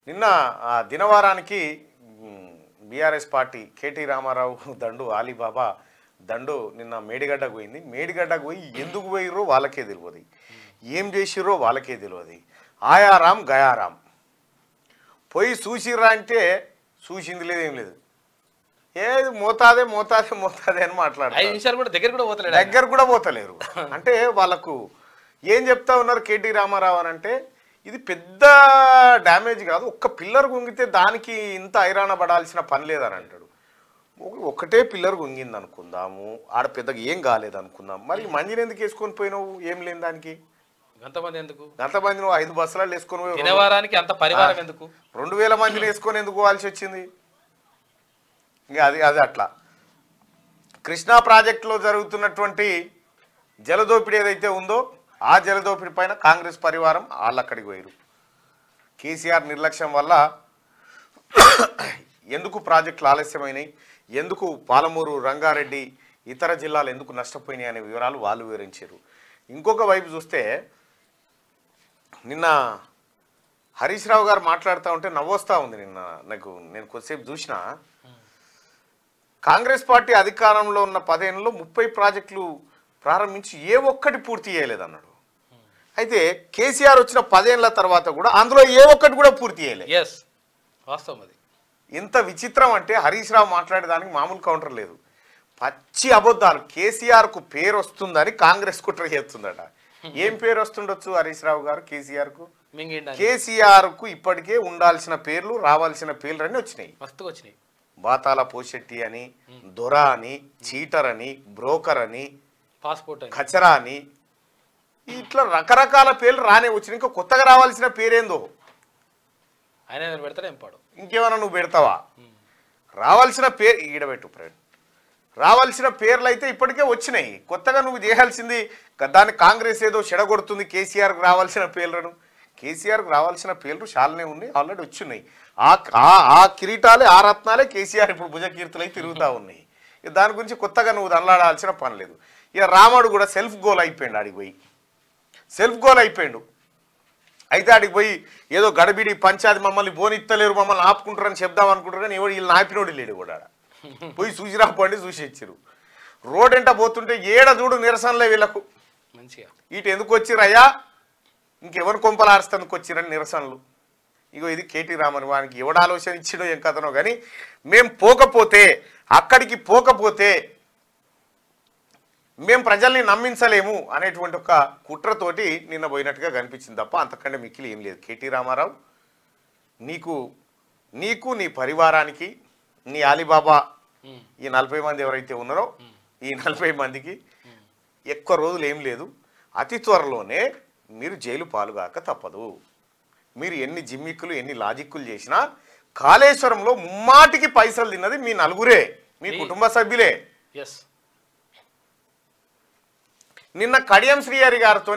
నిన్న దినవారానికి BRS party KT Ramarao దండు Alibaba దండు నిన్న మేడిగడ్డకు పోయింది. మేడిగడ్డకు పోయి ఎందుకు పోయిర్రో వాళ్ళకే తెలియదు, ఏం చేసిర్రో వాళ్ళకే తెలియదు. ఆయారాం గయారాం పోయి చూసిర్రా అంటే చూసింది లేదు, ఏం లేదు. ఏది మోతాదే మోతాదే మోతాదే అని మాట్లాడారు. దగ్గర కూడా పోతలేరు. అంటే వాళ్ళకు ఏం చెప్తా ఉన్నారు కేటీ రామారావు అని అంటే, ఇది పెద్ద డ్యామేజ్ కాదు, ఒక్క పిల్లర్ గుంగితే దానికి ఇంత ఐరాణ పడాల్సిన పని లేదని అంటాడు. ఒకటే పిల్లర్ గుంగింది అనుకుందాము, ఆడ పెద్దగా ఏం కాలేదు అనుకుందాం, మరి మందిని ఎందుకు వేసుకొని పోయినావు? ఏం లేని దానికి గంతమంది ఎందుకు? గంతమంది నువ్వు 5 బస్సులలో వేసుకొని పోయి 2000 మందిని వేసుకొని ఎందుకు పోవాల్సి వచ్చింది? ఇంకా అది అట్లా. కృష్ణా ప్రాజెక్టులో జరుగుతున్నటువంటి జలదోపిడీ ఏదైతే ఉందో ఆ జలదోపిడీ పైన కాంగ్రెస్ పరివారం వాళ్ళు అక్కడికి పోయారు. కేసీఆర్ నిర్లక్ష్యం వల్ల ఎందుకు ప్రాజెక్టులు ఆలస్యమైనాయి, ఎందుకు పాలమూరు, రంగారెడ్డి, ఇతర జిల్లాలు ఎందుకు నష్టపోయినాయి అనే వివరాలు వాళ్ళు వివరించారు. ఇంకొక వైపు చూస్తే నిన్న హరీష్ రావు గారు మాట్లాడుతూ ఉంటే నవ్వొస్తూ ఉంది. నేను కొద్దిసేపు చూసిన, కాంగ్రెస్ పార్టీ అధికారంలో ఉన్న 10 ఏళ్లలో 30 ప్రాజెక్టులు ప్రారంభించి ఏ ఒక్కటి పూర్తి చేయలేదన్నాడు. అయితే కేసీఆర్ వచ్చిన 10 ఏళ్ల తర్వాత కూడా అందులో ఏ ఒక్కటి కూడా పూర్తి చేయలేదు. వాస్తవం అది. ఎంత విచిత్రం అంటే హరీష్ రావు మాట్లాడేదానికి మామూలు కౌంటర్ లేదు. పచ్చి అబద్ధాలు. కేసీఆర్కు పేరు వస్తుందని కాంగ్రెస్ కుట్ర చేస్తుందట. ఏం పేరు వస్తుండొచ్చు హరీష్ రావు గారు కేసీఆర్కు? కేసీఆర్కు ఇప్పటికే ఉండాల్సిన పేర్లు, రావాల్సిన పేర్లు అన్నీ వచ్చినాయి, మస్తుగా వచ్చినాయి. బాతాల పోషెట్టి అని, దొర అని, చీటర్ అని, బ్రోకర్ అని, పాస్పోర్ట్ ఖచరా అని, ఇట్లా రకరకాల పేర్లు రానే వచ్చినాయి. ఇంకా కొత్తగా రావాల్సిన పేరేందో ఆయన పెడతాడు, ఇంకేమైనా నువ్వు పెడతావా? రావాల్సిన పేరు ఈడబెట్టు ఫ్రెండ్. రావాల్సిన పేర్లు అయితే ఇప్పటికే వచ్చినాయి, కొత్తగా నువ్వు చేయాల్సింది దాన్ని కాంగ్రెస్ ఏదో చెడగొడుతుంది కేసీఆర్కి రావాల్సిన పేర్లను. కేసీఆర్కి రావాల్సిన పేర్లు చాలానే ఉన్నాయి, ఆల్రెడీ వచ్చినాయి. ఆ కిరీటాలే, ఆ రత్నాలే కేసీఆర్ ఇప్పుడు భుజకీర్తులై తిరుగుతూ ఉన్నాయి. దాని గురించి కొత్తగా నువ్వు దండాడాల్సిన పని లేదు. ఇక రాముడు కూడా సెల్ఫ్ గోల్ అయిపోయాడు, ఆడికి పోయి సెల్ఫ్ గోల్ అయిపోయాడు. అయితే ఆడికి పోయి ఏదో గడబిడి పంచాయతీ మమ్మల్ని బోనిత్తలేరు, మమ్మల్ని ఆపుకుంటారని చెప్దాం అనుకుంటారు, కానీ ఎవడు వీళ్ళు ఆపినోడు లేడు కూడా. పోయి చూసి రాపండి, చూసి ఇచ్చారు. రోడ్ ఎంట పోతుంటే ఏడ చూడు నిరసనలే వీళ్ళకు. మంచిగా ఇటు ఎందుకు వచ్చిరయ్యా, ఇంకెవరు కొంపలు ఆరుస్తందుకు వచ్చిరని నిరసనలు. ఇగో ఇది కేటీ రామన్ వానికి ఎవడు ఆలోచన ఇచ్చినో ఏం కథనో కానీ, మేము పోకపోతే, అక్కడికి పోకపోతే మేము ప్రజల్ని నమ్మించలేము అనేటువంటి ఒక కుట్రతోటి నిన్న పోయినట్టుగా కనిపించింది తప్ప అంతకంటే మిక్కిలి ఏం లేదు. కేటీ రామారావు, నీకు నీ పరివారానికి, నీ అలీబాబా ఈ 40 మంది ఎవరైతే ఉన్నారో ఈ 40 మందికి ఎక్కువ రోజులు ఏం లేదు. అతి త్వరలోనే మీరు జైలు పాలుగాక తప్పదు. మీరు ఎన్ని జిమ్మిక్కులు, ఎన్ని లాజిక్కులు చేసినా కాళేశ్వరంలో ముమ్మాటికి పైసలు తిన్నది మీ నలుగురే, మీ కుటుంబ సభ్యులే. నిన్న కడియం శ్రీహరి గారితో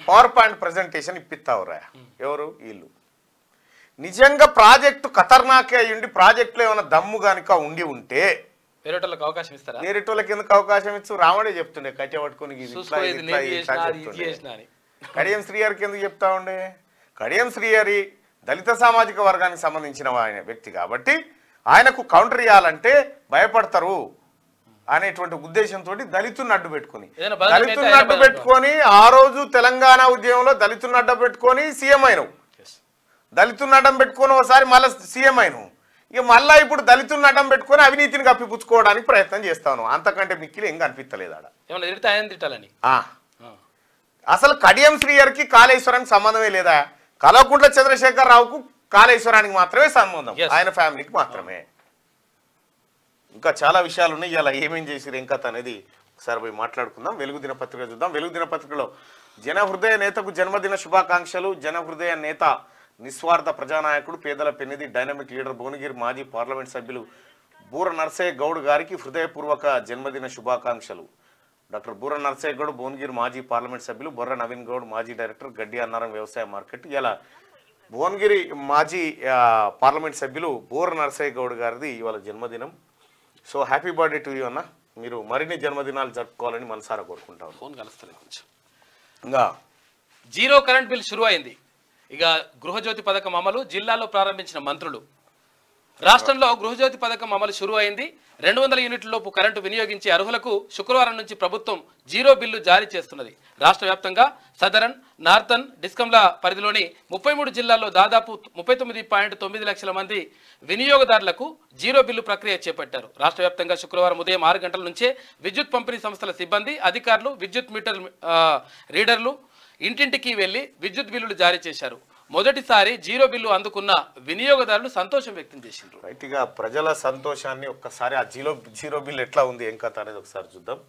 పవర్ పాయింట్ ప్రజెంటేషన్ ఇప్పిస్తావురా ఎవరు వీళ్ళు. నిజంగా ప్రాజెక్టు ఖతర్నాకే అయ్యుండి ప్రాజెక్టులో ఏమైనా దమ్ము కనుక ఉండి ఉంటే వేరేటోళ్ళకి అవకాశం ఇస్తారా? వేరేటోళ్ళకి ఎందుకు అవకాశం ఇచ్చు? రాముడే చెప్తుండే కట్టె పట్టుకుని కడియం శ్రీహరికి ఎందుకు చెప్తా ఉండే? కడియం శ్రీహరి దళిత సామాజిక వర్గానికి సంబంధించిన ఆయన వ్యక్తి కాబట్టి ఆయనకు కౌంటర్ ఇవ్వాలంటే భయపడతారు అనేటువంటి ఉద్దేశంతో దళితులను అడ్డు పెట్టుకొని ఆ రోజు తెలంగాణ ఉద్యమంలో దళితులను అడ్డు పెట్టుకొని సీఎం అయినవు. దళితులను అడ్డం పెట్టుకొని ఒకసారి మళ్ళీ సీఎం అయినవు. ఇక మళ్ళీ ఇప్పుడు దళితులను అడ్డం పెట్టుకొని అవినీతిని కప్పిపుచ్చుకోవడానికి ప్రయత్నం చేస్తాను. అంతకంటే మిక్కిలి ఏం కనిపించలేదు ఆడ. అసలు కడియం శ్రీహరికి కాళేశ్వరానికి సంబంధమే లేదా? కల్వకుంట్ల చంద్రశేఖర్ రావుకు కాళేశ్వరానికి మాత్రమే సంబంధం, ఆయన ఫ్యామిలీకి మాత్రమే. ఇంకా చాలా విషయాలు ఉన్నాయి. ఇలా ఏమేం చేసిరు ఏం కథ అనేది ఒకసారి పోయి మాట్లాడుకుందాం. వెలుగు దినపత్రిక చూద్దాం. వెలుగు దినపత్రికలో జనహృదయ నేతకు జన్మదిన శుభాకాంక్షలు. జనహృదయ నేత, నిస్వార్థ ప్రజానాయకుడు, పేదల పెన్నిధి, డైనమిక్ లీడర్ భువనగిరి మాజీ పార్లమెంట్ సభ్యులు బూర నర్సయ్య గౌడ్ గారికి హృదయపూర్వక జన్మదిన శుభాకాంక్షలు. డాక్టర్ బూర నర్సయ్య గౌడ్ భువనగిరి మాజీ పార్లమెంట్ సభ్యులు, బొర్ర నవీన్ గౌడ్ మాజీ డైరెక్టర్, గడ్డి అన్నారం వ్యవసాయ మార్కెట్. ఇలా భువనగిరి మాజీ పార్లమెంట్ సభ్యులు బూర నర్సయ్య గౌడ్ గారిది ఇవాళ జన్మదినం. So happy birthday to you అన్న. మీరు మరిన్ని జన్మదినాలు జరుపుకోవాలని మనసారా కోరుకుంటాం. ఫోన్ కలుస్తలేదు కొంచెం. ఇంకా జీరో కరెంట్ బిల్ షురు అయింది. ఇక గృహజ్యోతి పథకం అమలు జిల్లాలో ప్రారంభించిన మంత్రులు. రాష్ట్రంలో గృహజ్యోతి పథకం అమలు షురు అయింది. 200 యూనిట్ల లోపు కరెంటు వినియోగించే అర్హులకు శుక్రవారం నుంచి ప్రభుత్వం జీరో బిల్లు జారీ చేస్తున్నది. రాష్ట్ర వ్యాప్తంగా సదరన్, నార్థన్ డిస్కంల పరిధిలోని 33 జిల్లాల్లో దాదాపు 39.9 లక్షల మంది వినియోగదారులకు జీరో బిల్లు ప్రక్రియ చేపట్టారు. రాష్ట్ర వ్యాప్తంగా శుక్రవారం ఉదయం 6 గంటల నుంచే విద్యుత్ పంపిణీ సంస్థల సిబ్బంది, అధికారులు, విద్యుత్ మీటర్ రీడర్లు ఇంటింటికి వెళ్లి విద్యుత్ బిల్లులు జారీ చేశారు. మొదటిసారి జీరో బిల్లు అందుకున్న వినియోగదారులు సంతోషం వ్యక్తం చేశారు. రైట్గా ప్రజల సంతోషాన్ని ఒక్కసారి ఆ జీరో బిల్ ఎట్లా ఉంది ఏం కథ అనేది ఒకసారి చూద్దాం.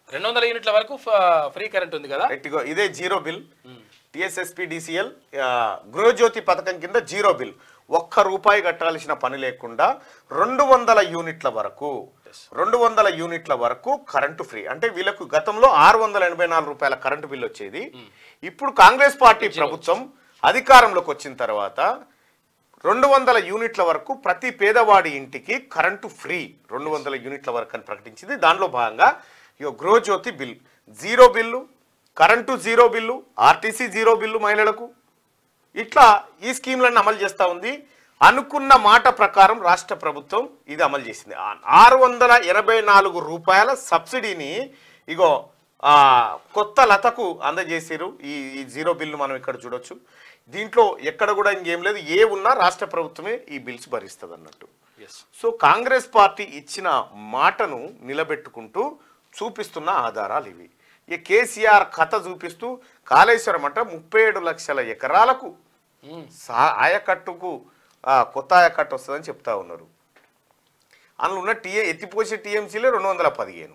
200 యూనిట్ల వరకు ఫ్రీ కరెంట్ ఉంది కదా. ఇదే జీరో బిల్. TSSPDCL గృహజ్యోతి పథకం కింద జీరో బిల్. ₹1 కట్టాల్సిన పని లేకుండా 200 యూనిట్ల వరకు కరెంటు ఫ్రీ. అంటే వీళ్ళకు గతంలో ₹684 కరెంటు బిల్ వచ్చేది. ఇప్పుడు కాంగ్రెస్ పార్టీ ప్రభుత్వం అధికారంలోకి వచ్చిన తర్వాత 200 యూనిట్ల వరకు ప్రతి పేదవాడి ఇంటికి కరెంటు ఫ్రీ 200 యూనిట్ల వరకు అని ప్రకటించింది. దానిలో భాగంగా Gruha Jyothi bill, zero bill, current zero bill, RTC zero bill మహిళలకు, ఇట్లా ఈ స్కీమ్లను అమలు చేస్తూ ఉంది. అనుకున్న మాట ప్రకారం రాష్ట్ర ప్రభుత్వం ఇది అమలు చేసింది. ₹684 సబ్సిడీని కొత్త లతకు అందజేసారు. ఈ జీరో బిల్లు మనం ఇక్కడ చూడొచ్చు. దీంట్లో ఎక్కడ కూడా ఇంకేం లేదు, ఏ ఉన్నా రాష్ట్ర ప్రభుత్వమే ఈ బిల్స్ భరిస్తుంది అన్నట్టు. సో కాంగ్రెస్ పార్టీ ఇచ్చిన మాటను నిలబెట్టుకుంటూ చూపిస్తున్న ఆధారాలు ఇవి. ఈ కేసీఆర్ కథ చూపిస్తూ కాళేశ్వరం అంటే 37 లక్షల ఎకరాలకు ఆయకట్టుకు కొత్త ఆయకట్టు వస్తుందని చెప్తా ఉన్నారు. అందులో ఉన్న ఎత్తిపోసే TMCలే 215.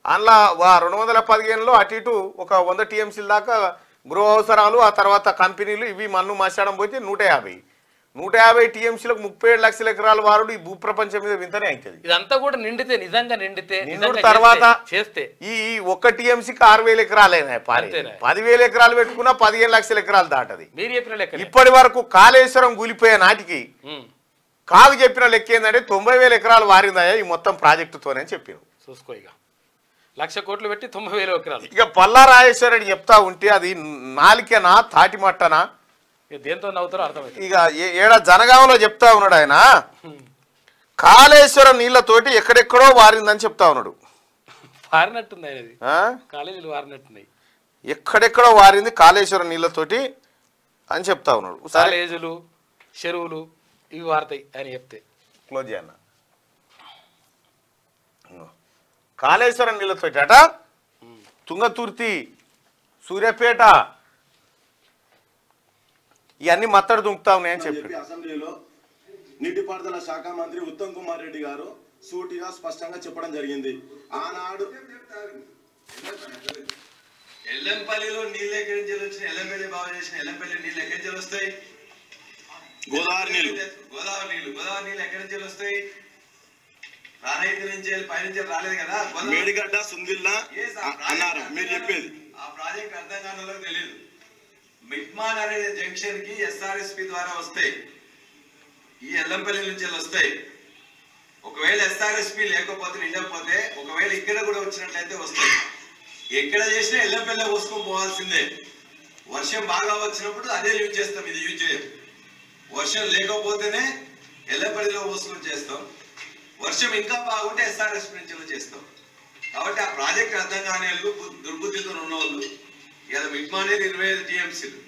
అందులో 215లో అటు ఇటు ఒక 100 TMCల దాకా గృహ అవసరాలు, ఆ తర్వాత కంపెనీలు ఇవి మన్ను మాట్లాడడం పోతే 150 TMCలకు 37 లక్షల ఎకరాల వారుడు ఈ భూప్రపంచం మీద వింతనే అవుతుంది. ఇదంతా కూడా నిజంగా నిండితే తర్వాత చేస్తే ఈ 1 TMCకి 6000 ఎకరాలైనా 10,000 ఎకరాలు పెట్టుకున్నా 15 లక్షల ఎకరాలు దాటది. మీరు చెప్పిన లెక్క ఇప్పటి వరకు కాళేశ్వరం కూలిపోయే నాటికి కాగు చెప్పిన లెక్క ఏంటంటే 90,000 ఎకరాలు వారిందాయా ఈ మొత్తం ప్రాజెక్టుతోనే చెప్పాను. చూసుకో, ఇక 1,00,000 కోట్లు పెట్టి 90,000 ఎకరాలు. ఇక పల్లారాజేశ్వరరెడ్డి చెప్తా ఉంటే అది నాలికేనా తాటిమట్టనా దేంతో నవ్వుతారో అర్థమైంది. ఇక ఏడా జనగామలో చెప్తా ఉన్నాడు ఆయన, కాళేశ్వరం నీళ్లతోటి ఎక్కడెక్కడో వారిందని చెప్తా ఉన్నాడు. వారినట్టుంది ఆయనది, కాలేజీలు వారినట్టున్నాయి, ఎక్కడెక్కడో వారింది కాళేశ్వరం నీళ్లతోటి అని చెప్తా ఉన్నాడు. కాలేజీలు, చెరువులు ఇవి వారతాయి ఆయన చెప్తే. క్లోజ్ చేయన్న. కాళేశ్వరం నీళ్లతోటి అట తుంగతుర్తి, సూర్యాపేట ఇవన్నీ మత్తడి దుంకుతా ఉన్నాయని చెప్పి అసెంబ్లీలో నీటిపారుదల శాఖ మంత్రి ఉత్తమ్ కుమార్ రెడ్డి గారు సూటిగా స్పష్టంగా చెప్పడం జరిగింది. ఆనాడు ఎల్లంపల్లిలో నీళ్ళు ఎక్కడి నుంచి వచ్చిన, ఎల్లంపల్లి బాగు చేసిన ఎల్లంపల్లి నీళ్ళు ఎక్కడి నుంచి వస్తాయి? గోదావరి నీళ్ళు ఎక్కడి నుంచి వస్తాయి? రానైతి నుంచి పైనుంచి రాలేదు కదా. మేడిగడ్డ, సుందిల్లా అన్నారు మీరు చెప్పేది. ఆ ప్రాజెక్ట్ అర్థం కాని వాళ్ళకి తెలియదు. మిట్మాన్ అనే జంక్షన్ కి SRSP ద్వారా వస్తాయి, ఈ ఎల్లంపల్లి నుంచి వస్తాయి. ఒకవేళ SRSP లేకపోతే నిండకపోతే, ఒకవేళ ఇక్కడ కూడా వచ్చినట్లయితే వస్తాయి. ఎక్కడ చేసినా ఎల్లంపల్లి పోసుకొని పోవాల్సిందే. వర్షం బాగా వచ్చినప్పుడు అదే యూజ్ చేస్తాం, ఇది యూజ్ చేయం. వర్షం లేకపోతేనే ఎల్లంపల్లిలో పోసుకొని చేస్తాం. వర్షం ఇంకా బాగుంటే SRSP నుంచి చేస్తాం. కాబట్టి ఆ ప్రాజెక్ట్ అర్థం కాని వాళ్ళు, దుర్బుద్ధితో ఉన్న వాళ్ళు, ఇలా మిడ్ మానేరు 25 TMCలు,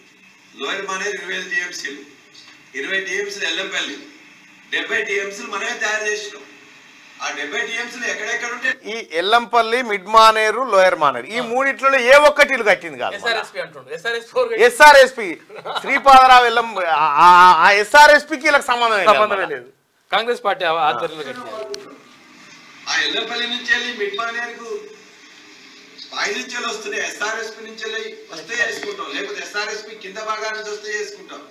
లోయర్ మానేరు 25 TMCలు, 20 TMCలు ఎల్లంపల్లి, 70 TMCలు మనమే తయారు చేసినాం. ఆ 70 TMCలు ఎక్కడెక్కడ ఉంటే ఈ ఎల్లంపల్లి, మిడ్ మానేరు, లోయర్ మానేరు ఈ మూడిట్లలో ఏ ఒక్కటి ఇల్లు కట్టింది కాదు. SRSP శ్రీపాదరావు ఎల్లం ఆ SRSPకి ఇలా సంబంధమే లేదు. కాంగ్రెస్ పార్టీ ఆధ్వర్యంలో కట్టినారు. ఆ ఎల్లంపల్లి నుంచి వెళ్ళి మిడ్ మానేరుకు పైనుంచి వస్తున్నాయి, SRSP నుంచి వస్తే చేసుకుంటాం, లేకపోతే SRSP కింద భాగా నుంచి వస్తే చేసుకుంటాం,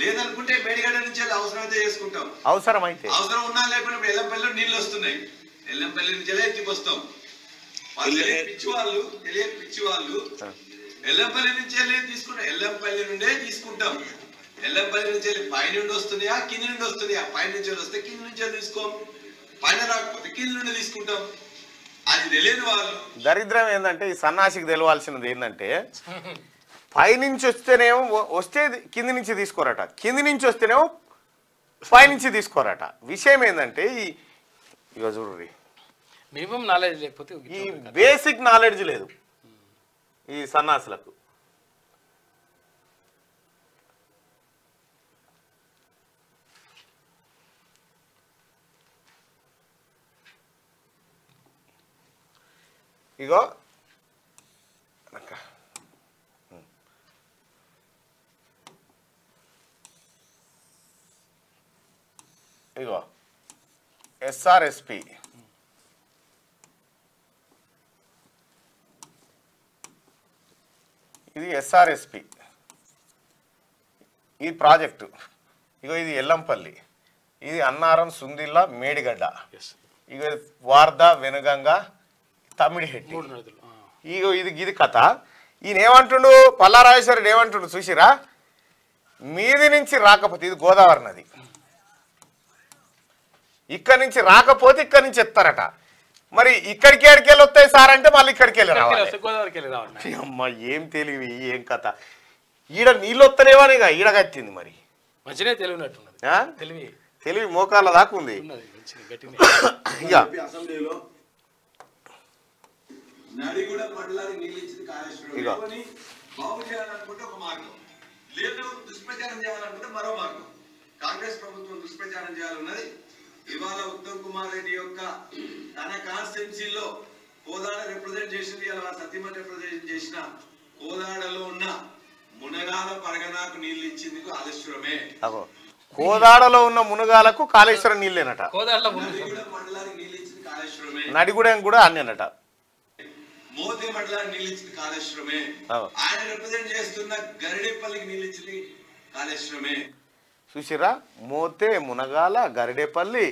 లేదనుకుంటే మేడిగడ్డ నుంచి అవసరమైతే చేసుకుంటాం. అవసరం ఉన్నా లేకపోతే ఎల్లంపల్లిలో నీళ్లు వస్తున్నాయి, ఎల్లంపల్లి నుంచి ఎత్తికొస్తాం. తెలియని పిచ్చి వాళ్ళు ఎల్లంపల్లి నుంచి వెళ్ళి తీసుకుంటాం, ఎల్లంపల్లి నుండే తీసుకుంటాం. ఎల్లంపల్లి నుంచి వెళ్ళి పైనుండి వస్తున్నాయా కింది నుండి వస్తున్నాయా? పైన నుంచి వస్తే కింది నుంచి తీసుకోం, పైన రాకపోతే కింది నుండి తీసుకుంటాం. అది తెలియని వాళ్ళు దరిద్రం ఏంటంటే ఈ సన్నాసికి తెలవాల్సినది ఏంటంటే పైనుంచి వస్తేనేమో వస్తే కింది నుంచి తీసుకోరట, కింది నుంచి వస్తేనేమో పైనుంచి తీసుకోరట. విషయం ఏంటంటే ఇక చూడండి, మినిమం నాలెడ్జ్ లేకపోతే ఈ బేసిక్ నాలెడ్జ్ లేదు ఈ సన్నాసులకు. ఇగో ఇగో ఎస్ఆర్ఎస్పి ఇది ఎస్ఆర్ఎస్పి ఈ ప్రాజెక్టు. ఇగో ఇది ఎల్లంపల్లి, ఇది అన్నారం, సుందిల్ల, మేడిగడ్డ, ఇగో వార్ద, వెనుగంగ, తమిడిహెట్టి. ఇగో ఇది కథ. ఈయన ఏమంటుండు, పల్లారాజేశ్వరుడు ఏమంటుండు చూసిరా, మీది నుంచి రాకపోతే, ఇది గోదావరి నది, ఇక్కడి నుంచి రాకపోతే ఇక్కడి నుంచి ఎత్తారట. మరి ఇక్కడికి ఎక్కడికెళ్ళి వస్తాయి సార్ అంటే మళ్ళీ ఇక్కడికి వెళ్ళి రావాలి. అమ్మ ఏం తెలివి, ఏం కథ. ఈడ నీళ్ళు వస్తలేవని ఈడ కట్టింది. మరి మంచిగా తెలివి మోకాళ్ళ దాకా ఉంది. అసెంబ్లీలో నడిగూడ మండలానికి నీళ్ళు ఇచ్చింది కాళేశ్వరం. బాగు చేయాలనుకుంటే ఒక మార్గం, లేదు దుష్ప్రచారం చేయాలనుకుంటే మరో మార్గం. కాంగ్రెస్ ప్రభుత్వం దుష్ప్రచారం చేయాలన్నది. ఇవాళ ఉత్తమ్ కుమార్ రెడ్డి యొక్క తన కాన్స్టిట్యున్సీలో కోదాడ రిప్రజెంట్ చేసింది, ఇలా సత్యమని రిప్రజెంట్ చేసిన కోదాడలో ఉన్న మునగాల పరగనాకు నీళ్లు ఇచ్చింది కాళేశ్వరమే. కోదాడలో ఉన్న మునగాలకు కాళేశ్వరం నీళ్ళేనట. మండలానికి నీళ్ళు ఇచ్చింది కాళేశ్వరమే. నడిగూడెం కూడా అన్నేనట. మోతే మండలానికి నీళ్ళు ఇచ్చింది కాళేశ్వరమే. ఆయన రిప్రజెంట్ చేస్తున్న గరిడేపల్లికి నీళ్ళు ఇచ్చింది కాళేశ్వరమే. చూసిరా, మోతే, మునగాల, గరిడేపల్లి,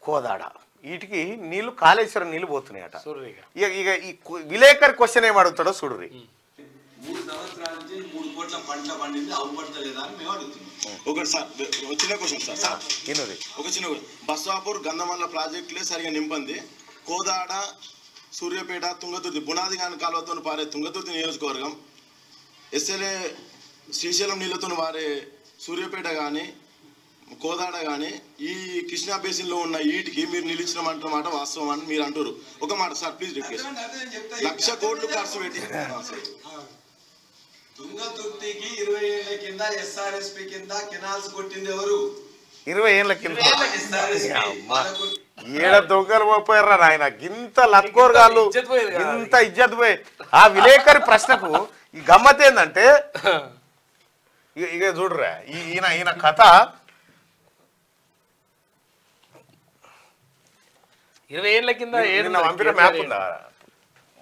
కోదాడ, వీటికి నీళ్లు కాళేశ్వరం నీళ్లు పోతున్నాయట. ఇక ఈ విలేకరి క్వశ్చన్ ఏం అడుగుతాడో చూడుర్రి. 3 సంవత్సరాల నుంచి 3 కోట్ల పంట పండింది, అవ్వబడతలేదా అని మేము అడుగుతున్నాం. ఒకటి సార్, చిన్న క్వశ్చన్ సార్, ఒక చిన్న బస్వాపూర్ గంధమల్ల ప్రాజెక్టులే సరిగా నింపంది. కోదాడ, సూర్యాపేట, తుంగతుర్తి, బునాది కాని కాలువతో పారే తుంగతుర్తి నియోజకవర్గం, ఎస్ఎల్ఏ శ్రీశైలం నీళ్లతో వారే సూర్యాపేట కానీ కోదాడ కానీ ఈ కృష్ణా బేసిన్లో ఉన్న వీటికి మీరు నిలిచినమంటున్న మాట వాస్తవం అని మీరు అంటారు. ఒక మాట సార్ ప్లీజ్ రిక్వెస్ట్. 1,00,000 కోట్లు ఖర్చు పెట్టి తుంగతుర్తికి 20 ఏళ్ల కింద ఎస్ఆర్ఎస్పి కింద కెనాల్స్ కొట్టింది ఎవరు? 20 ఏళ్ల కింద. ఏడ దొంగలు పోయారా నాయన, గింత లత్కోరగాళ్ళు, ఇంత ఇజ్జత్ పోయి. ఆ విలేకరి ప్రశ్నకు ఈ గమ్మత్ ఏంటంటే, ఇక చూడరా ఈయన కథ. 20 ఏళ్ల కింద పంపిన మ్యాప్ ఉందా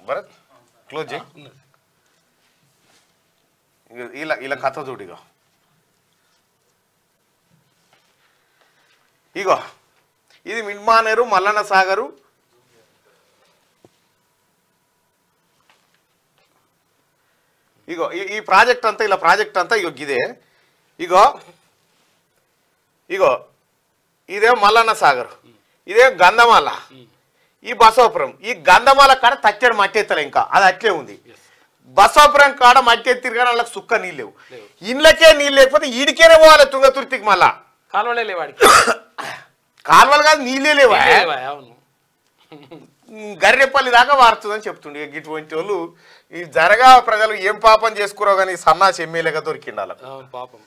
భరత్? క్లోజ్ చేయి. ఇలా కథ చూడు. ఇగో ఇది మిడ్మానేరు, మల్లన్న సాగరు, ఇగో ఈ ప్రాజెక్ట్ అంతా, ఇలా ప్రాజెక్ట్ అంతా ఇగో ఇదే. ఇగో ఇదేమో మల్లన్న సాగర్, ఇదే గంధమాల, ఈ బసవపురం. ఈ గంధమాల కాడ తచ్చడి మట్టి ఎత్తలే, ఇంకా అది అట్లే ఉంది. బసవపురం కాడ మట్టి ఎత్తిరు కానీ వాళ్ళకి సుక్క నీళ్ళు లేవు. ఇండ్లకే నీళ్ళు లేకపోతే ఈడికేనే పోవాలి తుంగతుర్తికి. మళ్ళా కాలువలే లేవాడికి, కాలువలు కాదు నీళ్ళే లేవా. గరిడేపల్లి దాకా వారుతుందని చెప్తుండే. ఇటువంటి వాళ్ళు ఈ జరగా ప్రజలు ఏం పాపం చేసుకురావు కానీ సన్నాసి ఎమ్మెల్యేగా దొరికిండాల పాపం.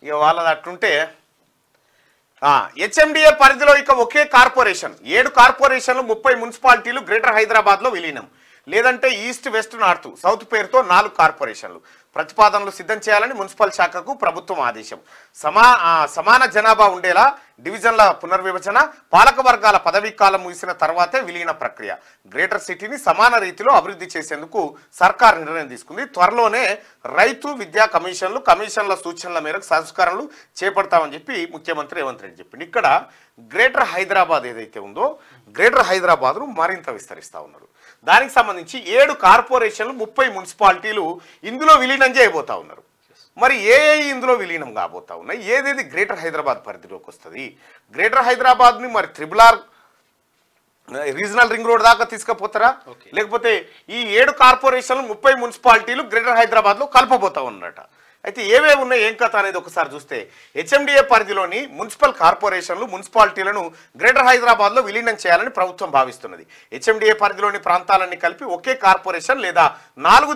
ఇక వాళ్ళది అట్టుంటే. హెచ్ఎండిఏ పరిధిలో ఇక ఒకే కార్పొరేషన్, 7 కార్పొరేషన్లు, 30 మున్సిపాలిటీలు గ్రేటర్ హైదరాబాద్ లో విలీనం. లేదంటే ఈస్ట్, వెస్ట్, నార్త్, సౌత్ పేరుతో 4 కార్పొరేషన్లు. ప్రతిపాదనలు సిద్ధం చేయాలని మున్సిపల్ శాఖకు ప్రభుత్వం ఆదేశం. సమాన జనాభా ఉండేలా డివిజన్ల పునర్విభజన, పాలక వర్గాల పదవీ కాలం ముగిసిన తర్వాతే విలీన ప్రక్రియ. గ్రేటర్ సిటీని సమాన రీతిలో అభివృద్ధి చేసేందుకు సర్కార్ నిర్ణయం తీసుకుంది. త్వరలోనే రైతు విద్యా కమిషన్ల సూచనల మేరకు సంస్కరణలు చేపడతామని చెప్పి ముఖ్యమంత్రి రేవంత్ రెడ్డి చెప్పింది. ఇక్కడ గ్రేటర్ హైదరాబాద్ ఏదైతే ఉందో, గ్రేటర్ హైదరాబాద్ను మరింత విస్తరిస్తూ ఉన్నారు. దానికి సంబంధించి 7 కార్పొరేషన్లు, 30 మున్సిపాలిటీలు ఇందులో విలీనం చేయబోతా ఉన్నారు. మరి ఏ ఇందులో విలీనం కాబోతా ఉన్నాయి, ఏదేది గ్రేటర్ హైదరాబాద్ పరిధిలోకి వస్తుంది? గ్రేటర్ హైదరాబాద్ని మరి రీజనల్ రింగ్ రోడ్ దాకా తీసుకుపోతారా, లేకపోతే ఈ 7 కార్పొరేషన్లు 30 మున్సిపాలిటీలు గ్రేటర్ హైదరాబాద్ లో కలపబోతా ఉన్నట. అయితే ఏవేవి ఉన్నాయి ఏం కథ అనేది ఒకసారి చూస్తే హెచ్ఎండిఏ పరిధిలోని మున్సిపల్ కార్పొరేషన్లు మున్సిపాలిటీలను గ్రేటర్ హైదరాబాద్ లో విలీనం చేయాలని ప్రభుత్వం భావిస్తున్నది. హెచ్ఎండిఏ పరిధిలోని ప్రాంతాలన్నీ కలిపి ఒకే కార్పొరేషన్ లేదా 4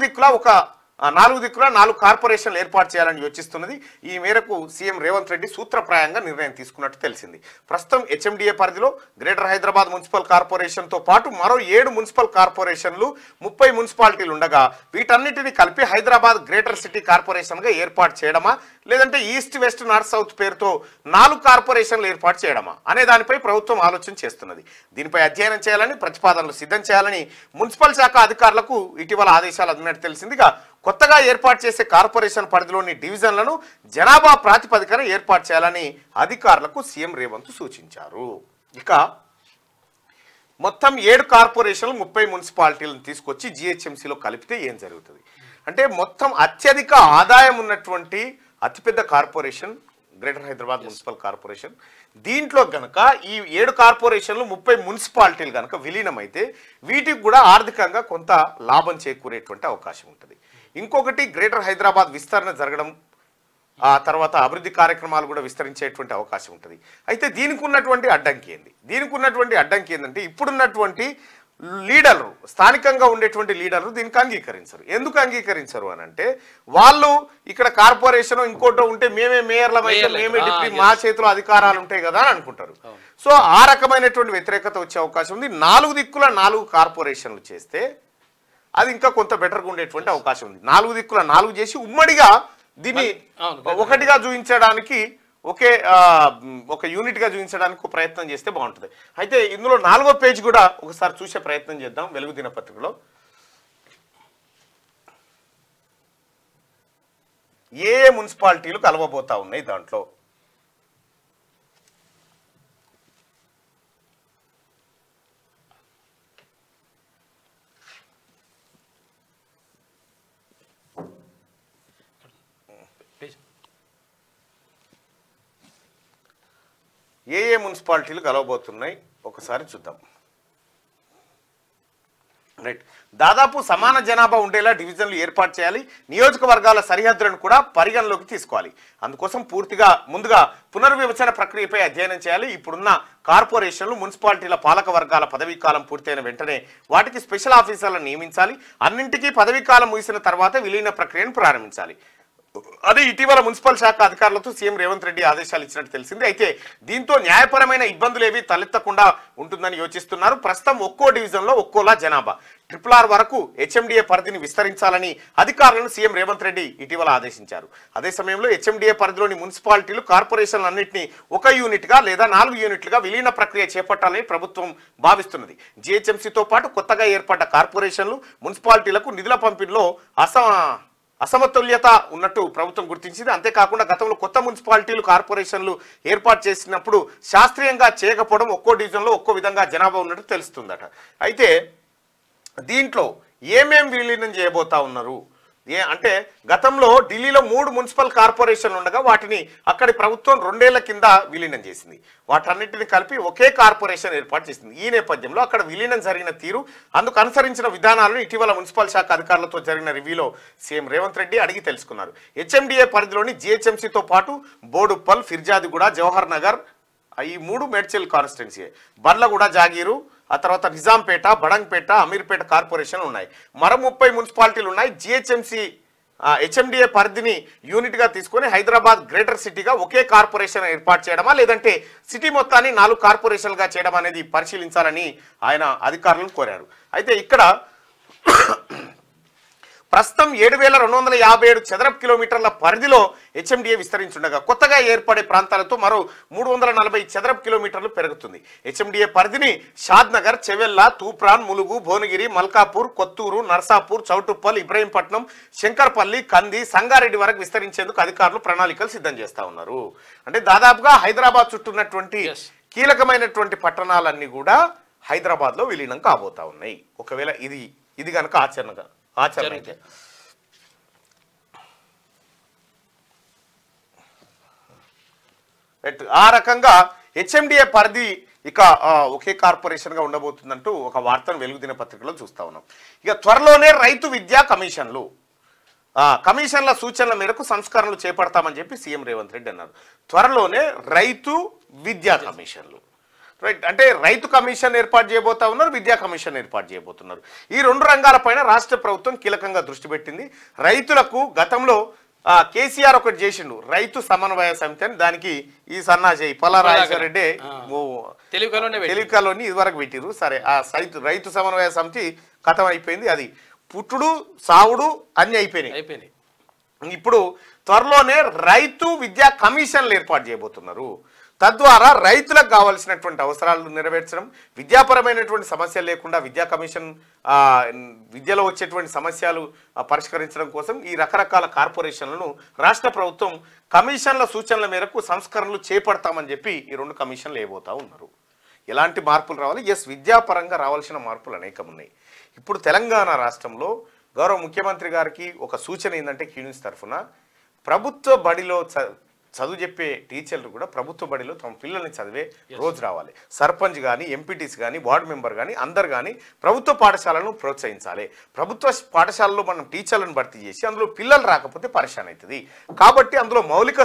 దిక్కులా 4 కార్పొరేషన్లు ఏర్పాటు చేయాలని యోచిస్తున్నది. ఈ మేరకు సీఎం రేవంత్ రెడ్డి సూత్రప్రాయంగా నిర్ణయం తీసుకున్నట్టు తెలిసింది. ప్రస్తుతం హెచ్ఎండిఏ పరిధిలో గ్రేటర్ హైదరాబాద్ మున్సిపల్ కార్పొరేషన్తో పాటు మరో 7 మున్సిపల్ కార్పొరేషన్లు 30 మున్సిపాలిటీలు ఉండగా వీటన్నిటిని కలిపి హైదరాబాద్ గ్రేటర్ సిటీ కార్పొరేషన్గా ఏర్పాటు చేయడమా లేదంటే ఈస్ట్ వెస్ట్ నార్త్ సౌత్ పేరుతో 4 కార్పొరేషన్లు ఏర్పాటు చేయడమా అనే దానిపై ప్రభుత్వం ఆలోచన చేస్తున్నది. దీనిపై అధ్యయనం చేయాలని ప్రతిపాదనలు సిద్ధం చేయాలని మున్సిపల్ శాఖ అధికారులకు ఇటీవల ఆదేశాలు అందినట్టు తెలిసిందిగా కొత్తగా ఏర్పాటు చేసే కార్పొరేషన్ పరిధిలోని డివిజన్లను జనాభా ప్రాతిపదికన ఏర్పాటు చేయాలని అధికారులకు సీఎం రేవంత్ సూచించారు. ఇక మొత్తం 7 కార్పొరేషన్లు 30 మున్సిపాలిటీలను తీసుకొచ్చి జిహెచ్ఎంసీలో కలిపితే ఏం జరుగుతుంది అంటే మొత్తం అత్యధిక ఆదాయం ఉన్నటువంటి అతిపెద్ద corporation greater Hyderabad municipal corporation. దీంట్లో గనక ఈ 7 కార్పొరేషన్లు 30 మున్సిపాలిటీలు గనక విలీనమైతే వీటికి కూడా ఆర్థికంగా కొంత లాభం చేకూరేటువంటి అవకాశం ఉంటుంది. ఇంకొకటి గ్రేటర్ హైదరాబాద్ విస్తరణ జరగడం, ఆ తర్వాత అభివృద్ధి కార్యక్రమాలు కూడా విస్తరించేటువంటి అవకాశం ఉంటుంది. అయితే దీనికి ఉన్నటువంటి అడ్డంకి ఏంది? దీనికి ఉన్నటువంటి అడ్డంకి ఏంటంటే ఇప్పుడున్నటువంటి లీడర్లు, స్థానికంగా ఉండేటువంటి లీడర్లు దీనికి అంగీకరించరు. ఎందుకు అంగీకరించరు అని అంటే వాళ్ళు ఇక్కడ కార్పొరేషన్ ఇంకోటో ఉంటే మేమే మేయర్లమైతే మేమే డిప్యూటీ మా చేతిలో అధికారాలు ఉంటాయి కదా అని అనుకుంటారు. సో ఆ రకమైనటువంటి వ్యతిరేకత వచ్చే అవకాశం ఉంది. 4 దిక్కుల 4 కార్పొరేషన్లు చేస్తే అది ఇంకా కొంత బెటర్గా ఉండేటువంటి అవకాశం ఉంది. 4 దిక్కుల 4 చేసి ఉమ్మడిగా దీన్ని ఒకటిగా చూపించడానికి ఒక యూనిట్గా చూపించడానికి ప్రయత్నం చేస్తే బాగుంటుంది. అయితే ఇందులో 4వ పేజ్ కూడా ఒకసారి చూసే ప్రయత్నం చేద్దాం. వెలుగు దినపత్రికలో ఏ మున్సిపాలిటీలు కలవబోతా ఉన్నాయి దాంట్లో ఏ మున్సిపాలిటీలు కలవబోతున్నాయి ఒకసారి చూద్దాం. రైట్, దాదాపు సమాన జనాభా ఉండేలా డివిజన్లు ఏర్పాటు చేయాలి. నియోజకవర్గాల సరిహద్దులను కూడా పరిగణలోకి తీసుకోవాలి. అందుకోసం ముందుగా పునర్విభజన ప్రక్రియపై అధ్యయనం చేయాలి. ఇప్పుడున్న కార్పొరేషన్లు మున్సిపాలిటీల పాలక వర్గాల పదవీకాలం పూర్తయిన వెంటనే వాటికి స్పెషల్ ఆఫీసర్లను నియమించాలి. అన్నింటికీ పదవీకాలం ముగిసిన తర్వాత విలీన ప్రక్రియను ప్రారంభించాలి. అదే ఇటీవల మున్సిపల్ శాఖ అధికారులతో సీఎం రేవంత్ రెడ్డి ఆదేశాలు ఇచ్చినట్టు తెలిసింది. అయితే దీంతో న్యాయపరమైన ఇబ్బందులు ఏవి తలెత్తకుండా ఉంటుందని యోచిస్తున్నారు. ప్రస్తుతం ఒక్కో డివిజన్లో ఒక్కోలా జనాభా RRR వరకు హెచ్ఎండిఏ పరిధిని విస్తరించాలని అధికారులను సీఎం రేవంత్ రెడ్డి ఇటీవల ఆదేశించారు. అదే సమయంలో హెచ్ఎండిఏ పరిధిలోని మున్సిపాలిటీలు కార్పొరేషన్లన్నింటినీ ఒక యూనిట్గా లేదా 4 యూనిట్లుగా విలీన ప్రక్రియ చేపట్టాలని ప్రభుత్వం భావిస్తున్నది. జిహెచ్ఎంసీతో పాటు కొత్తగా ఏర్పడ్డ కార్పొరేషన్లు మున్సిపాలిటీలకు నిధుల పంపిణీలో అసమతుల్యత ఉన్నట్టు ప్రభుత్వం గుర్తించింది. అంతేకాకుండా గతంలో కొత్త మున్సిపాలిటీలు కార్పొరేషన్లు ఏర్పాటు చేసినప్పుడు శాస్త్రీయంగా చేయకపోవడం, ఒక్కో డివిజన్లో ఒక్కో విధంగా జనాభా ఉన్నట్టు తెలుస్తుందట. అయితే దీంట్లో ఏమేం విలీనం చేయబోతా ఉన్నారు అంటే గతంలో ఢిల్లీలో 3 మున్సిపల్ కార్పొరేషన్లు ఉండగా వాటిని అక్కడి ప్రభుత్వం 2 ఏళ్ల కింద విలీనం చేసింది. వాటన్నిటిని కలిపి ఒకే కార్పొరేషన్ ఏర్పాటు చేసింది. ఈ నేపథ్యంలో అక్కడ విలీనం జరిగిన తీరు, అందుకు అనుసరించిన విధానాలను ఇటీవల మున్సిపల్ శాఖ అధికారులతో జరిగిన రివ్యూలో సీఎం రేవంత్ రెడ్డి అడిగి తెలుసుకున్నారు. హెచ్ఎండిఏ పరిధిలోని జిహెచ్ఎంసీతో పాటు బోడుప్పల్, ఫిర్జాదిగూడ, జవహర్ నగర్ ఈ 3 మేడ్చల్ కాన్స్టిట్యున్సీ, బండ్లగూడ, జాగీరు, ఆ తర్వాత నిజాంపేట, బడంగ్పేట, అమీర్పేట కార్పొరేషన్లు ఉన్నాయి. మరో 30 మున్సిపాలిటీలు ఉన్నాయి. జిహెచ్ఎంసీ హెచ్ఎండిఏ పరిధిని యూనిట్గా తీసుకొని హైదరాబాద్ గ్రేటర్ సిటీగా ఒకే కార్పొరేషన్ ఏర్పాటు చేయడమా లేదంటే సిటీ మొత్తాన్ని 4 కార్పొరేషన్లుగా చేయడం అనేది పరిశీలించాలని ఆయన అధికారులను కోరారు. అయితే ఇక్కడ ప్రస్తుతం 7,257 చదరపు కిలోమీటర్ల పరిధిలో హెచ్ఎండిఏ విస్తరించుండగా కొత్తగా ఏర్పడే ప్రాంతాలతో మరో 340 చదరపు కిలోమీటర్లు పెరుగుతుంది. హెచ్ఎండిఏ పరిధిని షాద్నగర్, చెవెల్లా, తూప్రాన్, ములుగు, భువనగిరి, మల్కాపూర్, కొత్తూరు, నర్సాపూర్, చౌటుప్పల్, ఇబ్రహీంపట్నం, శంకర్పల్లి, కంది, సంగారెడ్డి వరకు విస్తరించేందుకు అధికారులు ప్రణాళికలు సిద్ధం చేస్తా ఉన్నారు. అంటే దాదాపుగా హైదరాబాద్ చుట్టూన్నటువంటి కీలకమైనటువంటి పట్టణాలన్నీ కూడా హైదరాబాద్లో విలీనం కాబోతా ఉన్నాయి. ఒకవేళ ఇది కనుక ఆచరణ అయితే ఆ రకంగా హెచ్ఎండిఏ పరిధి ఇక ఒకే కార్పొరేషన్గా ఉండబోతుందంటూ ఒక వార్తను వెలుగు దినపత్రికలో చూస్తా ఉన్నాం. ఇక త్వరలోనే రైతు విద్యా కమిషన్లు, కమిషన్ల సూచనల మేరకు సంస్కరణలు చేపడతామని చెప్పి సీఎం రేవంత్ రెడ్డి అన్నారు. త్వరలోనే రైతు విద్యా కమిషన్లు, రైట్, అంటే రైతు కమిషన్ ఏర్పాటు చేయబోతా ఉన్నారు, విద్యా కమిషన్ ఏర్పాటు చేయబోతున్నారు. ఈ రెండు రంగాలపైన రాష్ట్ర ప్రభుత్వం కీలకంగా దృష్టి పెట్టింది. రైతులకు గతంలో కేసీఆర్ ఒకటి చేసిండు, రైతు సమన్వయ సమితి అని. దానికి ఈ సన్నాజీ పల్లారాజరెడ్డి తెలివికలోని ఇదివరకు పెట్టిరు. సరే, ఆ రైతు సమన్వయ సమితి కథం అయిపోయింది. అది పుట్టుడు సావుడు అన్ని అయిపోయినాయి. ఇప్పుడు త్వరలోనే రైతు విద్యా కమిషన్లు ఏర్పాటు చేయబోతున్నారు. తద్వారా రైతులకు కావాల్సినటువంటి అవసరాలు నెరవేర్చడం, విద్యాపరమైనటువంటి సమస్యలు లేకుండా విద్యా కమిషన్ విద్యలో వచ్చేటువంటి సమస్యలు పరిష్కరించడం కోసం ఈ రకరకాల కార్పొరేషన్లను రాష్ట్ర ప్రభుత్వం కమిషన్ల సూచనల మేరకు సంస్కరణలు చేపడతామని చెప్పి ఈ రెండు కమిషన్లు వేయబోతా ఉన్నారు. ఎలాంటి మార్పులు రావాలి? ఎస్, విద్యాపరంగా రావాల్సిన మార్పులు అనేకం ఉన్నాయి. ఇప్పుడు తెలంగాణ రాష్ట్రంలో గౌరవ ముఖ్యమంత్రి గారికి ఒక సూచన ఏంటంటే, క్యూనిస్ తరఫున ప్రభుత్వ బడిలో చదువు చెప్పే టీచర్లు కూడా ప్రభుత్వ బడిలో తమ పిల్లల్ని చదివే రోజు రావాలి. సర్పంచ్ కానీ, ఎంపీటీసీ కానీ, వార్డు మెంబర్ కానీ అందరు కానీ ప్రభుత్వ పాఠశాలను ప్రోత్సహించాలి. ప్రభుత్వ పాఠశాలలో మనం టీచర్లను భర్తీ చేసి అందులో పిల్లలు రాకపోతే పరిశాన్ అవుతుంది. కాబట్టి అందులో మౌలిక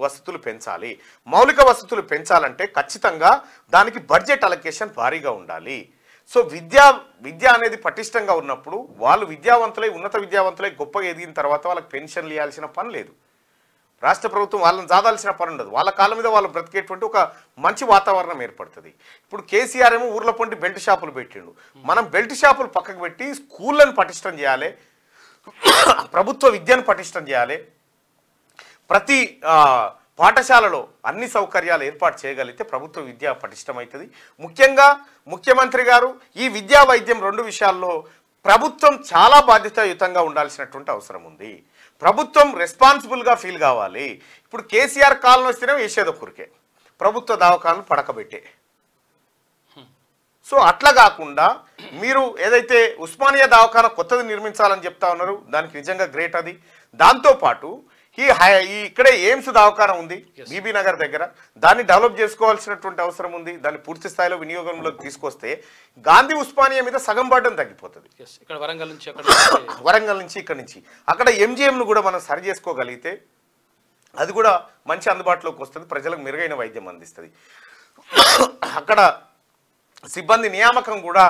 వసతులు పెంచాలి. మౌలిక వసతులు పెంచాలంటే ఖచ్చితంగా దానికి బడ్జెట్ అలొకేషన్ భారీగా ఉండాలి. సో విద్య అనేది పటిష్టంగా ఉన్నప్పుడు వాళ్ళు విద్యావంతులై, ఉన్నత విద్యావంతులై గొప్పగా ఎదిగిన తర్వాత వాళ్ళకి పెన్షన్లు ఇవ్వాల్సిన పని లేదు. రాష్ట్ర ప్రభుత్వం వాళ్ళని జాదాల్సిన పని ఉండదు. వాళ్ళ కాళ్ళ మీద వాళ్ళు బ్రతికేటువంటి ఒక మంచి వాతావరణం ఏర్పడుతుంది. ఇప్పుడు కేసీఆర్ ఏమో ఊర్ల పొంటి బెల్ట్ షాపులు పెట్టిండు. మనం బెల్ట్ షాపులు పక్కకు పెట్టి స్కూళ్ళను పటిష్టం చేయాలి, ప్రభుత్వ విద్యను పటిష్టం చేయాలి. ప్రతి పాఠశాలలో అన్ని సౌకర్యాలు ఏర్పాటు చేయగలిగితే ప్రభుత్వ విద్య పటిష్టమవుతుంది. ముఖ్యంగా ముఖ్యమంత్రి గారు ఈ విద్యా వైద్యం రెండు విషయాల్లో ప్రభుత్వం చాలా బాధ్యతాయుతంగా ఉండాల్సినటువంటి అవసరం ఉంది. ప్రభుత్వం రెస్పాన్సిబుల్గా ఫీల్ కావాలి. ఇప్పుడు కేసీఆర్ కాలం వస్తేనే వేసేదొక్కరికే, ప్రభుత్వ దవాఖానలు పడకబెట్టే. సో అట్లా కాకుండా మీరు ఏదైతే ఉస్మానియా దవాఖాన కొత్తది నిర్మించాలని చెప్తా ఉన్నారు, దానికి నిజంగా గ్రేట్. అది దాంతోపాటు ఇక్కడే ఎయిమ్స్ దవాఖాన ఉంది బీబీ నగర్ దగ్గర, దాన్ని డెవలప్ చేసుకోవాల్సినటువంటి అవసరం ఉంది. దాన్ని పూర్తి స్థాయిలో వినియోగంలోకి తీసుకొస్తే గాంధీ ఉస్మానియా మీద సగం పడ్డం తగ్గిపోతుంది. వరంగల్ నుంచి ఇక్కడి నుంచి అక్కడ ఎంజిఎంను కూడా మనం సరి చేసుకోగలిగితే అది కూడా మంచి అందుబాటులోకి వస్తుంది, ప్రజలకు మెరుగైన వైద్యం అందిస్తుంది. అక్కడ సిబ్బంది నియామకం కూడా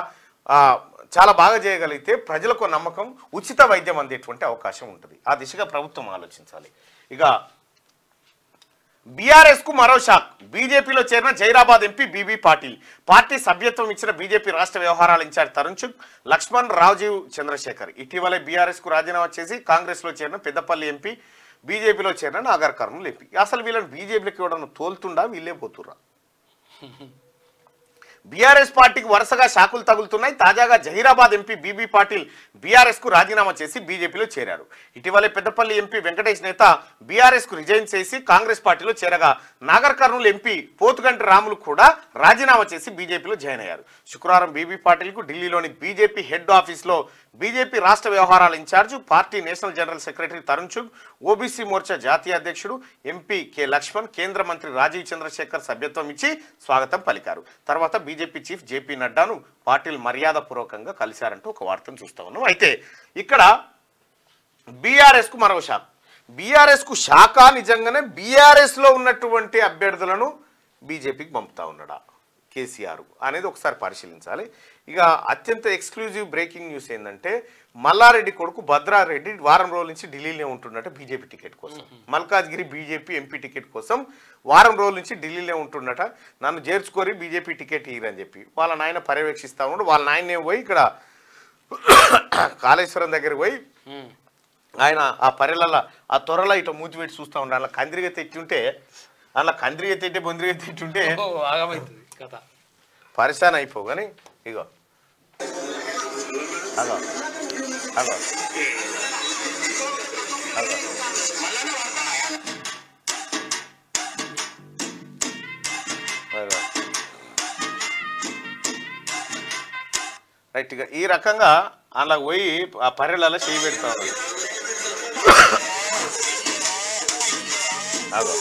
చాలా బాగా చేయగలిగితే ప్రజలకు నమ్మకం, ఉచిత వైద్యం అందేటువంటి అవకాశం ఉంటుంది. ఆ దిశగా ప్రభుత్వం ఆలోచించాలి. ఇక బీఆర్ఎస్కు మరో షాక్. బీజేపీలో చేరిన Zaheerabad MP BB Patil. Party సభ్యత్వం ఇచ్చిన బీజేపీ రాష్ట్ర వ్యవహారాల ఇన్ఛార్జ్ తరుణ్ చుగ్, లక్ష్మణ్ రాజీవ్ చంద్రశేఖర్ ఇటీవలే బీఆర్ఎస్కు రాజీనామా చేసి కాంగ్రెస్లో చేరిన పెద్దపల్లి ఎంపీ, బీజేపీలో చేరిన నాగర్ కర్నూలు ఎంపీ. అసలు వీళ్ళని బీజేపీలోకి ఇవ్వడం తోలుతుండా, వీళ్ళే పోతుర్రా? బీఆర్ఎస్ పార్టీకి వరుసగా షాకులు తగులుతున్నాయి. తాజాగా జహీరాబాద్ ఎంపీ బీబీ పాటిల్ బీఆర్ఎస్కు రాజీనామా చేసి బీజేపీలో చేరారు. ఇటీవలే పెద్దపల్లి ఎంపీ వెంకటేష్ నేత బీఆర్ఎస్కు రిజైన్ చేసి కాంగ్రెస్ పార్టీలో చేరగా నాగర్ కర్నూలు ఎంపీ పోతుగంటి రాములు కూడా రాజీనామా చేసి బీజేపీలో జాయిన్ అయ్యారు. శుక్రవారం బీబీ పాటిల్కు ఢిల్లీలోని బీజేపీ హెడ్ ఆఫీస్లో బీజేపీ రాష్ట్ర వ్యవహారాల incharge, party national general secretary Tarun Chugh, OBC Morcha జాతీయ అధ్యక్షుడు ఎంపీ కె లక్ష్మణ్, కేంద్ర మంత్రి రాజీవ్ చంద్రశేఖర్ సభ్యత్వం ఇచ్చి స్వాగతం పలికారు. తర్వాత బీజేపీ చీఫ్ జేపీ నడ్డాను పాటిల్ మర్యాదపూర్వకంగా కలిశారంటూ ఒక వార్తను చూస్తా ఉన్నాం. అయితే ఇక్కడ బీఆర్ఎస్కు మరో షాక్. బీఆర్ఎస్కు షాకా నిజంగానే బీఆర్ఎస్లో ఉన్నటువంటి అభ్యర్థులను బీజేపీకి పంపుతా ఉన్నాడా కేసీఆర్ అనేది ఒకసారి పరిశీలించాలి. ఇక అత్యంత ఎక్స్క్లూజివ్ బ్రేకింగ్ న్యూస్ ఏంటంటే, మల్లారెడ్డి కొడుకు భద్రారెడ్డి వారం రోజుల నుంచి ఢిల్లీలో ఉంటున్నట్టు బీజేపీ టికెట్ కోసం. మల్కాజ్గిరి బీజేపీ ఎంపీ టికెట్ కోసం వారం రోజుల నుంచి ఢిల్లీలో ఉంటున్నట. నన్ను చేర్చుకొని బీజేపీ టికెట్ ఇయ్యరని చెప్పి వాళ్ళ నాయన పర్యవేక్షిస్తా ఉన్నాడు. వాళ్ళ నాయనే పోయి ఇక్కడ కాళేశ్వరం దగ్గరికి పోయి ఆయన ఆ పర్యలలో ఆ త్వరలో ఇట్లా మూతి పెట్టి చూస్తూ ఉండే. అలా కందిరిగా తెచ్చుంటే, అలా కందిరిగా తింటే బొందిరిగా తింటుంటే పరిశాన్ అయిపో. కానీ ఇగో అదో అదో అదో రైట్. ఇక ఈ రకంగా అలా పోయి ఆ పర్యలలో చేయి పెడతా ఉంది. అదో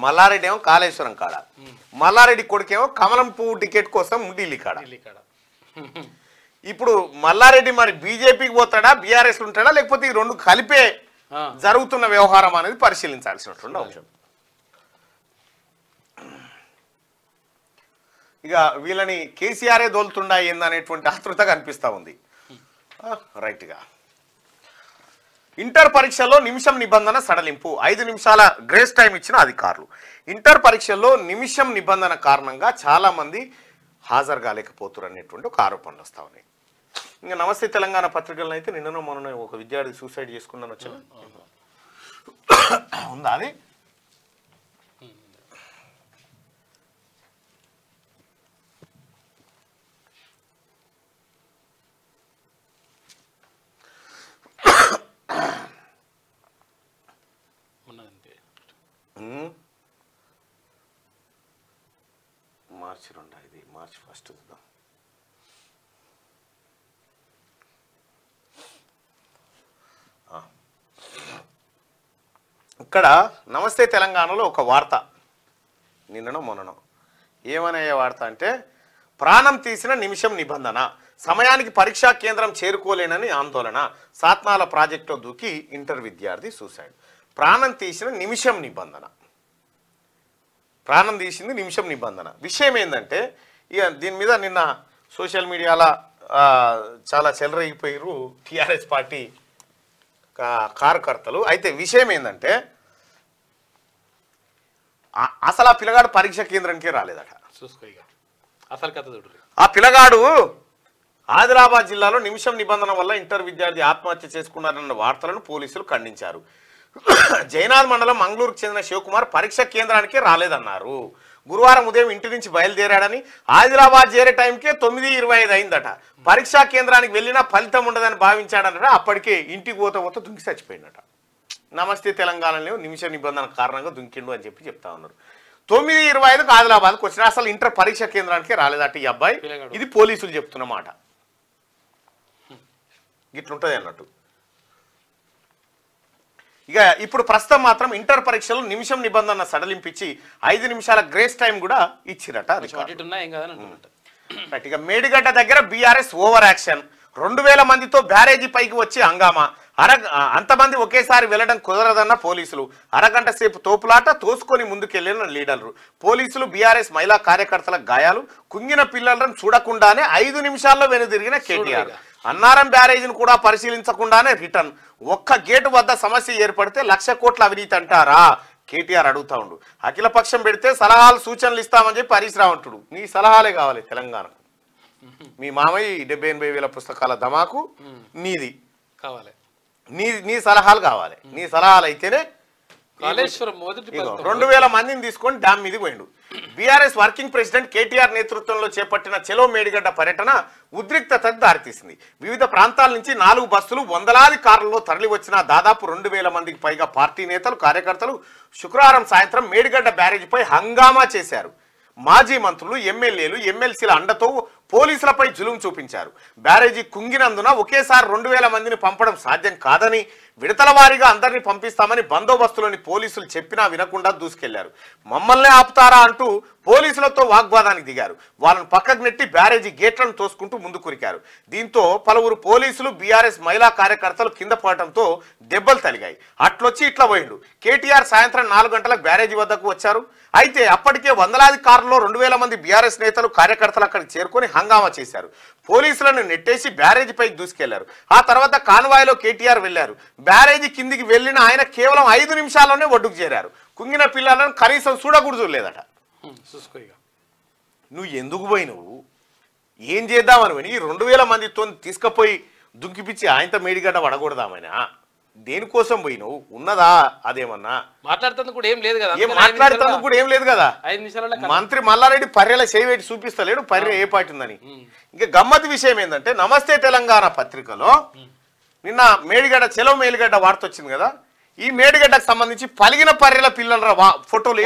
మల్లారెడ్డి ఏమో కాళేశ్వరం కాడ, మల్లారెడ్డి కొడుకేమో కమలం పువ్వు టికెట్ కోసం ఢిల్లీ కాడ. ఇప్పుడు మల్లారెడ్డి మరి బీజేపీకి పోతాడా, బీఆర్ఎస్ ఉంటాడా, లేకపోతే ఈ రెండు కలిపే జరుగుతున్న వ్యవహారం అనేది పరిశీలించాల్సినటువంటి అంశం. ఇక వీళ్ళని కేసీఆరే దోలుతుండా ఏందనేటువంటి ఆతృత కనిపిస్తూ ఉంది. రైట్గా ఇంటర్ పరీక్షల్లో నిమిషం నిబంధన సడలింపు, 5 నిమిషాల గ్రేస్ టైం ఇచ్చిన అధికారులు. ఇంటర్ పరీక్షల్లో నిమిషం నిబంధన కారణంగా చాలా మంది హాజరు కాలేకపోతున్నారు అనేటువంటి ఒక ఆరోపణలు వస్తూ ఉన్నాయి. ఇంకా నమస్తే తెలంగాణ పత్రికలను అయితే నిన్ననో మొన్న ఒక విద్యార్థి సూసైడ్ చేసుకున్నాను వచ్చిన ఉందా అది? మార్చి 2 ఇది మార్చి 1 చూద్దాం. ఇక్కడ నమస్తే తెలంగాణలో ఒక వార్త నిన్ననో మొన్ననో ఏమనే వార్త అంటే, ప్రాణం తీసిన నిమిషం నిబంధన, సమయానికి పరీక్షా కేంద్రం చేరుకోలేనని ఆందోళన, సాత్నాల ప్రాజెక్టులో దూకి ఇంటర్ విద్యార్థి సూసైడ్. ప్రాణం తీసిన నిమిషం నిబంధన, ప్రాణం తీసింది నిమిషం నిబంధన. విషయం ఏంటంటే, ఇక దీని మీద నిన్న సోషల్ మీడియాలో చాలా చెలరేగిపోయారు టీఆర్ఎస్ పార్టీ కార్యకర్తలు. అయితే విషయం ఏంటంటే, అసలు ఆ పిల్లగాడు పరీక్ష కేంద్రానికే రాలేదట. అసలు కథ ఆ పిల్లగాడు ఆదిలాబాద్ జిల్లాలో నిమిషం నిబంధన వల్ల ఇంటర్ విద్యార్థి ఆత్మహత్య చేసుకున్నారన్న వార్తలను పోలీసులు ఖండించారు. జైనాథ్ మండలం మంగళూరుకు చెందిన శివకుమార్ పరీక్ష కేంద్రానికి రాలేదన్నారు. గురువారం ఉదయం ఇంటి నుంచి బయలుదేరాడని, ఆదిలాబాద్ చేరే టైంకే 9:25 అయిందట. పరీక్షా కేంద్రానికి వెళ్ళినా ఫలితం ఉండదని భావించాడనట. అప్పటికే ఇంటికి పోత దుంకి చచ్చిపోయిందట. నమస్తే తెలంగాణలో నిమిష నిబంధన కారణంగా దుంకిండు అని చెప్తా ఉన్నారు. 9:25కు ఆదిలాబాద్కు వచ్చిన అసలు ఇంటర్ పరీక్ష కేంద్రానికి రాలేదట ఈ అబ్బాయి. ఇది పోలీసులు చెప్తున్నమాట. ఇట్లుంటది అన్నట్టు. ఇక ఇప్పుడు ప్రస్తుతం మాత్రం ఇంటర్ పరీక్షలు నిమిషం నిబంధన సడలింపించి 5 నిమిషాల గ్రేస్ టైం కూడా ఇచ్చిరట. ఇక మేడిగడ్డ దగ్గర బీఆర్ఎస్ ఓవర్ యాక్షన్, 2000 మందితో బ్యారేజీ పైకి వచ్చి హంగామా, అంతమంది ఒకేసారి వెళ్లడం కుదరదన్న పోలీసులు, అరగంట సేపు తోపులాట, తోసుకొని ముందుకెళ్లిన లీడర్లు, పోలీసులు బీఆర్ఎస్ మహిళా కార్యకర్తల గాయాలు, కుంగిన పిల్లలను చూడకుండానే 5 నిమిషాల్లో వెనుదిరిగిన కేటీఆర్, అన్నారం బ్యారేజీని కూడా పరిశీలించకుండానే రిటర్న్, ఒక్క గేటు వద్ద సమస్య ఏర్పడితే 1,00,000 కోట్ల అవినీతి అంటారా కేటీఆర్ అడుగుతా ఉండు. అఖిలపక్షం పెడితే సలహాలు సూచనలు ఇస్తామని చెప్పి హరీష్ రావు అంటుడు. నీ సలహాలే కావాలి తెలంగాణకు. మీ మామయ్య 70-80 వేల పుస్తకాల ధమాకు నీది కావాలి, నీ సలహాలు కావాలి. నీ సలహాలు అయితేనే 2000 మందిని తీసుకొని డ్యామ్ మీది పోయిండు. బీఆర్ఎస్ వర్కింగ్ ప్రెసిడెంట్ కేటీఆర్ నేతృత్వంలో చేపట్టిన చెలో మేడిగడ్డ పర్యటన ఉద్రిక్తతకు దారితీసింది. వివిధ ప్రాంతాల నుంచి 4 బస్సులు, వందలాది కార్లలో తరలి వచ్చిన దాదాపు 2000 మందికి పైగా పార్టీ నేతలు, కార్యకర్తలు శుక్రవారం సాయంత్రం మేడిగడ్డ బ్యారేజీపై హంగామా చేశారు. మాజీ మంత్రులు, ఎమ్మెల్యేలు, ఎమ్మెల్సీల అండతో పోలీసులపై జులుం చూపించారు. బ్యారేజీ కుంగినందున ఒకేసారి 2000 మందిని పంపడం సాధ్యం కాదని, విడతల వారీగా అందరినీ పంపిస్తామని బందోబస్తులోని పోలీసులు చెప్పినా వినకుండా దూసుకెళ్లారు. మమ్మల్నే ఆపుతారా అంటూ పోలీసులతో వాగ్వాదానికి దిగారు. వాళ్ళను పక్కకు నెట్టి బ్యారేజీ గేట్లను తోసుకుంటూ ముందు కురికారు. దీంతో పలువురు పోలీసులు, బీఆర్ఎస్ మహిళా కార్యకర్తలు కింద పడటంతో దెబ్బలు తలిగాయి. అట్లొచ్చి ఇట్లా పోయిండు. కేటీఆర్ సాయంత్రం 4 గంటలకు బ్యారేజీ వద్దకు వచ్చారు. అయితే అప్పటికే వందలాది కారులో 2000 మంది బీఆర్ఎస్ నేతలు, కార్యకర్తలు అక్కడికి చేరుకొని హంగామా చేశారు. పోలీసులను నెట్టేసి బ్యారేజీ పైకి దూసుకెళ్లారు. ఆ తర్వాత కాన్వాయ్లో కేటీఆర్ వెళ్లారు. బ్యారేజీ కిందికి వెళ్లిన ఆయన కేవలం 5 నిమిషాల్లోనే ఒడ్డుకు చేరారు. కుంగిన పిల్లలను కనీసం చూడకూడదు లేదట. నువ్వు ఎందుకు పోయినవు, ఏం చేద్దామని 2000 మందితో తీసుకుపోయి దుంకిపిచ్చి ఆయనతో మేడిగడ్డ పడకూడదామని దేనికోసం పోయినవు? ఉన్నదా అదేమన్నా? మాట్లాడుతుంది కూడా ఏం లేదు కదా. మాట్లాడుతుంది కూడా ఏం లేదు కదా. మంత్రి మల్లారెడ్డి పర్రెల చేయబెట్టి చూపిస్తలేడు పర్రె ఏ పార్టీ ఉందని. ఇంకా గమ్మత్ విషయం ఏంటంటే, నమస్తే తెలంగాణ పత్రికలో నిన్న మేడిగడ్డ చెలో మేడిగడ్డ వార్త వచ్చింది కదా. ఈ మేడిగడ్డకు సంబంధించి పలిగిన పర్రెల పిల్లల ఫోటోలు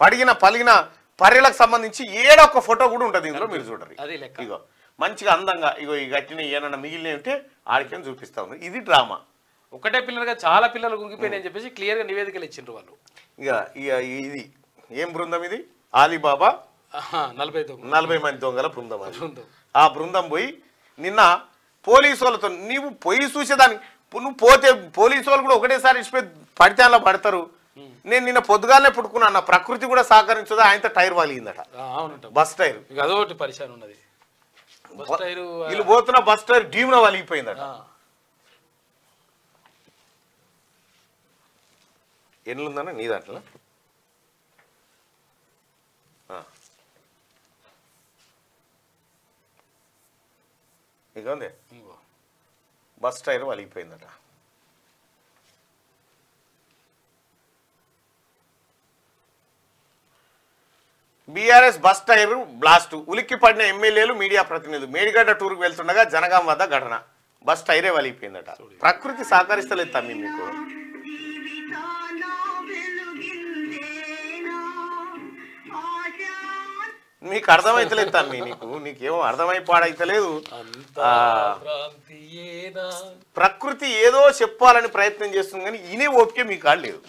పలిగిన పర్రెలకు సంబంధించి ఒక ఫోటో కూడా ఉంటుంది ఇందులో. మీరు చూడరు. ఇగో మంచిగా అందంగా ఇగో ఈ గట్టిన ఏమన్నా మిగిలిన ఉంటే ఆడికేం చూపిస్తా ఉంది. ఇది డ్రామా. ఒకటే పిల్లలుగా చాలా పిల్లలు గుంగిపోయినాయని చెప్పేసి క్లియర్గా నివేదికలు ఇచ్చిండ్రు వాళ్ళు. ఇక ఇది ఏం బృందం ఇది? ఆలీబాబా 40 మంది దొంగల బృందం. ఆ బృందం పోయి నిన్న పోలీసు వాళ్ళతో నీవు పోయి చూసేదానికి నువ్వు పోతే పోలీసు వాళ్ళు కూడా ఒకటేసారి ఇచ్చిపోయి పడితే అలా పడతారు. నేను నిన్న పొద్దుగానే పుట్టుకున్నా, నా ప్రకృతి కూడా సహకరించదా, ఆయనతో టైర్ వాలిందట, బస్ టైర్. అదొకటి పరిశాన్ ఉన్నది, వీళ్ళు పోతున్న బస్ టైర్ డీమ్న వలిగిపోయిందట. ఎన్నుందన్న నీ దాంట్లో ఇక ఉంది, బస్ టైర్ వలిగిపోయిందట. బీఆర్ఎస్ బస్ టైర్ బ్లాస్ట్, ఉలిక్కి పడిన ఎమ్మెల్యేలు మీడియా ప్రతినిధులు. మేడిగడ్డ టూర్కు వెళ్తుండగా జనగాం వద్ద ఘటన, బస్ టైరే వలిగిపోయిందట. ప్రకృతి సహకరిస్తలేదు తమ్మి మీకు. నీకు అర్థమైతలేదు తమ్మి, నీకేమో అర్థమైపాడైతలేదు. ప్రకృతి ఏదో చెప్పాలని ప్రయత్నం చేస్తుంది కానీ ఇనే ఓపికే మీ కాడ లేదు,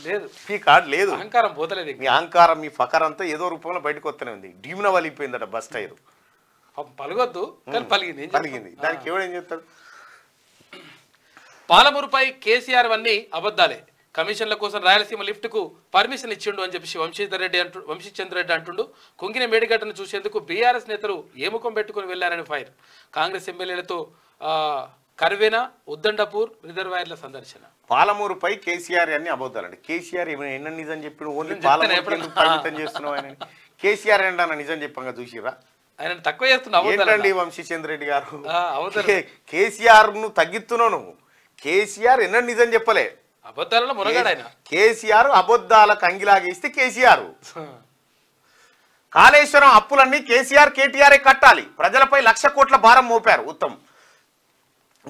మీ కాడ లేదు. అహంకారం పోతలేదు, మీ అహంకారం మీ ఫకర్ అంతా ఏదో రూపంలో బయటకు వస్తూనే ఉంది. డీమ్న వలిగిపోయిందట బస్ టైర్. పలగొద్దు కానీ పలిగింది. దానికి ఎవడేం చెప్తాడు? పాలమూరుపై కేసీఆర్ అన్ని అబద్ధాలే, కమిషన్ల కోసం రాయలసీమ లిఫ్ట్ కు పర్మిషన్ ఇచ్చిండు అని చెప్పి వంశీచంద్ర రెడ్డి అంటుండు. కుంగిన మేడిగడ్డను చూసేందుకు బీఆర్ఎస్ నేతలు ఏ ముఖం పెట్టుకుని వెళ్లారని ఫైర్. కాంగ్రెస్ ఎమ్మెల్యేలతో కర్వేన ఉద్దండపూర్ రిజర్వాయర్ల సందర్శన. పాలమూరుపై కేసీఆర్ అన్ని అబద్ధాలండి. కేసీఆర్ ఏమన్నా నిజం చెప్పి ఓన్లీ పాలమూరు చేస్తున్నావు ఆయన. కేసీఆర్ ఏంటన్నా నిజం చెప్పంగా చూసిరా? ఆయన తక్కువ చేస్తున్నావు ఏంటండి వంశీచంద్ర రెడ్డి గారు? కేసీఆర్ ను తగ్గిస్తున్నావు నువ్వు. కేసీఆర్ ఎన్న నిజం చెప్పలే, అబద్ధాలలో మునగాడు. కేసీఆర్ అబద్ధాలకు అంగిలాగేస్తే కేసీఆర్. కాళేశ్వరం అప్పులన్నీ కేసీఆర్ కేటీఆర్ కట్టాలి, ప్రజలపై 1,00,000 కోట్ల భారం మోపారు ఉత్తమ్.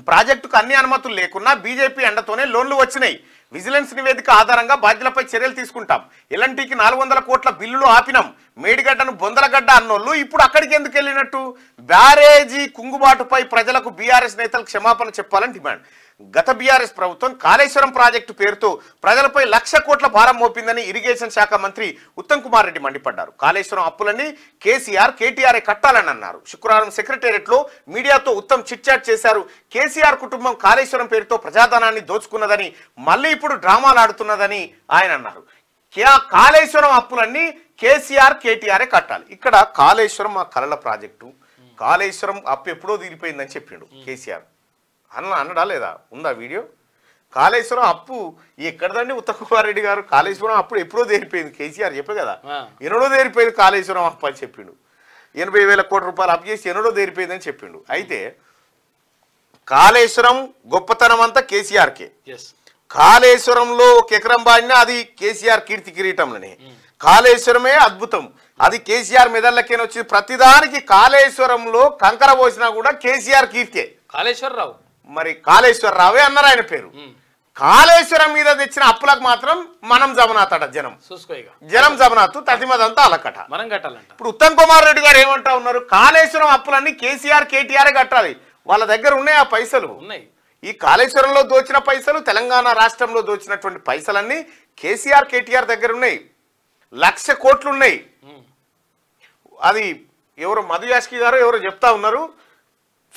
ప్రాజెక్టుకు అన్ని అనుమతులు లేకున్నా బీజేపీ అండతోనే లోన్లు వచ్చినాయి. విజిలెన్స్ నివేదిక ఆధారంగా బాధ్యులపై చర్యలు తీసుకుంటాం. ఎల్ఎన్టీకి 400 కోట్ల బిల్లులు ఆపినాం. మేడిగడ్డను బొందలగడ్డ అన్నోళ్ళు ఇప్పుడు అక్కడికి ఎందుకు వెళ్ళినట్టు? బ్యారేజీ కుంగుబాటుపై ప్రజలకు బీఆర్ఎస్ నేతలు క్షమాపణ చెప్పాలని డిమాండ్. గత బీఆర్ఎస్ ప్రభుత్వం కాళేశ్వరం ప్రాజెక్టు పేరుతో ప్రజలపై 1,00,000 కోట్ల భారం మోపిందని ఇరిగేషన్ శాఖ మంత్రి ఉత్తమ్ కుమార్ రెడ్డి మండిపడ్డారు. కాళేశ్వరం అప్పులన్నీ కేసీఆర్ కేటీఆర్ కట్టాలని అన్నారు. శుక్రవారం సెక్రటేరియట్ లో మీడియాతో ఉత్తమ్ చిట్చాట్ చేశారు. కేసీఆర్ కుటుంబం కాళేశ్వరం పేరుతో ప్రజాధనాన్ని దోచుకున్నదని, మళ్ళీ ఇప్పుడు డ్రామాలు ఆడుతున్నదని ఆయన అన్నారు. కాళేశ్వరం అప్పులన్నీ కేసీఆర్ కేటీఆర్ కట్టాలి. ఇక్కడ కాళేశ్వరం మా కలల ప్రాజెక్టు, కాళేశ్వరం అప్పు ఎప్పుడో తీరిపోయిందని చెప్పిండు కేసీఆర్. అన్నడా లేదా? ఉందా వీడియో? కాళేశ్వరం అప్పు ఎక్కడదండి ఉత్తమ్ కుమార్ రెడ్డి గారు? కాళేశ్వరం అప్పుడు ఎప్పుడో తీరిపోయింది. కేసీఆర్ చెప్పే కదా, ఎన్నడో తీరిపోయింది కాళేశ్వరం అప్పు అని చెప్పిండు. 80,000 కోట్ల రూపాయలు అప్పు చేసి ఎన్నడో తీరిపోయిందని చెప్పిండు. అయితే కాళేశ్వరం గొప్పతనం అంతా కేసీఆర్కే. కాళేశ్వరంలో 1 ఎకరం బాడినా అది కేసీఆర్ కీర్తి కిరీటంలోనే. కాళేశ్వరమే అద్భుతం, అది కేసీఆర్ మెదళ్ళకేనే వచ్చింది. ప్రతిదానికి కాళేశ్వరంలో కంకర పోసినా కూడా కేసీఆర్ కీర్తే. కాళేశ్వరరావు మరి కాళేశ్వరరావే అన్నారు ఆయన పేరు. కాళేశ్వరం మీద తెచ్చిన అప్పులకు మాత్రం మనం జమనాథట జనం జమనాథ్ తదిమదంతా అలకట మనం కట్టాలంట. ఇప్పుడు ఉత్తమ్ కుమార్ రెడ్డి గారు ఏమంటా ఉన్నారు? కాళేశ్వరం అప్పులన్నీ కేసీఆర్ కేటీఆర్ కట్టాలి, వాళ్ళ దగ్గర ఉన్నాయి ఆ పైసలు. ఈ కాళేశ్వరంలో దోచిన పైసలు, తెలంగాణ రాష్ట్రంలో దోచినటువంటి పైసలన్నీ కేసీఆర్ కేటీఆర్ దగ్గర ఉన్నాయి. 1,00,000 కోట్లు ఉన్నాయి. అది ఎవరు మధు యాష్కి గారు ఎవరో చెప్తా ఉన్నారు.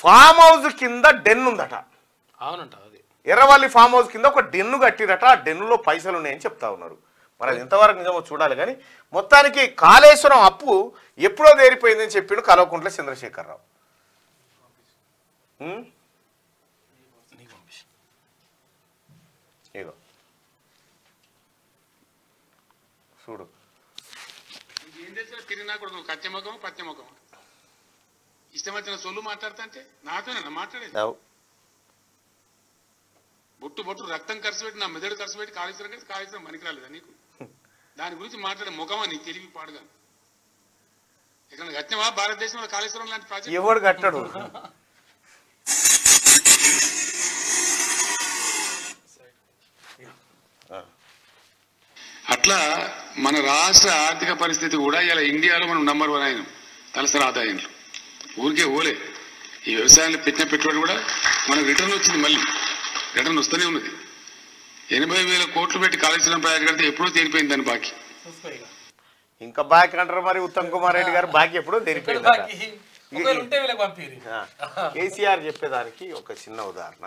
ఫామ్ హౌస్ కింద డెన్ ఉందట. అవునంట, అది ఎర్రవల్లి ఫామ్ హౌస్ కింద ఒక డెన్ను కట్టిరట. ఆ డెన్నులో పైసలు ఉన్నాయని చెప్తా ఉన్నారు. మరి అది ఎంతవరకు నిజమో చూడాలి. కానీ మొత్తానికి కాళేశ్వరం అప్పు ఎప్పుడో తేరిపోయిందని చెప్పిండు కల్వకుంట్ల చంద్రశేఖరరావు. ఇగో చూడు, తిరిగినా కూడా నువ్వు కత్యముఖం పత్యముఖం ఇష్టం వచ్చిన సొల్లు మాట్లాడుతుంటే నాతోనే మాట్లాడేది. బొట్టు బొట్టు రక్తం ఖర్చు పెట్టి నా మెదడు ఖర్చు పెట్టి కాళేశ్వరం కదా, కాళేశ్వరం పనికి రాలేదా నీకు? దాని గురించి మాట్లాడే ముఖమా నీకు తెలివి పాడుగా? ఇక్కడ కట్టినవా భారతదేశంలో కాళేశ్వరం లాంటి ప్రాజెక్ట్? ఎవడు కట్టాడు? అట్లా మన రాష్ట్ర ఆర్థిక పరిస్థితి కూడా ఇలా ఇండియాలో మనం నంబర్ 1 అయినాం తలసరి ఆదాయంలో. ఊరికే ఓలే ఈ వ్యవసాయంలో పెట్టిన పెట్టుబడి కూడా మనకు రిటర్న్ వచ్చింది, మళ్ళీ రిటర్న్ వస్తూనే ఉన్నది. 80,000 కోట్లు పెట్టి కాళేశ్వరం ప్రాజెక్ట్ కడితే ఎప్పుడూ తీరిపోయింది దాని బాకీ. ఇంకా బాకీ అంటారు మరి ఉత్తమ్ కుమార్ రెడ్డి గారు బాకీ ఎప్పుడో తెరిపోయింది. కేసీఆర్ చెప్పేదానికి ఒక చిన్న ఉదాహరణ.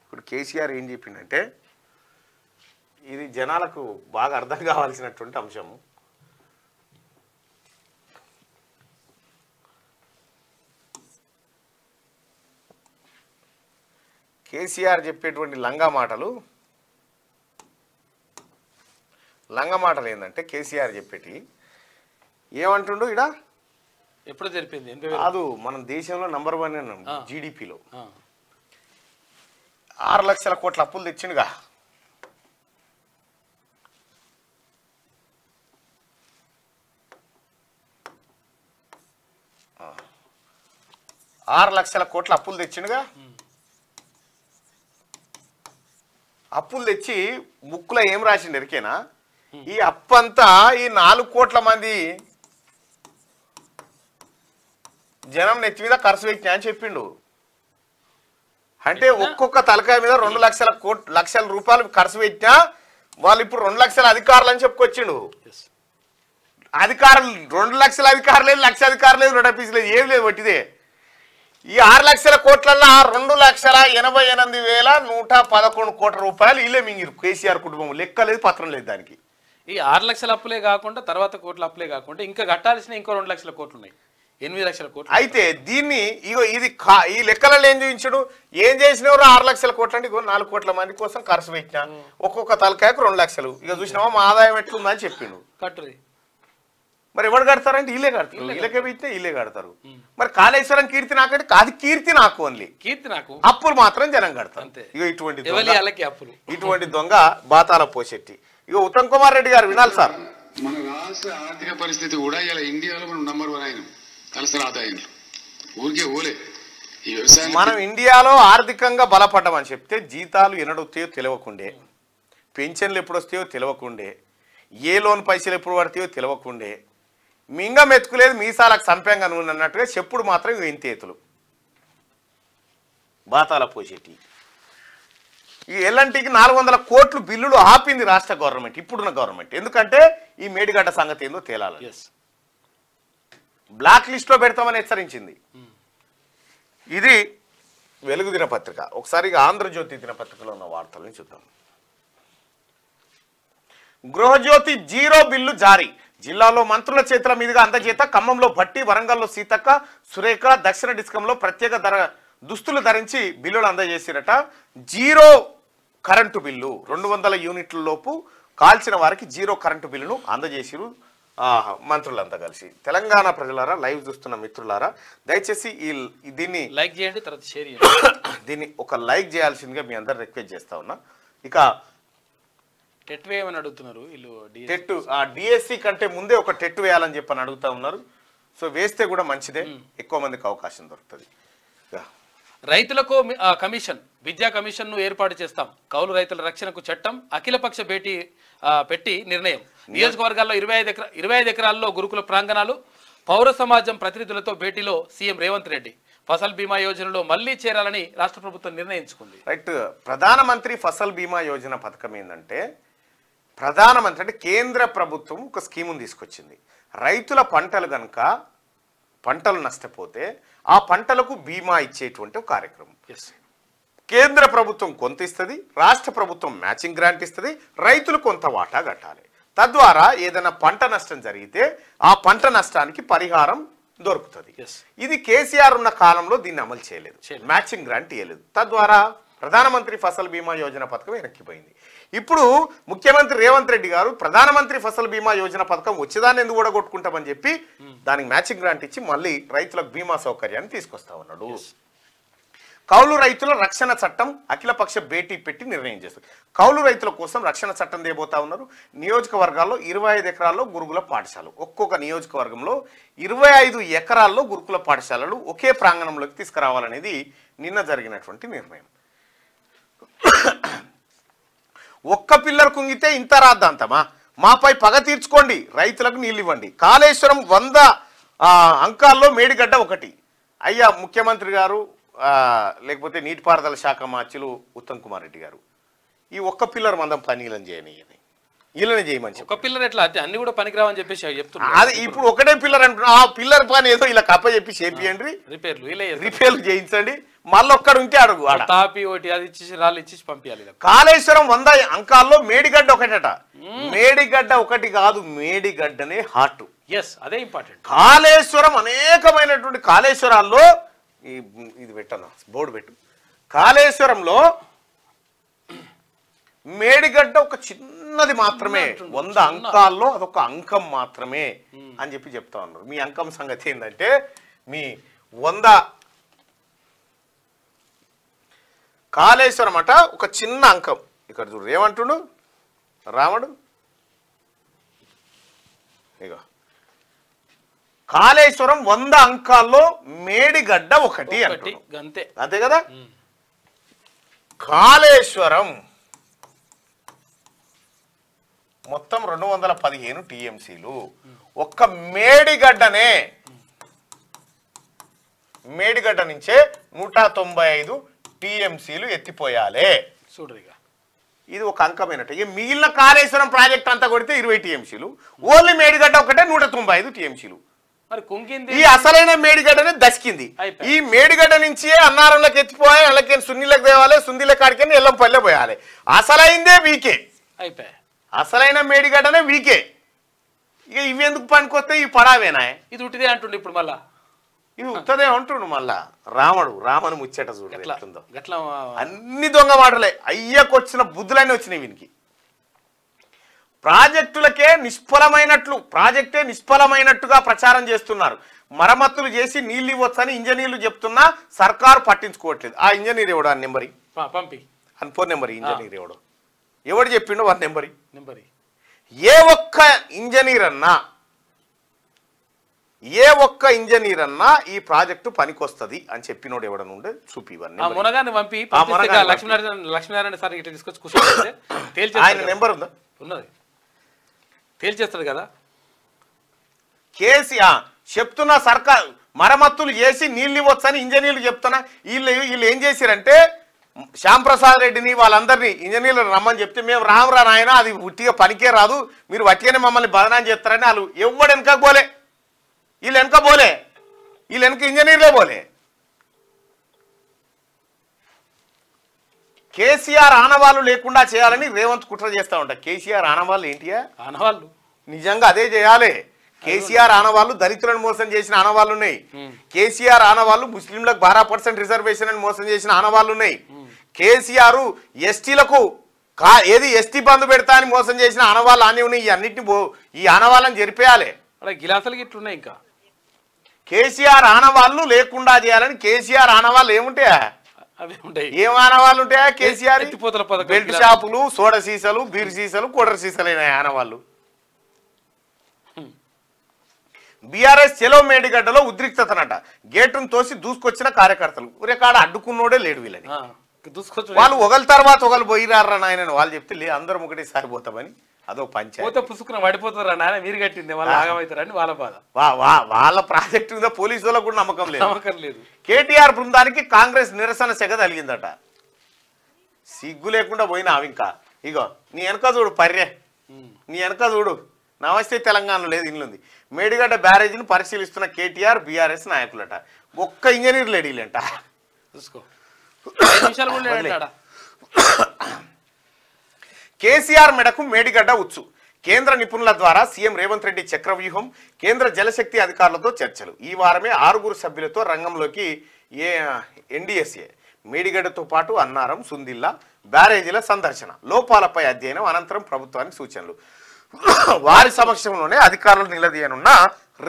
ఇప్పుడు కేసీఆర్ ఏం చెప్పిందంటే ఇది జనాలకు బాగా అర్థం కావాల్సినటువంటి అంశము. కేసీఆర్ చెప్పేటువంటి లంగా మాటలు ఏంటంటే కేసీఆర్ చెప్పేటి ఏమంటుండు ఇడ ఎప్పుడు జరిపింది కాదు, మనం దేశంలో నంబర్ 1 అన్నాం జీడిపిలో. 6 లక్షల కోట్ల అప్పులు తెచ్చిండుగా. అప్పులు తెచ్చిండుగా. అప్పులు తెచ్చి బుక్లో ఏం రాసిండు ఎరికేనా? ఈ అప్పంతా ఈ 4 కోట్ల మంది జనం నెత్తి మీద ఖర్చు పెట్టినా అని చెప్పిండు. అంటే ఒక్కొక్క తలకాయ మీద 2 లక్షల రూపాయలు ఖర్చు పెట్టినా వాళ్ళు ఇప్పుడు 2 లక్షల అధికారులు అని చెప్పుకొచ్చిండు. అధికారులు 2 లక్షల అధికారులు లేదు, 1,00,000 అధికారులు లేదు, 2 లేదు, ఏం లేదు. వట్టిదే ఈ 6 లక్షల కోట్లల్లో 2,88,111 కోట్ల రూపాయలు ఇల్లే మింగిరు కేసీఆర్ కుటుంబం. లెక్క లేదు, పత్రం లేదు దానికి. ఈ 6 లక్షల అప్పులే కాకుండా తర్వాత కోట్ల అప్పులే కాకుండా ఇంకా కట్టాల్సిన ఇంకో 2 లక్షల కోట్లు ఉన్నాయి, 8 లక్షల కోట్లు. అయితే దీన్ని ఇది ఈ లెక్కలలో ఏం చూపించడు, ఏం చేసినవారు 6 లక్షల కోట్లు అంటే 4 కోట్ల మంది కోసం ఖర్చు పెట్టినా ఒక్కొక్క తలకాయకు 2 లక్షలు. ఇక చూసినావా మా ఆదాయం ఎట్లుందని చెప్పిండు. కట్టుది మరి ఎవరు కడతారంటే ఇల్లే కడతారు, ఇళ్ళకే పెట్టినా ఇల్లే కడతారు. మరి కాళేశ్వరం కీర్తి నాకంటే అది కీర్తి నాకు, ఓన్లీ కీర్తి నాకు, అప్పులు మాత్రం జనం కడతారు. ఇక ఇటువంటి దొంగ బాతాల పోషెట్టి. ఇక ఉత్తమ్ కుమార్ రెడ్డి గారు వినాలి సార్. మన రాష్ట్ర ఆర్థిక పరిస్థితి కూడా ఇలా ఇండియాలో మనం నంబర్ 1 అయినాం తలసరి ఆదాయంలో. ఊరికే ఓలే ఈ వ్యవసాయం. మనం ఇండియాలో ఆర్థికంగా బలపడ్డామని చెప్తే జీతాలు ఎన్నడొస్తాయో తెలియకుండే, పెన్షన్లు ఎప్పుడు వస్తాయో తెలియకుండే, ఏ లోన్ పైసలు ఎప్పుడు పడతాయో తెలియకుండే, మింగ మెతుకులేదు మీసాలకు సంపంగా నూనె అన్నట్టుగా చెప్పుడు మాత్రం ఇంతేతులు బాతాల పోషెట్టి. ఈ ఎల్ఎన్టీకి 400 కోట్లు బిల్లులు ఆపింది రాష్ట్ర గవర్నమెంట్, ఇప్పుడున్న గవర్నమెంట్. ఎందుకంటే ఈ మేడిగడ్డ సంగతి ఏందో తేలాలి. బ్లాక్ లిస్ట్లో పెడతామని హెచ్చరించింది. ఇది వెలుగు దినపత్రిక. ఒకసారి ఆంధ్రజ్యోతి దినపత్రికలో ఉన్న వార్తలను చూద్దాం. గృహజ్యోతి 0 బిల్లు జారీ. జిల్లాలో మంత్రుల చేతుల మీదుగా అందజేత. ఖమ్మంలో భట్టి, వరంగల్లో సీతక్క, సురేఖ, దక్షిణ డిస్కంలో ప్రత్యేక దుస్తులు ధరించి బిల్లులు అందజేసిరట. 0 కరెంటు బిల్లు 200 యూనిట్ల లోపు కాల్చిన వారికి 0 కరెంటు బిల్లును అందజేసిరు మంత్రులంతా కలిసి. తెలంగాణ ప్రజలారా, లైవ్ చూస్తున్న మిత్రులారా, దయచేసి దీన్ని లైక్ చేయండి, తర్వాత షేర్ చేయండి. దీన్ని ఒక లైక్ చేయాల్సిందిగా మీ అందరు రిక్వెస్ట్ చేస్తా ఉన్నా. ఇక టెట్ వేయమని అడుగుతున్నారు వీళ్ళు. టెట్ డిఎస్సి కంటే ముందే ఒక టెట్ వేయాలని చెప్పని అడుగుతా ఉన్నారు. సో వేస్తే కూడా మంచిదే, ఎక్కువ మందికి అవకాశం దొరుకుతుంది. రైతులకు కమిషన్, విద్యా కమిషన్ ను ఏర్పాటు చేస్తాం. కౌలు రైతుల రక్షణకు చట్టం, అఖిలపక్ష భేటీ పెట్టి నిర్ణయం. నియోజకవర్గాల్లో 25 ఎకరాల్లో గురుకుల ప్రాంగణాలు. పౌర సమాజం ప్రతినిధులతో భేటీలో సీఎం రేవంత్ రెడ్డి. ఫసల్ బీమా యోజనలో మళ్లీ చేరాలని రాష్ట్ర ప్రభుత్వం నిర్ణయించుకుంది. రైట్. ప్రధానమంత్రి ఫసల్ బీమా యోజన పథకం ఏంటంటే, ప్రధానమంత్రి అంటే కేంద్ర ప్రభుత్వం ఒక స్కీమును తీసుకొచ్చింది. రైతుల పంటలు నష్టపోతే ఆ పంటలకు బీమా ఇచ్చేటువంటి ఒక కార్యక్రమం. కేంద్ర ప్రభుత్వం కొంత ఇస్తుంది, రాష్ట్ర ప్రభుత్వం మ్యాచింగ్ గ్రాంట్ ఇస్తుంది, రైతులు కొంత వాటా కట్టాలి. తద్వారా ఏదైనా పంట నష్టం జరిగితే ఆ పంట నష్టానికి పరిహారం దొరుకుతుంది. ఇది కేసీఆర్ ఉన్న కాలంలో దీన్ని అమలు చేయలేదు, మ్యాచింగ్ గ్రాంట్ ఇవ్వలేదు. తద్వారా ప్రధానమంత్రి ఫసల్ బీమా యోజన పథకం వెనక్కిపోయింది. ఇప్పుడు ముఖ్యమంత్రి రేవంత్ రెడ్డి గారు ప్రధానమంత్రి ఫసల్ బీమా యోజన పథకం వచ్చేదాన్ని ఎందుకు కూడా కొట్టుకుంటామని చెప్పి దానికి మ్యాచింగ్ గ్రాంట్ ఇచ్చి మళ్ళీ రైతులకు బీమా సౌకర్యాన్ని తీసుకొస్తా ఉన్నాడు. కౌలు రైతుల రక్షణ చట్టం అఖిలపక్ష భేటీ పెట్టి నిర్ణయం చేస్తారు. కౌలు రైతుల కోసం రక్షణ చట్టం దేబోతా ఉన్నారు. నియోజకవర్గాల్లో 25 ఎకరాల్లో గురుకుల పాఠశాలలు, ఒక్కొక్క నియోజకవర్గంలో 25 ఎకరాల్లో గురుకుల పాఠశాలలు ఒకే ప్రాంగణంలోకి తీసుకురావాలనేది నిన్న జరిగినటువంటి నిర్ణయం. ఒక్క పిల్లర్ కుంగితే ఇంత రాద్దాంతమా, మాపై పగ తీర్చుకోండి, రైతులకు నీళ్ళు ఇవ్వండి. కాళేశ్వరం 100 అంకాల్లో మేడిగడ్డ 1. అయ్యా ముఖ్యమంత్రి గారు లేకపోతే నీటిపారుదల శాఖ మార్చులు ఉత్తమ్ కుమార్ రెడ్డి గారు, ఈ ఒక్క పిల్లర్ మందం పని వీళ్ళని చేయని వీళ్ళని చేయమని ఒక పిల్లర్ ఎట్లా అంటే అన్ని కూడా పనికిరావని చెప్పేసి చెప్తున్నా. అది ఇప్పుడు ఒకటే పిల్లర్ అంటున్నా, ఆ పిల్లర్ పని ఏదో ఇలా కప్ప చెప్పి చేపియండి, రిపేర్లు చేయించండి, మళ్ళీ ఒక్కడు ఉంటే అడుగు తాపి ఒకటి అది ఇచ్చేసి రాళ్ళు ఇచ్చేసి పంపించాలి. కాళేశ్వరం 100 అంకాల్లో మేడిగడ్డ ఒకటట. మేడిగడ్డ ఒకటి కాదు, మేడిగడ్డనే హార్ట్. అదే ఇంపార్టెంట్. కాళేశ్వరం అనేకమైనటువంటి కాళేశ్వరాల్లో ఇది పెట్టను, బోర్డు పెట్టు. కాళేశ్వరంలో మేడిగడ్డ ఒక చిన్నది మాత్రమే, 100 అంకాల్లో అదొక అంకం మాత్రమే అని చెప్పి చెప్తా ఉన్నారు. మీ అంకం సంగతి ఏంటంటే మీ 100 కాళేశ్వరం అట ఒక చిన్న అంకం. ఇక్కడ చూడు ఏమంటుడు రాముడు, ఇక కాళేశ్వరం 100 అంకాల్లో మేడిగడ్డ ఒకటి అంతే, అంతే కదా. కాళేశ్వరం మొత్తం 215 టీఎంసీలు. ఒక్క మేడిగడ్డ నుంచే 195 టీఎంసీలు ఎత్తిపోయాలి. చూడరిగా ఇది ఒక అంకమైనట్టు. ఇక మిగిలిన కాళేశ్వరం ప్రాజెక్ట్ అంతా కొడితే 20 టీఎంసీలు, ఓన్లీ మేడిగడ్డ ఒకటే 195 టీఎంసీలు. మరి కుంకింది ఈ అసలైన మేడిగడ్డనే దసికింది. ఈ మేడిగడ్డ నుంచి అన్నారంలోకి ఎత్తిపోయి అలాగే సున్నీలకు తేవాలి, సుందీల కాడికి ఎల్లంపల్లె పోయాలి. అసలైందే వీకే, అయిపోయి అసలైన మేడిగడ్డనే వీకే. ఇక ఇవి ఎందుకు పనికొస్తే ఈ పడావేనా, ఇది ఉట్టిదే అంటుండే. ఇప్పుడు మళ్ళా ఇది ఉత్తదే అంటుండు. మళ్ళా రామను ముచ్చట చూడలేదో, గట్లా అన్ని దొంగ మాటలే. అయ్యకొచ్చిన బుద్ధులన్నీ వచ్చినాయి వీనికి. ప్రాజెక్టులకే ప్రాజెక్టే నిష్ఫలమైనట్టుగా ప్రచారం చేస్తున్నారు. మరమ్మతులు చేసి నీళ్ళు ఇవ్వచ్చని ఇంజనీర్లు చెప్తున్నా సర్కారు పట్టించుకోవట్లేదు. ఆ ఇంజనీర్ ఎవడు, ఆ నెంబరి పంపి అని ఫోన్ నెంబర్. ఇంజనీర్ ఎవడు చెప్పిండో వారి నెంబరి. ఏ ఒక్క ఇంజనీర్ అన్నా ఈ ప్రాజెక్టు పనికొస్తుంది అని చెప్పినోడు ఎవడనుండే చూపివన్నీ. లక్ష్మీనారాయణ సార్ ఇట్లా తీసుకొచ్చి కూర్చొని ఆయన నెంబర్ ఉందా? ఉన్నది, తేల్చేస్తాడు కదా. కేసీఆర్ చెప్తున్నా సర్కార్ మరమ్మతులు చేసి నీళ్ళు ఇవ్వచ్చని ఇంజనీర్లు చెప్తున్నా. వీళ్ళు ఏం చేశారంటే శ్యాంప్రసాద్ రెడ్డిని వాళ్ళందరినీ ఇంజనీర్లు రమ్మని చెప్తే మేము రామరా నాయన అది ఉట్టిగా పనికే రాదు, మీరు వట్టిగానే మమ్మల్ని బదనాన్ని చేస్తారని వాళ్ళు ఎవడు వెనక పోలే. వీళ్ళు వెనక ఇంజనీర్లే పోలే. కేసీఆర్ ఆనవాళ్ళు లేకుండా చేయాలని రేవంత్ కుట్ర చేస్తూ ఉంటారు. కేసీఆర్ ఆనవాళ్ళు ఏంటియా? ఆనవాళ్ళు నిజంగా అదే చేయాలి. కేసీఆర్ ఆనవాళ్ళు దళితులను మోసం చేసిన ఆనవాళ్ళు ఉన్నాయి. కేసీఆర్ ఆనవాళ్ళు ముస్లింలకు 12% రిజర్వేషన్ అని మోసం చేసిన ఆనవాళ్ళు ఉన్నాయి. కేసీఆర్ ఎస్టీలకు ఏది ఎస్టీ బంధు పెడతా అని మోసం చేసిన ఆనవాళ్ళు అన్నీ ఉన్నాయి. ఈ అన్నింటినీ ఈ ఆనవాళ్ళని జరిపేయాలి. గిలాసలు గిట్లున్నాయి. ఇంకా కేసీఆర్ ఆనవాళ్ళు లేకుండా చేయాలని. కేసీఆర్ ఆనవాళ్ళు ఏముంటాయా? ఏం ఆనవాళ్ళు ఉంటాయా? కేసీఆర్ బెల్ట్ షాపులు, సోడా సీసాలు, బీర్ సీసాలు, కోడర్ సీసాలైన ఆనవాళ్ళు. బీఆర్ఎస్ చెలో మేడిగడ్డలో ఉద్రిక్తతనట. గేటును తోసి దూసుకొచ్చిన కార్యకర్తలు ఊరేకాడ అడ్డుకున్నోడే లేడు. వీళ్ళని వాళ్ళు ఒకరి తర్వాత ఒకరు పోయిరారా నాయన వాళ్ళు చెప్తే అందరం ఒకటేసారి పోతామని అదో పంచాయతీ. పుసుకున పడిపోతారా నాయన, మీరు కట్టింది వాళ్ళు ఆగమవుతారని వాళ్ళ బాధ. వాళ్ళ ప్రాజెక్టు మీద పోలీసు వాళ్ళకు కూడా నమ్మకం లేదు. కేటీఆర్ బృందానికి కాంగ్రెస్ నిరసన సెగ తగిలిందట. సిగ్గు లేకుండా పోయినా అవి ఇంకా ఇగో నీ వెనక చూడు పర్రే, నీ వెనక చూడు. నమస్తే తెలంగాణలో లేదు ఇల్లుంది. మేడిగడ్డ బ్యారేజీని పరిశీలిస్తున్న కేటీఆర్ బీఆర్ఎస్ నాయకులట. ఒక్క ఇంజనీర్ లేడీలంట. చూసుకో కేసీఆర్ మెడకు మేడిగడ్డ ఉచ్చు. కేంద్ర నిపుణుల ద్వారా సీఎం రేవంత్ రెడ్డి చక్రవ్యూహం. కేంద్ర జలశక్తి అధికారులతో చర్చలు. ఈ వారమే 6 సభ్యులతో రంగంలోకి ఎన్డీఎస్ఏ. మేడిగడ్డతో పాటు అన్నారం, సుందిల్లా బ్యారేజీల సందర్శన, లోపాలపై అధ్యయనం, అనంతరం ప్రభుత్వానికి సూచనలు. వారి సమక్షంలోనే అధికారులు నిలదీయనున్న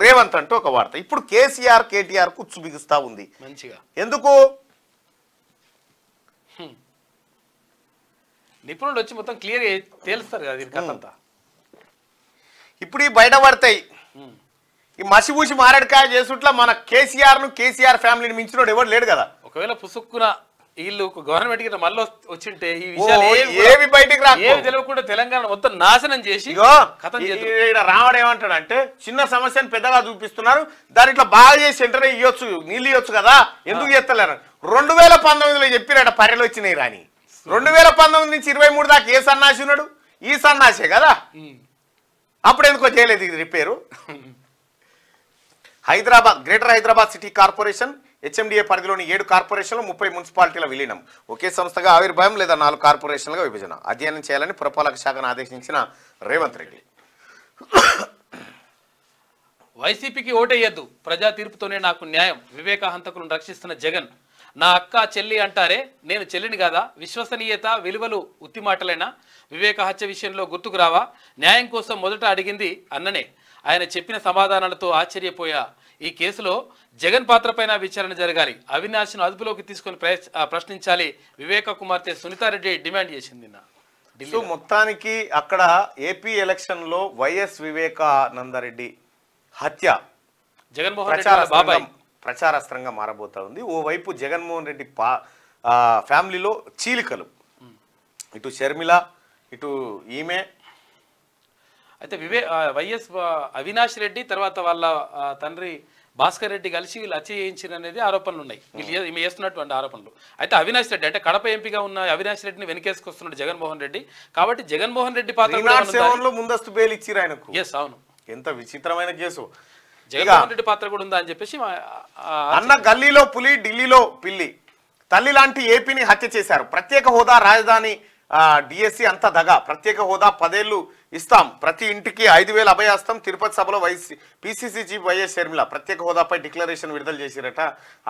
రేవంత్ అంటూ ఒక వార్త. ఇప్పుడు కేసీఆర్ కేటీఆర్ కు ఉచ్చు బిగుస్తా ఉంది. మంచిగా ఎందుకు? నిపుణులు వచ్చి మొత్తం క్లియర్ తేలుస్తారు కదా దీని కథంతా. ఇప్పుడు ఈ బయట పడతాయి. ఈ మసిబూసి మారేడుకాయ చేసుట్లా మన కేసీఆర్ ఫ్యామిలీని మించినోడు ఎవరు లేడు కదా. ఒకవేళ పుసుక్కున వీళ్ళు గవర్నమెంట్ కి మళ్ళీ వచ్చింటే ఈ విషయాలు ఏవి బయటికి ఏవి తెలియకుండా తెలంగాణ మొత్తం నాశనం చేసి రావడం ఏమంటాడు అంటే చిన్న సమస్యను పెద్దగా చూపిస్తున్నారు, దాని ఇట్లా బాగా చేసి వెంటనే ఇవ్వచ్చు, నీళ్ళు ఇవ్వచ్చు కదా, ఎందుకు చేస్తలేరు? 2019లో చెప్పినట పర్యలు వచ్చినాయి రాని. 2019 నుంచి 23 దాకా ఏ సన్నాసి ఉన్నాడు? ఈ సన్నాసే కదా. అప్పుడు ఎందుకో చేయలేదు ఇది repair. Hyderabad greater Hyderabad city corporation HMDA పరిధిలోని 7 కార్పొరేషన్లు 30 మున్సిపాలిటీల విలీనం. ఒకే సంస్థగా ఆవిర్భావం లేదా 4 కార్పొరేషన్లుగా విభజన అధ్యయనం చేయాలని పురపాలక శాఖను ఆదేశించిన రేవంత్ రెడ్డి. వైసీపీకి ఓటేయద్దు, ప్రజా తీర్పుతోనే నాకు న్యాయం, వివేక హంతకులను రక్షిస్తున్న జగన్. నా అక్క చెల్లి అంటారే, నేను చెల్లిని కాదా? విశ్వసనీయత విలువలు ఉత్తి మాటలైనా? వివేక హత్య విషయంలో గుర్తుకు రావా? న్యాయం కోసం మొదట అడిగింది అన్ననే. ఆయన చెప్పిన సమాధానాలతో ఆశ్చర్యపోయా. ఈ కేసులో జగన్ పాత్రపైన విచారణ జరగాలి, అవినాష్ను అదుపులోకి తీసుకొని ప్రశ్నించాలి వివేక కుమార్తె సునీతారెడ్డి డిమాండ్ చేసింది. సో మొత్తానికి అక్కడ ఏపీ ఎలక్షన్ లో వైఎస్ వివేకానందరెడ్డి హత్య జగన్మోహన్ రెడ్డి బాబాయ్ ప్రచారాస్త్రంగా మారబోతా ఉంది. ఓవైపు జగన్మోహన్ రెడ్డి ఫ్యామిలీలో చీలికలు, ఇటు షర్మిల ఇటు ఈమె. అయితే వైఎస్ అవినాష్ రెడ్డి తర్వాత వాళ్ళ తండ్రి భాస్కర్ రెడ్డి కలిసి వీళ్ళు హత్య చేయించారు అనేది ఆరోపణలు ఉన్నాయి, వీళ్ళు చేస్తున్నటువంటి ఆరోపణలు. అయితే అవినాష్ రెడ్డి అంటే కడప ఎంపీగా ఉన్న అవినాష్ రెడ్డిని వెనకేసుకొస్తున్నాడు జగన్మోహన్ రెడ్డి. కాబట్టి జగన్మోహన్ రెడ్డి పాత్ర ముందస్తు బెయిల్ ఇచ్చిరు ఆయనకు. ఎస్, అవును. ఎంత విచిత్రమైన కేసు. జగన్మోహన్ రెడ్డి పాత్ర కూడా ఉందా అని చెప్పేసి అన్న గల్లీలో పులి ఢిల్లీలో పిల్లి తల్లి లాంటి ఏపీని హత్య చేశారు. ప్రత్యేక హోదా రాజధాని డిఎస్సి అంత దగా. ప్రత్యేక హోదా 10 ఏళ్లు ఇస్తాం, ప్రతి ఇంటికి 5,000 అభయాస్తం. తిరుపతి సభలో పిసిసి చీఫ్ వైఎస్ షర్మిల ప్రత్యేక హోదాపై డిక్లరేషన్ విడుదల చేసిరట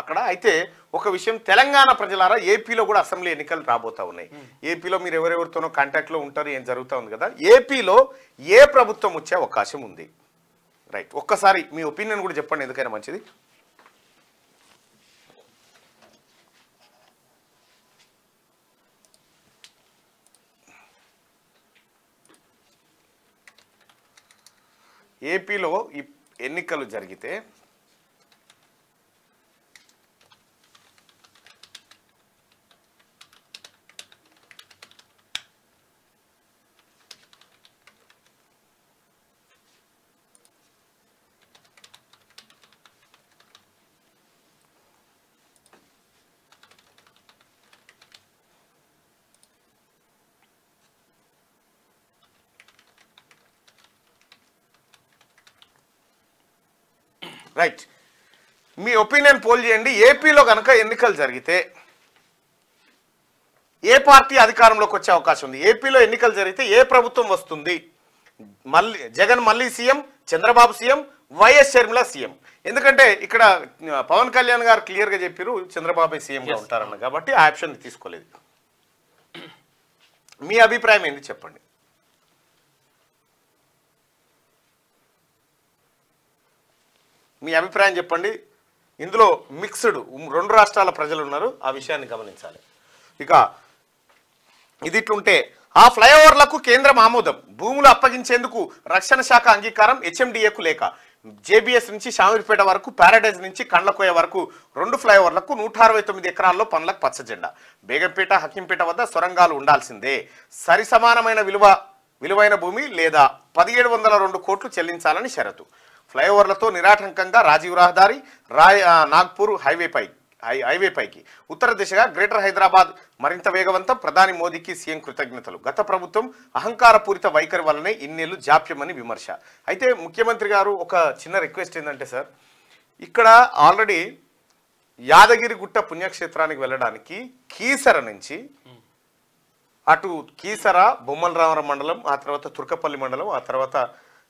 అక్కడ. అయితే ఒక విషయం, తెలంగాణ ప్రజలారా, ఏపీలో కూడా అసెంబ్లీ ఎన్నికలు రాబోతా ఉన్నాయి. ఏపీలో మీరు ఎవరెవరితోనో కాంటాక్ట్ లో ఉంటారు, ఏం జరుగుతూ ఉంది కదా. ఏపీలో ఏ ప్రభుత్వం వచ్చే అవకాశం ఉంది? రైట్, ఒక్కసారి మీ ఒపీనియన్ కూడా చెప్పండి, ఎందుకైనా మంచిది. ఏపీలో ఈ ఎన్నికలు జరిగితే రైట్, మీ ఒపీనియన్ పోల్ చేయండి. ఏపీలో కనుక ఎన్నికలు జరిగితే ఏ పార్టీ అధికారంలోకి వచ్చే అవకాశం ఉంది? ఏపీలో ఎన్నికలు జరిగితే ఏ ప్రభుత్వం వస్తుంది? మళ్ళీ జగన్ మళ్ళీ CM, Chandrababu CM, YS Sharmila CM. ఎందుకంటే ఇక్కడ పవన్ కళ్యాణ్ గారు క్లియర్గా చెప్పారు చంద్రబాబు సీఎంగా ఉంటారన్న, కాబట్టి ఆ ఆప్షన్ తీసుకోలేదు. మీ అభిప్రాయం ఏంటి చెప్పండి. మీ అభిప్రాయం చెప్పండి. ఇందులో మిక్స్డ్ 2 రాష్ట్రాల ప్రజలు ఉన్నారు, ఆ విషయాన్ని గమనించాలి. ఇక ఇది ఇట్లుంటే ఆ ఫ్లైఓవర్లకు కేంద్రం ఆమోదం, భూములు అప్పగించేందుకు రక్షణ శాఖ అంగీకారం, హెచ్ఎండిఏకు లేక. జేబీఎస్ నుంచి షామీర్పేట వరకు, ప్యారడైజ్ నుంచి కండ్లకోయ వరకు 2 ఫ్లైఓవర్లకు 169 ఎకరాల్లో పనులకు పచ్చజెండా. బేగంపేట, హకీంపేట వద్ద సొరంగాలు ఉండాల్సిందే. సరి సమానమైన విలువైన భూమి లేదా 1702 కోట్లు చెల్లించాలని షరతు. ఫ్లైఓవర్లతో నిరాటంకంగా రాజీవ్ రహదారి నాగ్పూర్ హైవేపైకి ఉత్తర దిశగా గ్రేటర్ హైదరాబాద్ మరింత వేగవంతం. ప్రధాని మోదీకి సీఎం కృతజ్ఞతలు. గత ప్రభుత్వం అహంకారపూరిత వైఖరి వల్లనే ఇన్నేళ్లు జాప్యమని విమర్శ. అయితే ముఖ్యమంత్రి గారు ఒక చిన్న రిక్వెస్ట్ ఏంటంటే, సార్ ఇక్కడ ఆల్రెడీ యాదగిరిగుట్ట పుణ్యక్షేత్రానికి వెళ్ళడానికి కీసర నుంచి అటు కీసర, బొమ్మల రామరం మండలం, ఆ తర్వాత తుర్కపల్లి మండలం, ఆ తర్వాత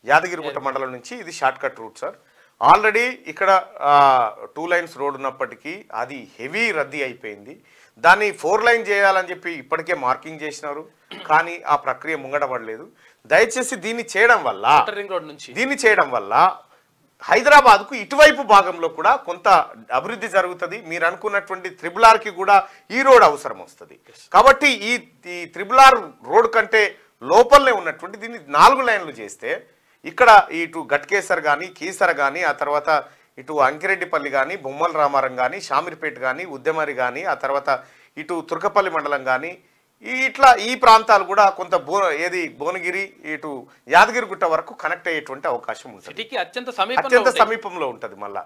యాదగిరిగుట్ట మండలం నుంచి ఇది short cut route sir. Already ఇక్కడ 2 లైన్స్ రోడ్ ఉన్నప్పటికీ అది హెవీ రద్దీ అయిపోయింది. దాన్ని 4 లైన్ చేయాలని చెప్పి ఇప్పటికే మార్కింగ్ చేసినారు, కానీ ఆ ప్రక్రియ ముంగడబడలేదు. దయచేసి దీన్ని చేయడం వల్ల హైదరాబాద్కు ఇటువైపు భాగంలో కూడా కొంత అభివృద్ధి జరుగుతుంది. మీరు అనుకున్నటువంటి త్రిబుల్-ఆర్కి కూడా ఈ రోడ్ అవసరం వస్తుంది. కాబట్టి ఈ త్రిబుల్-ఆర్ రోడ్ కంటే లోపలనే ఉన్నటువంటి దీన్ని 4 లైన్లు చేస్తే ఇక్కడ ఇటు గట్కేసర్ కానీ, కీసర కానీ, ఆ తర్వాత ఇటు అంకిరెడ్డిపల్లి కానీ, బొమ్మల రామారం కానీ, షామీర్పేట కానీ, ఉద్యమరి కానీ, ఆ తర్వాత ఇటు తుర్కపల్లి మండలం కానీ, ఇట్లా ఈ ప్రాంతాలు కూడా కొంత భువనగిరి ఇటు యాదగిరిగుట్ట వరకు కనెక్ట్ అయ్యేటువంటి అవకాశం ఉంటుంది. సిటీకి అత్యంత సమీపంలో ఉంటుంది, మళ్ళా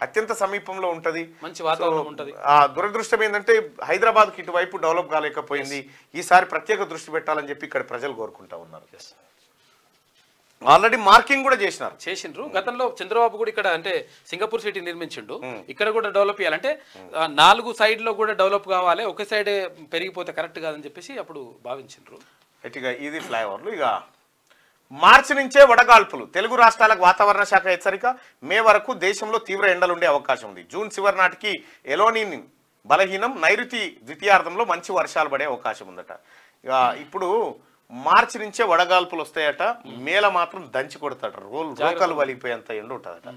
అత్యంత సమీపంలో ఉంటుంది, మంచి వాతావరణం ఉంటుంది. దురదృష్టం ఏంటంటే హైదరాబాద్కి ఇటువైపు డెవలప్ కాలేకపోయింది. ఈసారి ప్రత్యేక దృష్టి పెట్టాలని చెప్పి ఇక్కడ ప్రజలు కోరుకుంటా ఉన్నారు. ఆల్రెడీ మార్కింగ్ కూడా చేసిండ్రు. గతంలో చంద్రబాబు కూడా ఇక్కడ అంటే సింగపూర్ సిటీ నిర్మించిండు, ఇక్కడ కూడా డెవలప్ చేయాలంటే 4 సైడ్లో కూడా డెవలప్ కావాలి, ఒక సైడే పెరిగిపోతే కరెక్ట్ కాదని చెప్పేసి అప్పుడు భావించిండ్రు. ఇక ఇది ఫ్లైఓవర్లు. ఇక మార్చి నుంచే వడగాల్పులు. తెలుగు రాష్ట్రాలకు వాతావరణ శాఖ హెచ్చరిక. మే వరకు దేశంలో తీవ్ర ఎండలుండే అవకాశం ఉంది. జూన్ చివరి నాటికి ఎలోనిన్ బలహీనం, నైరుతి ద్వితీయార్థంలో మంచి వర్షాలు పడే అవకాశం ఉందట. ఇక ఇప్పుడు మార్చి నుంచే వడగాల్పులు వస్తాయట, మేల మాత్రం దంచి కొడతాట, రోకలు వలిగిపోయేంత ఎండ ఉంటుందట.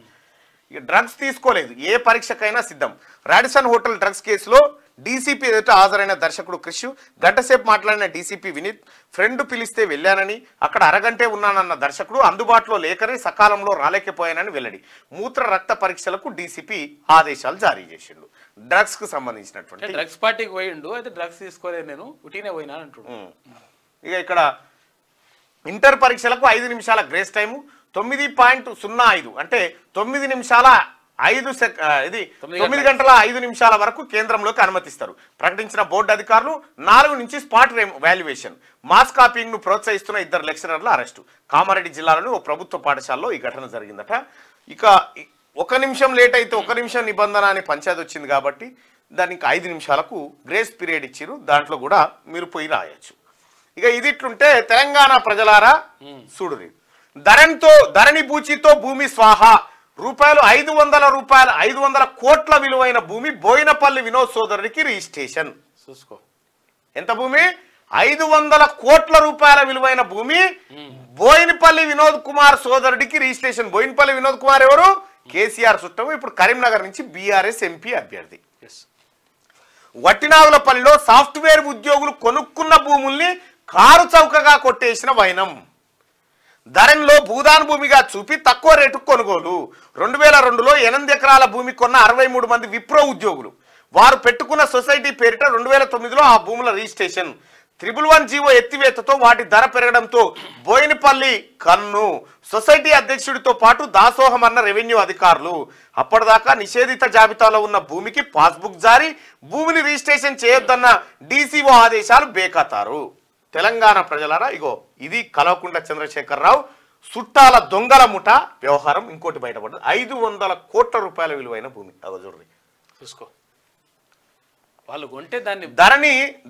ఇక డ్రగ్స్ తీసుకోలేదు, ఏ పరీక్షకైనా సిద్ధం. రాడిసన్ హోటల్ డ్రగ్స్ కేసులో డీసీపీ ఎదుట హాజరైన దర్శకుడు క్రిష్. గంటసేపు మాట్లాడిన డీసీపీ వినీత్. ఫ్రెండ్ పిలిస్తే వెళ్ళానని, అక్కడ అరగంటే ఉన్నానన్న దర్శకుడు అందుబాటులో లేకనే సకాలంలో రాలేకపోయానని వెల్లడి. మూత్ర రక్త పరీక్షలకు డీసీపీ ఆదేశాలు జారీ చేసిండు. డ్రగ్స్ కు సంబంధించినటువంటి డ్రగ్స్ పార్టీకి పోయిండు, అయితే డ్రగ్స్ తీసుకోలేదు, నేను ఉటీనే పోయినా అంటున్నాను. ఇక ఇక్కడ ఇంటర్ పరీక్షలకు 5 నిమిషాల గ్రేస్ టైము. 9.05 అంటే 9 నిమిషాల 9 గంటల 5 నిమిషాల వరకు కేంద్రంలోకి అనుమతిస్తారు. ప్రకటించిన బోర్డు అధికారులు. 4 నుంచి స్పాట్ వాల్యుయేషన్. మాస్ కాపీయింగ్ ను ప్రోత్సహిస్తున్న 2 లెక్చరర్ల అరెస్టు. కామారెడ్డి జిల్లాలోని ఓ ప్రభుత్వ పాఠశాలలో ఈ ఘటన జరిగిందట. ఇక 1 నిమిషం లేట్ అయితే 1 నిమిషం నిబంధన అని పంచాయతీ వచ్చింది కాబట్టి దానికి 5 నిమిషాలకు గ్రేస్ పీరియడ్ ఇచ్చిరు. దాంట్లో కూడా మీరు పోయి రాయొచ్చు. ఇక ఇది ఇట్లుంటే తెలంగాణ ప్రజలారా చూడురి. ధరణి బూచితో భూమి స్వాహ. రూపాయలు 500 కోట్ల విలువైన భూమి బోయినపల్లి వినోద్ సోదరుడికి రిజిస్ట్రేషన్. చూసుకో ఎంత భూమి? 500 కోట్ల రూపాయల విలువైన భూమి బోయినపల్లి వినోద్ కుమార్ సోదరుడికి రిజిస్ట్రేషన్. బోయినపల్లి వినోద్ కుమార్ ఎవరు? కేసీఆర్ చుట్టము, ఇప్పుడు కరీంనగర్ నుంచి బీఆర్ఎస్ ఎంపీ అభ్యర్థి. వట్టినాగులపల్లిలో సాఫ్ట్వేర్ ఉద్యోగులు కొనుక్కున్న భూముల్ని కారు చౌకగా కొట్టేసిన వైనం. ధరణిలో భూదాన్ భూమిగా చూపి తక్కువ రేటు కొనుగోలు. 2002లో 8 ఎకరాల భూమి కొన్న 63 మంది విప్రో ఉద్యోగులు. వారు పెట్టుకున్న సొసైటీ పేరిట 2009లో ఆ భూముల రిజిస్ట్రేషన్. 111 జీవో ఎత్తివేతతో వాటి ధర పెరగడంతో బోయినపల్లి కన్ను. సొసైటీ అధ్యక్షుడితో పాటు దాసోహం అన్న రెవెన్యూ అధికారులు. అప్పటిదాకా నిషేధిత జాబితాలో ఉన్న భూమికి పాస్బుక్ జారీ, భూమిని రిజిస్ట్రేషన్ చేయొద్దన్న డీసీఓ ఆదేశాలు బేఖాతారు. తెలంగాణ ప్రజలారా, ఇగో ఇది కల్వకుంట్ల చంద్రశేఖరరావు చుట్టాల దొంగల ముఠ వ్యవహారం. ఇంకోటి బయటపడ్డది. 500 కోట్ల రూపాయల విలువైన భూమి. అగో చూడండి, చూసుకో. వాళ్ళు కొంటే దాన్ని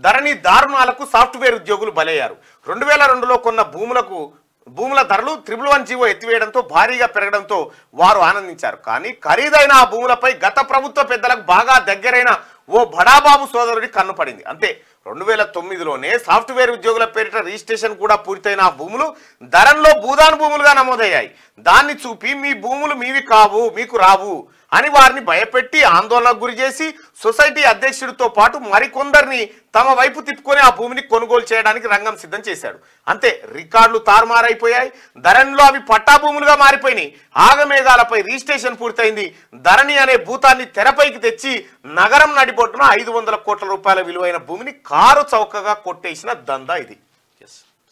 ధరణి దారుణాలకు సాఫ్ట్వేర్ ఉద్యోగులు బలయ్యారు. 2002లో కొన్న భూముల ధరలు 111 జీవో ఎత్తివేయడంతో భారీగా పెరగడంతో వారు ఆనందించారు. కానీ ఖరీదైన ఆ భూములపై గత ప్రభుత్వ పెద్దలకు బాగా దగ్గరైన ఓ బడాబాబు సోదరుడి కన్ను పడింది. అంతే 2009లోనే సాఫ్ట్వేర్ ఉద్యోగుల పేరిట రిజిస్ట్రేషన్ కూడా పూర్తయిన ఆ భూములు ధరణిలో భూదాన్ భూములుగా నమోదయ్యాయి. దాన్ని చూపి మీ భూములు మీవి కావు, మీకు రావు అని వారిని భయపెట్టి ఆందోళనకు గురి చేసి సొసైటీ అధ్యక్షుడితో పాటు మరికొందరిని తమ వైపు తిప్పుకొని ఆ భూమిని కొనుగోలు చేయడానికి రంగం సిద్ధం చేశాడు. అంతే, రికార్డులు తారుమారైపోయాయి. ధరణిలో అవి పట్టా భూములుగా మారిపోయినాయి. ఆగమేఘాలపై రిజిస్ట్రేషన్ పూర్తయింది. ధరణి అనే భూతాన్ని తెరపైకి తెచ్చి నగరం నడిబొట్టున 500 కోట్ల రూపాయల విలువైన భూమిని కారు చౌకగా కొట్టేసిన దందా ఇది.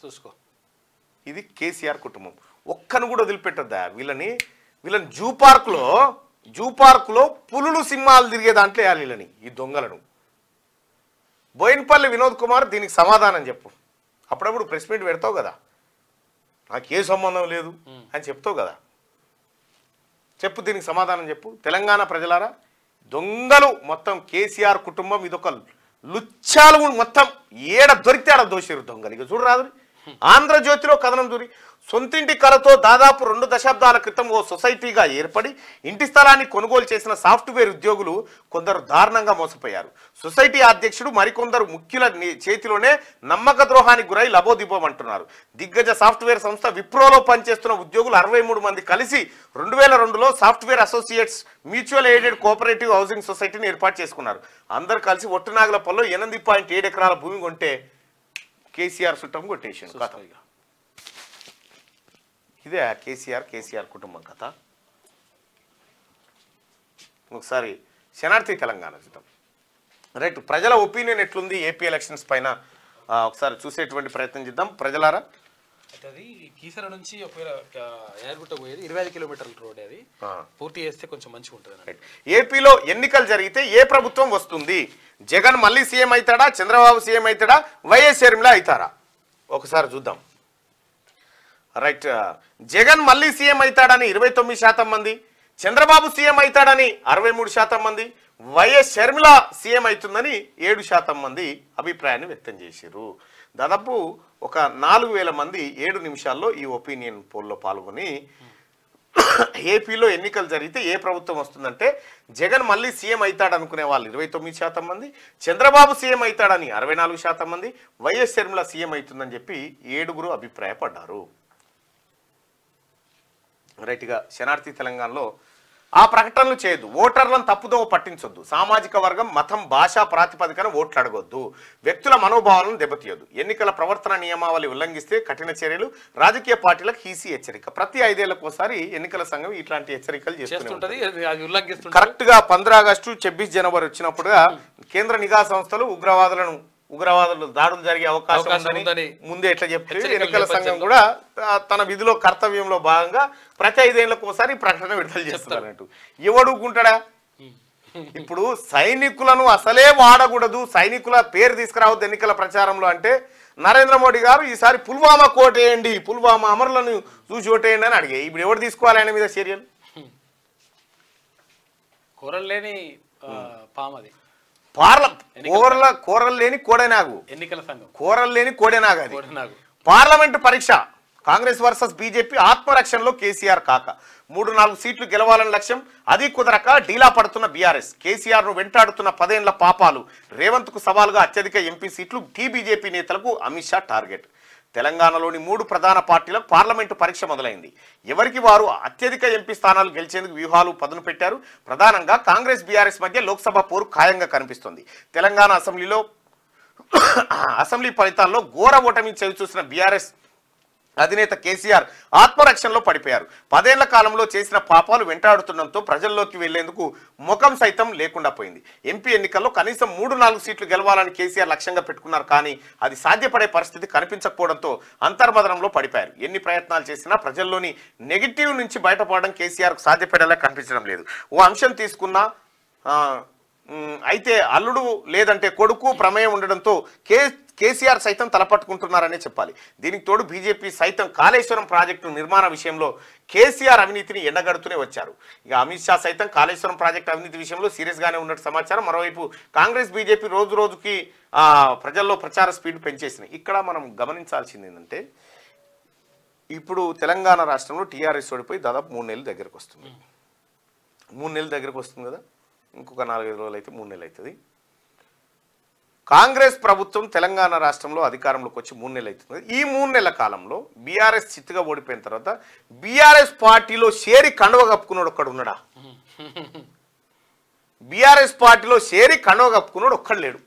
చూసుకో, ఇది కేసీఆర్ కుటుంబం. ఒక్కను కూడా వదిలిపెట్టద్దా వీళ్ళని జూ పార్కులో పులులు సింహాలు తిరిగే దాంట్లో వేయాలి వీళ్ళని, ఈ దొంగలను. బోయినపల్లి వినోద్ కుమార్ దీనికి సమాధానం చెప్పు. అప్పుడప్పుడు ప్రెస్ మీట్ పెడతావు కదా, నాకే సంబంధం లేదు అని చెప్తావు కదా, చెప్పు, దీనికి సమాధానం చెప్పు. తెలంగాణ ప్రజలారా, దొంగలు మొత్తం కేసీఆర్ కుటుంబం ఇదొక లుచ్చాలు మొత్తం ఏడ దొరికితే ఆడ దోషిరు దొంగలు. ఇక చూడరాదు, ఆంధ్రజ్యోతిలో కథనం దూరి సొంతింటి కలతో దాదాపు 2 దశాబ్దాల క్రితం ఓ సొసైటీగా ఏర్పడి ఇంటి స్థలాన్ని కొనుగోలు చేసిన సాఫ్ట్వేర్ ఉద్యోగులు కొందరు దారుణంగా మోసపోయారు. సొసైటీ అధ్యక్షుడు మరికొందరు ముఖ్యుల చేతిలోనే నమ్మక ద్రోహానికి గురై లబోదిబోమంటున్నారు. దిగ్గజ సాఫ్ట్వేర్ సంస్థ విప్రోలో పనిచేస్తున్న ఉద్యోగులు 63 మంది కలిసి 2002లో software associates mutual aided cooperative housing సొసైటీని ఏర్పాటు చేసుకున్నారు. అందరు కలిసి ఒట్టునాగలపల్లిలో 8.7 ఎకరాల భూమి కొంటే కేసీఆర్ చుట్టం కొట్టేసాడు కథ. ఇదే కేసీఆర్ కుటుంబం కథ. ఒకసారి శనార్థి తెలంగాణ చూద్దాం. రైట్, ప్రజల ఒపీనియన్ ఎట్లుంది ఏపీ ఎలక్షన్స్ పైన ఒకసారి చూసేటువంటి ప్రయత్నం చేద్దాం ప్రజలారా. అది కీసర నుంచి ఒకవేళ యాదగిరిగుట్ట పోయేది 25 కిలోమీటర్ల రోడ్, అది పూర్తి చేస్తే కొంచెం మంచిగా ఉంటుంది. ఏపీలో ఎన్నికలు జరిగితే ఏ ప్రభుత్వం వస్తుంది? జగన్ మళ్ళీ సీఎం అవుతాడా, చంద్రబాబు సీఎం అవుతాడా, వైఎస్ షర్మిల అవుతారా? ఒకసారి చూద్దాం. రైట్, జగన్ మళ్ళీ సీఎం అవుతాడని 29% మంది, చంద్రబాబు సీఎం అవుతాడని 63% మంది, వైఎస్ షర్మిల సీఎం అవుతుందని 7% మంది అభిప్రాయాన్ని వ్యక్తం చేశారు. దాదాపు ఒక 4000 మంది 7 నిమిషాల్లో ఈ ఒపీనియన్ పోల్లో పాల్గొని ఏపీలో ఎన్నికలు జరిగితే ఏ ప్రభుత్వం వస్తుందంటే జగన్ మళ్ళీ సీఎం అవుతాడు అనుకునే వాళ్ళు 29% మంది, చంద్రబాబు సీఎం అవుతాడని 64% మంది, వైఎస్ షర్మిల సీఎం అవుతుందని చెప్పి 7 అభిప్రాయపడ్డారు. రైట్గా శనార్థి తెలంగాణలో ఆ ప్రకటనలు చేయొద్దు, ఓటర్లను తప్పుదోవ పట్టించొద్దు, సామాజిక వర్గం, మతం, భాషా ప్రాతిపదికన ఓట్లు అడగొద్దు, వ్యక్తుల మనోభావాలను దెబ్బతీయొద్దు, ఎన్నికల ప్రవర్తన నియమావళి ఉల్లంఘిస్తే కఠిన చర్యలు, రాజకీయ పార్టీలకు హీసీ హెచ్చరిక. ప్రతి 5 ఏళ్లకు ఒకసారి ఎన్నికల సంఘం ఇట్లాంటి హెచ్చరికలు చేస్తుంటది. కరెక్ట్ గా 15 ఆగస్టు 26 జనవరి వచ్చినప్పుడుగా కేంద్ర నిఘా సంస్థలు ఉగ్రవాదులు దాడులు జరిగే అవకాశం ఉందని ముందే ఎట్లా చెప్తే ఎన్నికల సంఘం కూడా తన విధిలో కర్తవ్యంలో భాగంగా ప్రతి 5 ఏళ్లకు ఒకసారి ప్రకటన విడుదల చేస్తున్నట్టు. ఎవడుకుంటాడా? ఇప్పుడు సైనికులను అసలే వాడకూడదు, సైనికుల పేరు తీసుకురావద్దు ఎన్నికల ప్రచారంలో అంటే నరేంద్ర మోడీ గారు ఈసారి పుల్వామా కోటేయండి, పుల్వామా అమరులను చూసి ఓటేయండి అని అడిగాయి. ఇప్పుడు ఎవరు తీసుకోవాలి ఆయన మీద చర్యలు? కూరలేని పామది, కూరలు లేని కోడెనాగు, ఎన్నికల సంఘం కూరలు లేని కోడెనాగు. పార్లమెంటు పరీక్ష కాంగ్రెస్ వర్సెస్ బీజేపీ, ఆత్మరక్షణలో కేసీఆర్ కాక 3-4 సీట్లు గెలవాలని లక్ష్యం, అది కుదరక డీలా పడుతున్న బీఆర్ఎస్, కేసీఆర్ ను వెంటాడుతున్న 10 ఏళ్ల పాపాలు, రేవంత్ కు సవాలుగా అత్యధిక ఎంపీ సీట్లు, టీబీజేపీ నేతలకు అమిత్ షా టార్గెట్. తెలంగాణలోని 3 ప్రధాన పార్టీలకు పార్లమెంటు పరీక్ష మొదలైంది. ఎవరికి వారు అత్యధిక ఎంపీ స్థానాలు గెలిచేందుకు వ్యూహాలు పదును పెట్టారు. ప్రధానంగా కాంగ్రెస్ బీఆర్ఎస్ మధ్య లోక్సభ పోరు ఖాయంగా కనిపిస్తుంది. తెలంగాణ అసెంబ్లీ ఫలితాల్లో ఘోర ఓటమి చవిచూసిన బీఆర్ఎస్ అధినేత కేసీఆర్ ఆత్మరక్షణలో పడిపోయారు. 10 ఏళ్ల కాలంలో చేసిన పాపాలు వెంటాడుతుండటంతో ప్రజల్లోకి వెళ్లేందుకు ముఖం సైతం లేకుండా పోయింది. ఎంపీ ఎన్నికల్లో కనీసం 3-4 సీట్లు గెలవాలని కేసీఆర్ లక్ష్యంగా పెట్టుకున్నారు. కానీ అది సాధ్యపడే పరిస్థితి కనిపించకపోవడంతో అంతర్మదనంలో పడిపోయారు. ఎన్ని ప్రయత్నాలు చేసినా ప్రజల్లోని నెగిటివ్ నుంచి బయటపడడం కేసీఆర్కు సాధ్యపడేలా కనిపించడం లేదు. ఓ అంశం తీసుకున్నా అయితే అల్లుడు లేదంటే కొడుకు ప్రమేయం ఉండడంతో కేసీఆర్ సైతం తలపట్టుకుంటున్నారనే చెప్పాలి. దీనికి తోడు బీజేపీ సైతం కాళేశ్వరం ప్రాజెక్టు నిర్మాణ విషయంలో కేసీఆర్ అవినీతిని ఎండగడుతూనే వచ్చారు. ఇక అమిత్ షా సైతం కాళేశ్వరం ప్రాజెక్టు అవినీతి విషయంలో సీరియస్ గానే ఉన్నట్టు సమాచారం. మరోవైపు కాంగ్రెస్ బీజేపీ రోజు రోజుకి ప్రజల్లో ప్రచార స్పీడ్ పెంచేసినాయి. ఇక్కడ మనం గమనించాల్సింది ఏంటంటే ఇప్పుడు తెలంగాణ రాష్ట్రంలో టీఆర్ఎస్ ఓడిపోయి దాదాపు 3 నెలలు దగ్గరకు వస్తుంది. 3 నెలలు దగ్గరకు వస్తుంది కదా, ఇంకొక 4-5 రోజులు అయితే 3 నెలలు అవుతుంది. కాంగ్రెస్ ప్రభుత్వం తెలంగాణ రాష్ట్రంలో అధికారంలోకి వచ్చి 3 నెలలు అవుతుంది. ఈ 3 నెలల కాలంలో బీఆర్ఎస్ చిత్తుగా ఓడిపోయిన తర్వాత బీఆర్ఎస్ పార్టీలో షేరి కండువ కప్పుకున్నాడు ఒక్కడు ఉన్నాడా? బీఆర్ఎస్ పార్టీలో షేరి కండువ కప్పుకున్నాడు ఒక్కడు లేడు.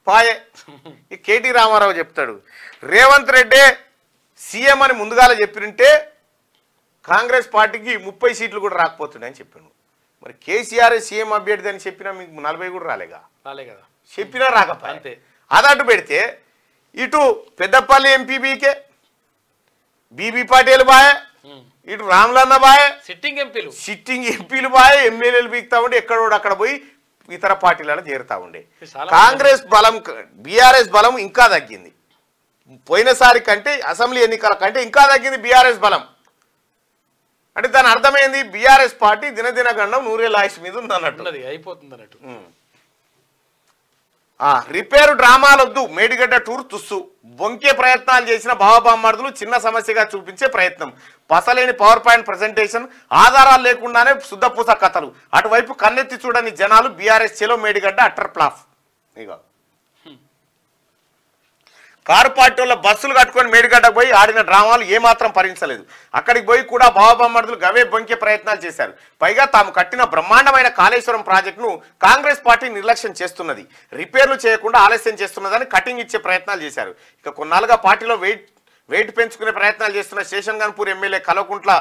పాయే. ఈ కేటీ రామారావు చెప్తాడు, రేవంత్ రెడ్డి సీఎం అని ముందుగాల చెప్పినంటే కాంగ్రెస్ పార్టీకి 30 సీట్లు కూడా రాకపోతున్నాయని చెప్పాను. మరి కేసీఆర్ సీఎం అభ్యర్థి అని చెప్పినా మీకు 40 కూడా రాలే కదా, చెప్పినా రాకపోతే అదట్టు పెడితే ఇటు పెద్దపల్లి ఎంపీబీకే బీబీ పాటిల్ బాయ్, ఇటు రామ్లన్న బాయ్, సిట్టింగ్ ఎంపీలు బాయ్, ఎమ్మెల్యేలు బీక్తా ఉండే ఎక్కడోడు అక్కడ పోయి ఇతర పార్టీలలో చేరుతా ఉండే. కాంగ్రెస్ బలం బీఆర్ఎస్ బలం ఇంకా తగ్గింది. పోయినసారి కంటే అసెంబ్లీ ఎన్నికల కంటే ఇంకా తగ్గింది బీఆర్ఎస్ బలం. అంటే దాని అర్థమైంది బీఆర్ఎస్ పార్టీ దినదిన గండం 100 ఏళ్ల ఆయుష్ మీద ఉంది అన్నట్టు, అయిపోతుంది అన్నట్టు. రిపేరు డ్రామాలొద్దు, మేడిగడ్డ టూర్ తుస్సు, బొంకే ప్రయత్నాలు చేసిన భావబామ్మర్దులు చిన్న సమస్యగా చూపించే ప్రయత్నం, పసలేని పవర్ పాయింట్ ప్రజెంటేషన్, ఆధారాలు లేకుండానే శుద్ధపూస కథలు, అటువైపు కన్నెత్తి చూడని జనాలు, బీఆర్ఎస్ చెలో మేడిగడ్డ అట్టర్ ప్లాఫ్. ఇక కారు పార్టీ వల్ల బస్సులు కట్టుకొని మేడిగడ్డకు పోయి ఆడిన డ్రామాలు ఏమాత్రం భరించలేదు. అక్కడికి పోయి కూడా భావబామ్మర్దులు గవే బొంకే ప్రయత్నాలు చేశారు. పైగా తాము కట్టిన బ్రహ్మాండమైన కాళేశ్వరం ప్రాజెక్టును కాంగ్రెస్ పార్టీ నిర్లక్ష్యం చేస్తున్నది, రిపేర్లు చేయకుండా ఆలస్యం చేస్తున్నదని కటింగ్ ఇచ్చే ప్రయత్నాలు చేశారు. ఇక కొన్నాళ్ళుగా పార్టీలో వెయిట్ పెంచుకునే ప్రయత్నాలు చేస్తున్న శేషన్ గన్పూర్ ఎమ్మెల్యే కల్వకుంట్ల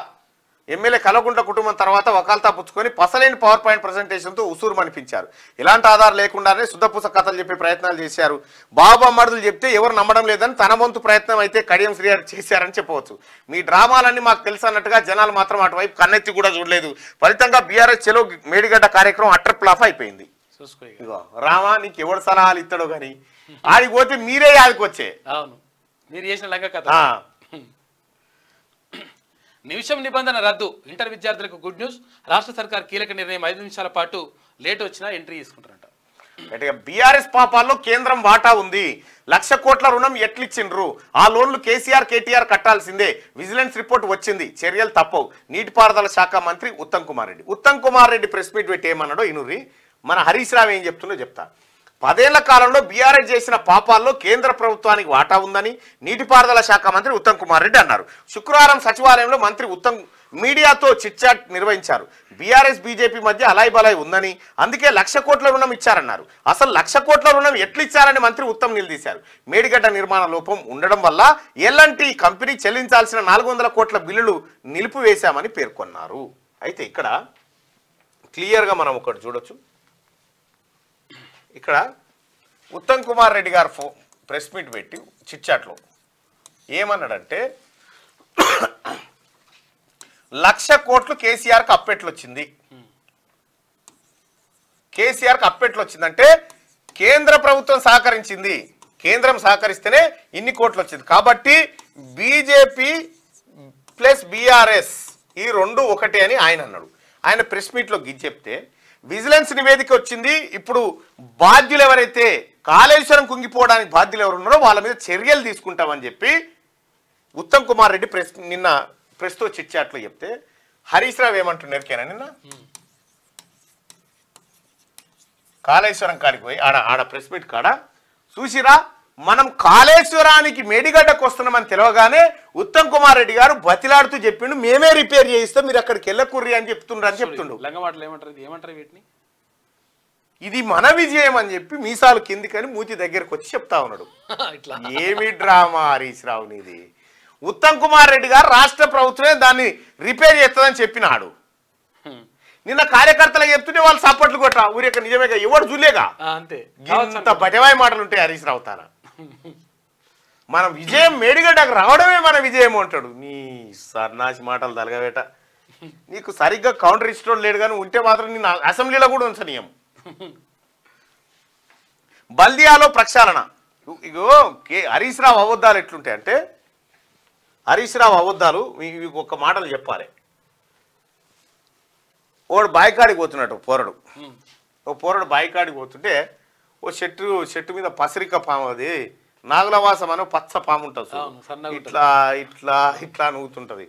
ఎమ్మెల్యే కల్వకుంట్ల కుటుంబం తర్వాత వకాల్తా పుచ్చుకొని పసలేని పవర్ పాయింట్ ప్రజెంటేషన్తో ఉసూరు అనిపించారు. ఎలాంటి ఆధారం లేకుండానే శుద్ధపూస కథలు చెప్పే ప్రయత్నాలు చేశారు. బాబమ్మడులు చెప్తే ఎవరు నమ్మడం లేదని తన వంతు ప్రయత్నం అయితే కడియం శ్రీగారు చేశారని చెప్పవచ్చు. మీ డ్రామాలన్నీ మాకు తెలుసు అన్నట్టుగా జనాలు మాత్రం అటువైపు కన్నెత్తి కూడా చూడలేదు. ఫలితంగా బీఆర్ఎస్ చెలో మేడిగడ్డ కార్యక్రమం అట్టర్ ఫ్లాప్ అయిపోయింది. ఇగో రామా నీకు ఎవడు సలహాలు ఇస్తాడో కానీ ఆడికి పోతే మీరే ఆడికి వచ్చే. అవును, మీరు చేసిన లంగ కథ. నిమిషం నిబంధన రద్దు, ఇంటర్ విద్యార్థులకు గుడ్ న్యూస్. రాష్ట్ర సర్కార్ కీలక నిర్ణయం, 5 నిమిషాల పాటు లేట్ వచ్చినా ఎంట్రీ తీసుకుంటారంట. బీఆర్ఎస్ పాపాల్లో కేంద్రం వాటా ఉంది. 1,00,000 కోట్ల రుణం ఎట్లిచ్చిండ్రు? ఆ లోన్లు కేసీఆర్ కేటీఆర్ కట్టాల్సిందే. విజిలెన్స్ రిపోర్ట్ వచ్చింది, చర్యలు తప్పవు. నీటిపారుదల శాఖ మంత్రి ఉత్తమ్ కుమార్ రెడ్డి ప్రెస్ మీట్ పెట్టి ఏమన్నాడో ఇనుర్రి. మన హరీష్ రావు ఏం చెప్తుందో చెప్తా. 10 ఏళ్ల కాలంలో బీఆర్ఎస్ చేసిన పాపాల్లో కేంద్ర ప్రభుత్వానికి వాటా ఉందని నీటిపారుదల శాఖ మంత్రి ఉత్తమ్ కుమార్ రెడ్డి అన్నారు. శుక్రవారం సచివాలయంలో మంత్రి ఉత్తమ్ మీడియాతో చిట్చాట్ నిర్వహించారు. బీఆర్ఎస్ బీజేపీ మధ్య అలాయ్ బలాయ్ ఉందని, అందుకే 1,00,000 కోట్ల రుణం ఇచ్చారన్నారు. అసలు 1,00,000 కోట్ల రుణం ఎట్లిచ్చారని మంత్రి ఉత్తమ్ నిలదీశారు. మేడిగడ్డ నిర్మాణ లోపం ఉండడం వల్ల ఎల్ఎన్టీ కంపెనీ చెల్లించాల్సిన 400 కోట్ల బిల్లులు నిలిపివేశామని పేర్కొన్నారు. అయితే ఇక్కడ క్లియర్గా మనం ఒకటి చూడొచ్చు. ఇక్కడ ఉత్తమ్ కుమార్ రెడ్డి గారు ప్రెస్ మీట్ పెట్టి చిట్చాట్లో ఏమన్నాడంటే 1,00,000 కోట్లు కేసీఆర్కి అప్పెట్లు వచ్చింది. కేసీఆర్కి అప్పెట్లు వచ్చిందంటే కేంద్ర ప్రభుత్వం సహకరించింది. కేంద్రం సహకరిస్తేనే ఇన్ని కోట్లు వచ్చింది. కాబట్టి బీజేపీ ప్లస్ బీఆర్ఎస్ ఈ రెండు ఒకటే అని ఆయన అన్నాడు. ఆయన ప్రెస్ మీట్లో చెప్తే విజిలెన్స్ నివేదిక వచ్చింది. ఇప్పుడు బాధ్యులు ఎవరైతే కాళేశ్వరం కుంగిపోవడానికి బాధ్యులు ఎవరు ఉన్నారో వాళ్ళ మీద చర్యలు తీసుకుంటామని చెప్పి ఉత్తమ్ కుమార్ రెడ్డి నిన్న ప్రెస్తో చిట్చాట్లో చెప్తే హరీష్ రావు ఏమంటున్నారు కేనా నిన్న కాళేశ్వరం కాడికి పోయి ఆడ ప్రెస్ మీట్ కాడ చూసిరా, మనం కాళేశ్వరానికి మేడిగడ్డకు వస్తున్నామని తెలియగానే ఉత్తమ్ కుమార్ రెడ్డి గారు బతిలాడుతూ చెప్పిండు, మేమే రిపేర్ చేయిస్తాం, మీరు అక్కడికి వెళ్ళకుర్రి అని చెప్తుండ్రు. ఇది మన విజయం అని చెప్పి మీసాలు కిందికని మూతి దగ్గరకు వచ్చి చెప్తా ఉన్నాడు. ఏమి డ్రామా హరీష్ రావు నీది. ఉత్తమ్ కుమార్ రెడ్డి గారు రాష్ట్ర ప్రభుత్వమే దాన్ని రిపేర్ చేస్తుందని చెప్పినాడు. నిన్న కార్యకర్తలు చెప్తుంటే వాళ్ళు సపోర్ట్లు కొట్టా ఊరిక నిజమేగా ఎవరు చూలేగా. ఇంత బటవాయి మాటలు ఉంటాయి హరీష్ రావు తాన. మన విజయం మేడిగడ్డకు రావడమే మన విజయం అంటాడు. నీ సన్నాసి మాటలు తలగవేట. నీకు సరిగ్గా కౌంటర్ ఇష్టం లేడు కానీ ఉంటే మాత్రం నేను అసెంబ్లీలో కూడా ఉంచనీయం. బల్దియాలో ప్రక్షాళన. ఇగో హరీష్ రావు అబద్ధాలు ఎట్లుంటాయి అంటే హరీష్ రావు అబద్ధాలు ఒక మాటలు చెప్పాలి. ఓడు బాయికాడికి పోతున్నట్టు పోరడు. ఓ పోరడు బాయికాడికి పోతుంటే ఓ చెట్టు మీద పసరిక పాము, అది నాగులవాసం అని పచ్చ పాము ఉంటుంది, ఇట్లా ఇట్లా ఇట్లా నూగుతుంటది.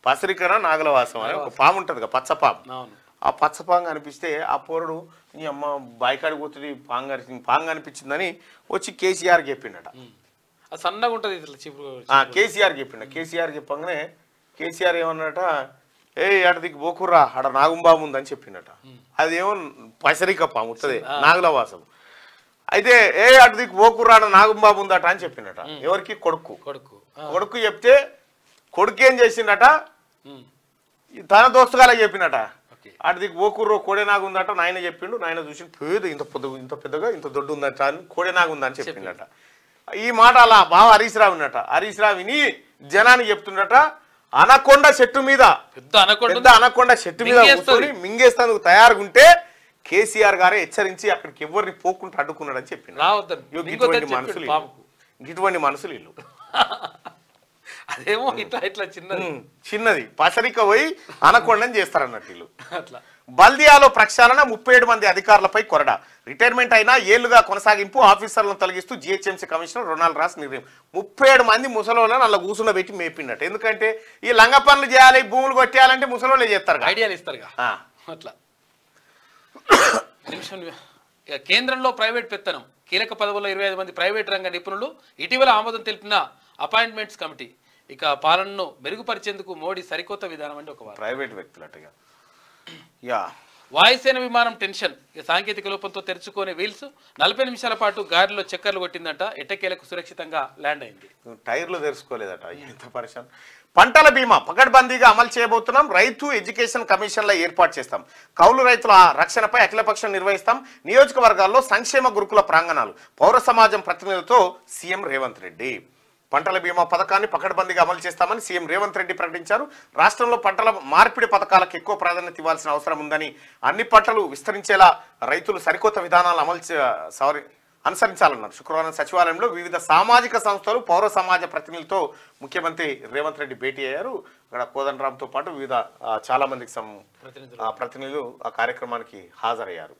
పసరికన నాగులవాసం అని ఒక పాము ఉంటుంది, పచ్చ పాము. ఆ పచ్చ పాము కనిపిస్తే ఆ పోరడు నీ అమ్మ బాయికాడికి పోతుంది పాము కనిపించిందని వచ్చి కేసీఆర్ చెప్పిండట. సన్నగా ఉంటుంది కేసీఆర్ చెప్పిండ. కేసీఆర్ చెప్పగానే కేసీఆర్ ఏమన్నట, అటదికి పోకుర్రా ఆడ నాగుంబాబు ఉందని చెప్పిండట. అదేమో పసరిక పాము ఉంటుంది నాగులవాసం. అయితే అటుదికి పోకుర్రా ఆడ నాగుంబాబు ఉందట అని చెప్పిండట. ఎవరికి? కొడుకు చెప్తే కొడుకు ఏం చేసిండట, తన దోస్తుగాలకు చెప్పినట. అటుదికి పోకుర్రో కోడెనాగు ఉందట. నాయన చెప్పిండు. నాయన చూసి పేద ఇంత పెద్దగా ఇంత దొడ్డు ఉందట అని కోడెనాగు ఉందని చెప్పిండట. ఈ మాట అలా బాగా హరీష్ రావు ఉన్నట. హరీష్ రావు విని జనానికి చెప్తుండట, అనకొండ చెట్టు మీద పెద్ద అనకొండ చెట్టు మీద కూర్చొని మింగేస్తాను తయారుగుంటే కేసీఆర్ గారే హెచ్చరించి అక్కడికి ఎవరిని పోకుండా అడ్డుకున్నాడని చెప్పిండు. ఇటువంటి మనుషులు ఇల్లు. అదేమో ఇట్లా ఇట్లా చిన్నది పసరిక పోయి అనకొండని చేస్తారన్నట్టు వీళ్ళు. బల్దియాలో ప్రక్షాళన, 37 మంది అధికారులపై కొరడా. రిటైర్మెంట్ అయినా ఏళ్లుగా కొనసాగింపు, ఆఫీసర్లను తొలగిస్తూ జీహెచ్ఎంసీ కమిషనర్ రొనాల్డ్ రాస్ నిర్ణయం. 37 మంది ముసలోళ్ళని అలా కూర్చున్న పెట్టి మేపినట్టు. ఎందుకంటే ఈ లంగ పనులు చేయాలి, భూములు కొట్టేయాలంటే ముసలోళ్ళే చేస్తారు, ఐడియాలు ఇస్తారు అట్లా. కేంద్రంలో ప్రైవేట్ పెత్తనం, కీలక పదవుల్లో 25 మంది ప్రైవేట్ రంగ నిపుణులు. ఇటీవల ఆమోదం తెలిపిన అపాయింట్మెంట్స్ కమిటీ. ఇక పాలనను మెరుగుపరిచేందుకు మోడీ సరికొత్త విధానం అంటే ఒక ప్రైవేట్ వ్యక్తులట్టుగా. వాయుసేన విమానం టెన్షన్, సాంకేతిక లోపంతో తెరుచుకునే వీల్స్ 40 నిమిషాల పాటు గాలిలో చక్కర్లు కొట్టిందంట. ఎట్టకేలకు సురక్షితంగా ల్యాండ్ అయింది. టైర్లు తెరుచుకోలేదట. ఎంత పరిశాన్. పంటల బీమా పకడ్బందీగా అమలు చేయబోతున్నాం. రైతు ఎడ్యుకేషన్ కమిషన్ల ఏర్పాటు చేస్తాం. కౌలు రైతుల రక్షణపై అఖిలపక్షం నిర్వహిస్తాం. నియోజకవర్గాల్లో సంక్షేమ గురుకుల ప్రాంగణాలు. పౌర సమాజం ప్రతినిధులతో సీఎం రేవంత్ రెడ్డి. పంటల బీమా పథకాన్ని పకడ్బందీగా అమలు చేస్తామని సీఎం రేవంత్ రెడ్డి ప్రకటించారు. రాష్ట్రంలో పంటల మార్పిడి పథకాలకు ఎక్కువ ప్రాధాన్యత ఇవ్వాల్సిన అవసరం ఉందని, అన్ని పంటలు విస్తరించేలా రైతులు సరికొత్త విధానాలు అనుసరించాలన్నారు. శుక్రవారం సచివాలయంలో వివిధ సామాజిక సంస్థలు, పౌర సమాజ ప్రతినిధులతో ముఖ్యమంత్రి రేవంత్ రెడ్డి భేటీ అయ్యారు. ఇక్కడ కోదండరాంతో పాటు వివిధ చాలా మందికి ప్రతినిధులు ఆ కార్యక్రమానికి హాజరయ్యారు.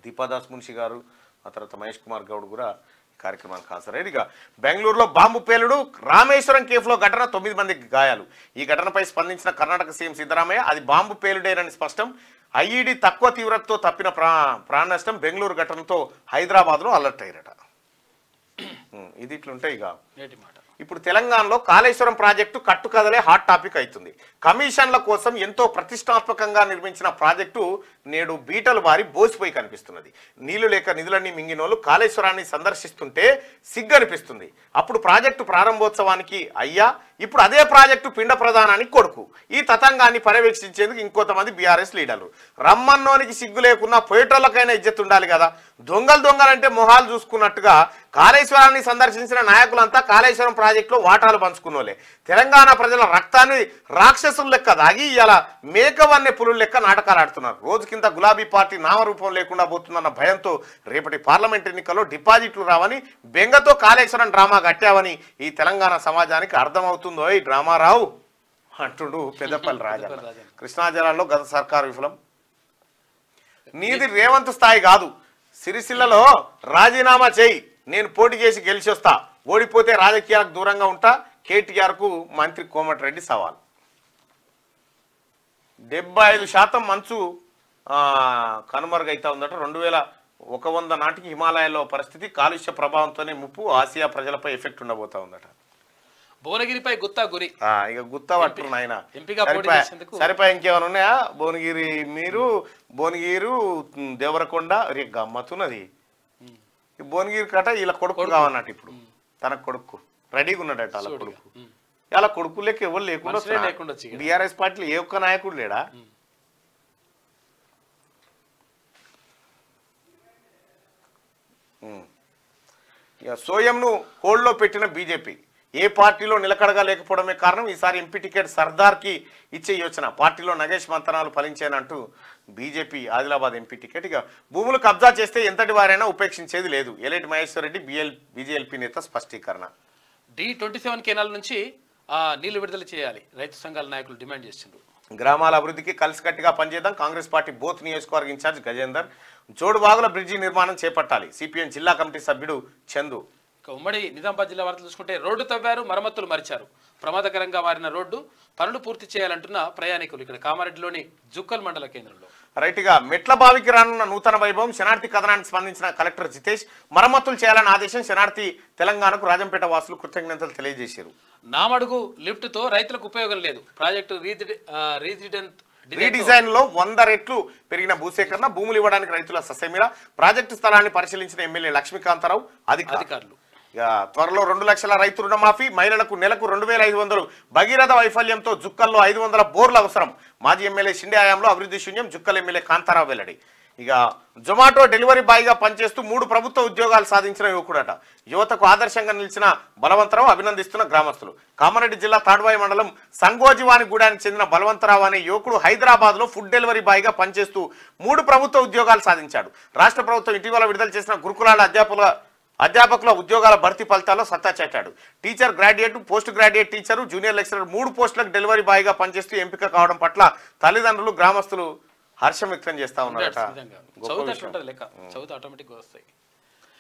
దీపాదాస్ మున్షి గారు, ఆ తర్వాత మహేష్ కుమార్ గౌడ్ కూడా కార్యక్రమానికి హాజరయ్యారు. ఇక బెంగళూరులో బాంబు పేలుడు, రామేశ్వరం కేఫ్లో ఘటన, 9 మందికి గాయాలు. ఈ ఘటనపై స్పందించిన కర్ణాటక సీఎం సిద్ధరామయ్య అది బాంబు పేలుడేనని స్పష్టం. ఐఈడి తక్కువ తీవ్రతతో తప్పిన ప్రాణ నష్టం. బెంగళూరు ఘటనతో హైదరాబాద్లో అలర్ట్ అయ్యారట. ఇది ఇట్లుంటాయి. ఇక ఇప్పుడు తెలంగాణలో కాళేశ్వరం ప్రాజెక్టు కట్టుకదలే హాట్ టాపిక్ అవుతుంది. కమిషన్ల కోసం ఎంతో ప్రతిష్టాత్మకంగా నిర్మించిన ప్రాజెక్టు నేడు బీటలు బారి బోసిపోయి కనిపిస్తున్నది. నీళ్లు లేక నిధులన్నీ మింగినోళ్ళు కాళేశ్వరాన్ని సందర్శిస్తుంటే సిగ్గనిపిస్తుంది. అప్పుడు ప్రాజెక్టు ప్రారంభోత్సవానికి అయ్యా, ఇప్పుడు అదే ప్రాజెక్టు పిండ ప్రధానానికి కొడుకు. ఈ తతంగాన్ని పర్యవేక్షించేందుకు ఇంకొంతమంది బీఆర్ఎస్ లీడర్లు. రమ్మన్నోనికి సిగ్గు లేకున్నా పోయేటోళ్ళకైనా ఇజ్జత్ ఉండాలి కదా. దొంగలంటే మొహాలు చూసుకున్నట్టుగా కాళేశ్వరాన్ని సందర్శించిన నాయకులంతా కాళేశ్వరం ప్రాజెక్టులో వాటాలు పంచుకున్నోలే. తెలంగాణ ప్రజల రక్తాన్ని రాక్షసుల లెక్క దాగి ఇలా మేకవన్నే పులుల లెక్క నాటకాలు ఆడుతున్నారు. రోజుకింత గులాబీ పార్టీ నామరూపం లేకుండా పోతుందన్న భయంతో రేపటి పార్లమెంట్ ఎన్నికల్లో డిపాజిట్లు రావని, బెంగతో కాళేశ్వరం డ్రామా కట్టావని ఈ తెలంగాణ సమాజానికి అర్థమవుతుందో ఈ డ్రామా రావు అంటుడు పెద్దపల్లి రాజా. కృష్ణా జిల్లాలో గత సర్కారు విఫలం. నీది రేవంత్ స్థాయి కాదు. సిరిసిల్లలో రాజీనామా చేయి, నేను పోటీ చేసి గెలిచి వస్తా, ఓడిపోతే రాజకీయాలకు దూరంగా ఉంటా. కేటీఆర్కు మంత్రి కోమటిరెడ్డి సవాల్. 75% మంచు కనుమరుగైతా ఉందట. 2100 నాటికి హిమాలయాల్లో పరిస్థితి కాలుష్య ప్రభావంతోనే ముప్పు. ఆసియా ప్రజలపై ఎఫెక్ట్ ఉండబోతా ఉందట. భువనగిరిపై గుత్తా గురి. ఇక గుత్తా పట్టురు నాయన. సరిపోయి ఇంకేమైనా ఉన్నాయా? భువనగిరి భువనగిరి దేవరకొండ గమ్మతున్నది. భువనగిరి కట ఇలా కొడుకు కావన్నట్టు. ఇప్పుడు తన కొడుకు రెడీగా ఉన్నాడట. అలా కొడుకు ఇలా కొడుకు లెక్క ఎవరు లేకుండా బీఆర్ఎస్ పార్టీలో ఏ ఒక్క నాయకుడు లేడా? సోయంను హోల్డ్లో పెట్టిన బీజేపీ ఏ పార్టీలో నిలకడగా లేకపోవడమే కారణం. ఈసారి ఎంపీ టికెట్ సర్దార్కి ఇచ్చే యోచన. పార్టీలో నగేష్ మంతనాలు ఫలించానంటూ బీజేపీ ఆదిలాబాద్ ఎంపీ టికెట్. ఇక భూములు కబ్జా చేస్తే ఎంతటి వారైనా ఉపేక్షించేది లేదు. ఎలేటి మహేశ్వర్ రెడ్డి బీజేఎల్పీ నేత స్పష్టీకరణ. D27 కెనాల్ నుంచి నీళ్లు విడుదల చేయాలి రైతు సంఘాల నాయకులు డిమాండ్ చేసిండ్రు. గ్రామాల అభివృద్ధికి కలిసికట్టుగా పనిచేద్దాం. కాంగ్రెస్ పార్టీ బోత్ నియోజకవర్గ ఇన్ఛార్జ్ గజేందర్. జోడుబాగుల బ్రిడ్జి నిర్మాణం చేపట్టాలి. సిపిఎం జిల్లా కమిటీ సభ్యుడు చందు. ఉమ్మడి నిజామాబాద్ జిల్లా వార్తలు చూసుకుంటే రోడ్డు తవ్వారు, మరమ్మతులు మరిచారు. ప్రమాదకరంగా మారిన రోడ్డు పనులు పూర్తి చేయాలంటున్న ప్రయాణికులు. ఇక్కడ కామారెడ్డిలోని జుక్కల్ మండల కేంద్రంలో రైట్గా మెట్ల బావికి రానున్న నూతన వైభవం. శనార్థి కథనానికి స్పందించిన కలెక్టర్ జితేష్ మరమ్మతులు చేయాలని ఆదేశం. శనార్థి తెలంగాణకు రాజంపేట వాసులు కృతజ్ఞతలు తెలియజేశారు. నామడుగు లిఫ్ట్ తో రైతులకు ఉపయోగం లేదు. ప్రాజెక్టు రీడిజైన్ లో 100 రెట్లు పెరిగిన భూసేకరణ. భూములు ఇవ్వడానికి రైతుల ససేమిరా. ప్రాజెక్టు స్థలాన్ని పరిశీలించిన ఎమ్మెల్యే లక్ష్మీకాంతారావు అధికారులు. త్వరలో 2 లక్షల రైతు రుణమాఫీ. మహిళలకు నెలకు 2500. భగీరథ వైఫల్యంతో జుక్కల్లో 500 బోర్లు అవసరం. మాజీ ఎమ్మెల్యే షిండే హయాంలో అభివృద్ధి శూన్యం. జుక్కల్ ఎమ్మెల్యే కాంతారావు వెల్లడి. ఇక జొమాటో డెలివరీ బాయ్గా పనిచేస్తూ 3 ప్రభుత్వ ఉద్యోగాలు సాధించిన యువకుడట. యువతకు ఆదర్శంగా నిలిచిన బలవంతరావు అభినందిస్తున్న గ్రామస్తులు. కామారెడ్డి జిల్లా తాడ్వాయి మండలం సంగోజివాని గూడానికి చెందిన బలవంతరావు అనే యువకుడు హైదరాబాద్ లో ఫుడ్ డెలివరీ బాయ్గా పనిచేస్తూ 3 ప్రభుత్వ ఉద్యోగాలు సాధించాడు. రాష్ట్ర ప్రభుత్వం ఇటీవల విడుదల చేసిన గురుకులాల అధ్యాపకుల ఉద్యోగాల భర్తీ ఫలితాల్లో సత్తా చాటాడు. Teacher, graduate, post graduate teacher, junior lecturer 3 పోస్టులకు డెలివరీ బాయ్గా పనిచేస్తూ ఎంపిక కావడం పట్ల తల్లిదండ్రులు, గ్రామస్తులు హర్షం వ్యక్తం చేస్తా ఉన్నారట.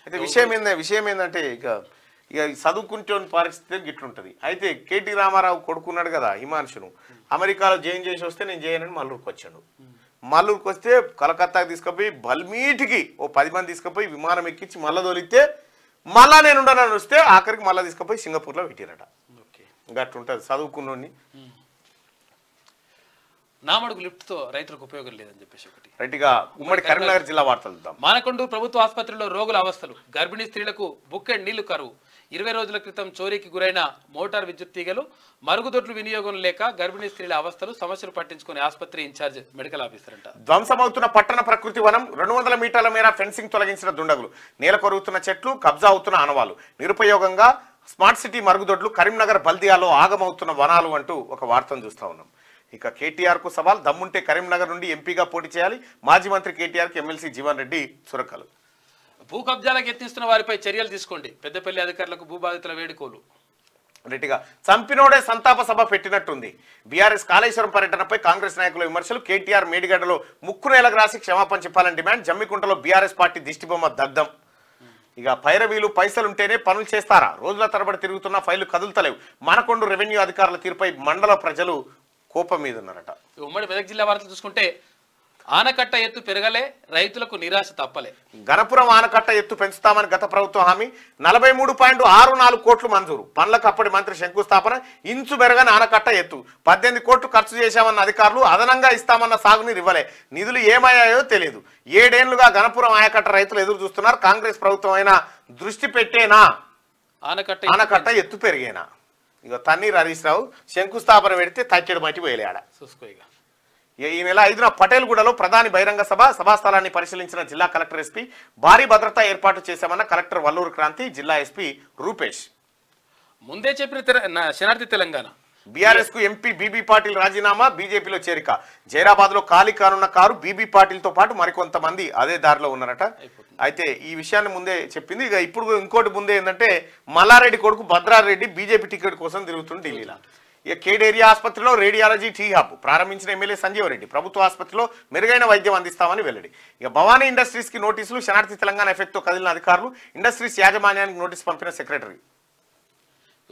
అయితే విషయం ఏంటంటే ఇక చదువుకుంటే పరిస్థితి గిట్లుంటది. అయితే కేటీ రామారావు కొడుకున్నాడు కదా హిమాంశును, అమెరికాలో జాయిన్ చేసి వస్తే నేను చేయనని మల్లూరుకు వచ్చాడు. మల్లూరుకు వస్తే కలకత్తాకి తీసుకుపోయి బల్మీటికి 10 మంది తీసుకుపోయి విమానం ఎక్కించి మళ్ళా తోలిస్తే మళ్ళా నేను ఉండనని వస్తే ఆఖరికి మళ్ళీ తీసుకుపోయి సింగపూర్లో పెట్టిరట. గట్లుంటది చదువుకున్నోని. నామడుగు లిఫ్ట్ తో రైతులకు ఉపయోగం లేదని చెప్పేసి ఒకటి. రైట్గా ఉమ్మడి కరీంనగర్ జిల్లా వార్తలు. మానకొండ ప్రభుత్వ ఆసుపత్రిలో రోగుల అవస్థలు. గర్భిణీ స్త్రీలకు బుక్కెడ్ నీళ్లు కరువు. 20 రోజుల క్రితం చోరీకి గురైన మోటార్ విద్యుత్ తీగలు, మరుగుదొడ్లు వినియోగం లేక గర్భిణీ స్త్రీల అవస్థలు, సమస్యలు పట్టించుకునే ఆసుపత్రి ఇన్ఛార్జ్ మెడికల్ ఆఫీసర్ అంట. ధ్వంసమవుతున్న పట్టణ ప్రకృతి వనం, 200 మీటర్ల మేర ఫెన్సింగ్ తొలగించిన దుండగులు, నేల కొరుగుతున్న చెట్లు, కబ్జా అవుతున్న ఆనవాలు, నిరుపయోగంగా స్మార్ట్ సిటీ మరుగుదొడ్లు, కరీంనగర్ బల్దియాలో ఆగమవుతున్న వనాలు అంటూ ఒక వార్తను చూస్తూ ఉన్నాం. ఇక కేటీఆర్ కు సవాల్, దమ్ముంటే కరీంనగర్ నుండి ఎంపీగా పోటీ చేయాలి. మాజీ మంత్రి కేటీఆర్ కి ఎమ్మెల్సీ జీవన్ రెడ్డి చురకలు. భూ కబ్జాలకు యత్నిస్తున్న వారిపై చర్యలు తీసుకోండి, పెద్దపల్లి అధికారులకు భూబాధితుల వేడుకోలు. రెడ్డిగా చంపినోడే సంతాప సభ పెట్టినట్టుంది. బీఆర్ఎస్ కాళేశ్వరం పర్యటనపై కాంగ్రెస్ నాయకుల విమర్శలు. కేటీఆర్ మేడిగడ్డలో ముక్కు నేలకు రాసి క్షమాపణ చెప్పాలని డిమాండ్. జమ్మికుంటలో బీఆర్ఎస్ పార్టీ దిష్టిబొమ్మ దగ్ధం. ఇక పైరవీలు పైసలుంటేనే పనులు చేస్తారా? రోజుల తరబడి తిరుగుతున్న ఫైళ్లు కదులుతలేవు. మనకొండ రెవెన్యూ అధికారుల తీరుపై మండల ప్రజలు కోపం మీద ఉన్నారట. ఉమ్మడి మెదక్ జిల్లా వార్తలు చూసుకుంటే ఆనకట్ట ఎత్తు పెరగలే, రైతులకు నిరాశ తప్పలే. గణపురం ఆనకట్ట ఎత్తు పెంచుతామని గత ప్రభుత్వం హామీ. 43.64 కోట్లు మంజూరు. పనులకు అప్పటి మంత్రి శంకుస్థాపన. ఇంచు మెరుగని ఆనకట్ట ఎత్తు. 18 కోట్లు ఖర్చు చేశామన్న అధికారులు, అదనంగా ఇస్తామన్న సాగునీరు ఇవ్వలే. నిధులు ఏమయ్యాయో తెలియదు. 7 ఏళ్లుగా గణపురం ఆయకట్ట రైతులు ఎదురు చూస్తున్నారు. కాంగ్రెస్ ప్రభుత్వం అయినా దృష్టి పెట్టేనా? ఆనకట్ట ఎత్తు పెరిగేనా? ఇక తన్నీర్ హరీష్ రావు శంకుస్థాపన పెడితే తక్కెడు మట్టి పోయలేడ. ఈ నెల 5న పటేల్గూడలో ప్రధాని బహిరంగ సభ. సభాస్థలాన్ని పరిశీలించిన జిల్లా కలెక్టర్ ఎస్పీ. భారీ భద్రతా ఏర్పాటు చేశామన్న కలెక్టర్ వల్లూరు క్రాంతి. జిల్లా ఎస్పీ రూపేష్. ముందే చెప్పిన శనార్థి తెలంగాణ. బీఆర్ఎస్ కు ఎంపీ బీబీ పాటిల్ రాజీనామా. బీజేపీలో చేరిక. జైరాబాద్ లో ఖాళీ కానున్న కారు బీబీ పాటిల్ తో పాటు మరికొంతమంది అదే దారిలో ఉన్నారట. అయితే ఈ విషయాన్ని ముందే చెప్పింది. ఇక ఇప్పుడు ఇంకోటి ముందే ఏంటంటే మల్లారెడ్డి కొడుకు భద్రారెడ్డి బీజేపీ టికెట్ కోసం తిరుగుతుంది ఢిల్లీలో. ఇక కేడ్ ఏరియా ఆసుపత్రిలో రేడియాలజీ టీ హబ్ ప్రారంభించిన ఎమ్మెల్యే సంజీవ్ రెడ్డి. ప్రభుత్వ ఆసుపత్రిలో మెరుగైన వైద్యం అందిస్తామని వెల్లడి. ఇక భవానీ ఇండస్ట్రీస్ కి నోటీసులు. శనార్థి తెలంగాణ ఎఫెక్ట్ తో కదిలిన అధికారులు. ఇండస్ట్రీస్ యాజమాన్యానికి నోటీసు పంపిన సెక్రటరీ.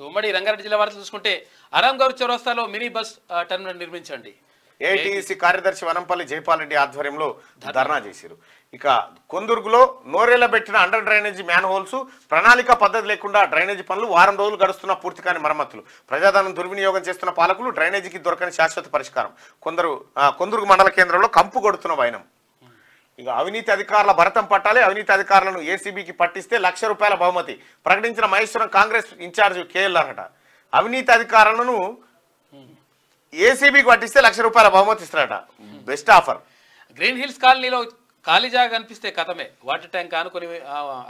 ఉమ్మడి రంగారెడ్డి జిల్లా వార్తలు చూసుకుంటే అరంగౌర్ చౌరస్తాలో మినీ బస్ టెర్మినల్ నిర్మించండి. ఏఐటీసీ కార్యదర్శి వనంపల్లి జైపాల్ రెడ్డి ఆధ్వర్యంలో ధర్నా చేశారు. ఇక కొందుర్గులో నోరేళ్ల పెట్టిన అండర్ డ్రైనేజీ మ్యాన్ హోల్స్, ప్రణాళిక పద్ధతి లేకుండా డ్రైనేజీ పనులు, వారం రోజులు గడుస్తున్న పూర్తి కాని మరమ్మతులు, ప్రజాధనం దుర్వినియోగం చేస్తున్న పాలకులు, డ్రైనేజీకి దొరకని శాశ్వత పరిష్కారం. కొందుర్గు మండల కేంద్రంలో కంపు కొడుతున్న వైనం. ఇక అవినీతి అధికారుల భరతం పట్టాలి. అవినీతి అధికారులను ఏసీబీకి పట్టిస్తే ₹1,00,000 బహుమతి ప్రకటించిన మహేశ్వరం కాంగ్రెస్ ఇన్ఛార్జ్ కేఎల్ఆర్ అట. అవినీతి అధికారులను ఏసీబీకి పట్టిస్తే ₹1,00,000 బహుమతి ఇస్తారట. Best offer. గ్రీన్ హిల్స్ కాలనీలో ఖాళీ జాగా కనిపిస్తే కథమే. వాటర్ ట్యాంక్ ఆనుకొని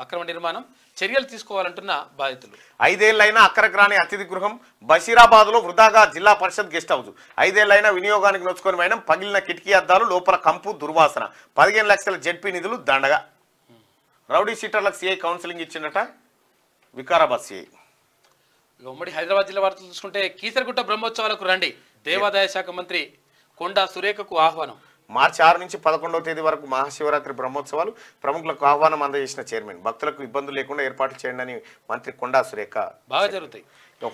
అక్రమ నిర్మాణం, చర్యలు తీసుకోవాలంటున్న బాధితులు. 5 ఏళ్లైనా అక్కరగ్రాని అతిథి గృహం. బషీరాబాద్ లో వృధాగా జిల్లా పరిషత్ గెస్ట్ హౌస్. 5 ఏళ్లైనా వినియోగానికి నోచుకొని పోయినాం. పగిలిన కిటికీ అద్దాలు, లోపల కంపు, దుర్వాసన. 15 లక్షల జెడ్పీ నిధులు దండగా. రౌడీ షీటర్లకు సిఐ కౌన్సిలింగ్ ఇచ్చిందట వికారాబాద్ సిఐ. ఉమ్మడి హైదరాబాద్ జిల్లా వార్తలు చూసుకుంటే కీసరగుట్ట బ్రహ్మోత్సవాలకు రండి. దేవాదాయ శాఖ మంత్రి కొండా సురేఖకు ఆహ్వానం. మార్చి 6 నుంచి 11వ తేదీ వరకు మహాశివరాత్రి బ్రహ్మోత్సవాలు. ప్రముఖులకు ఆహ్వానం అందజేసిన చైర్మన్. భక్తులకు ఇబ్బందులు లేకుండా ఏర్పాటు చేయండి అని మంత్రి కొండా సురేఖ. బాగా జరుగుతాయి.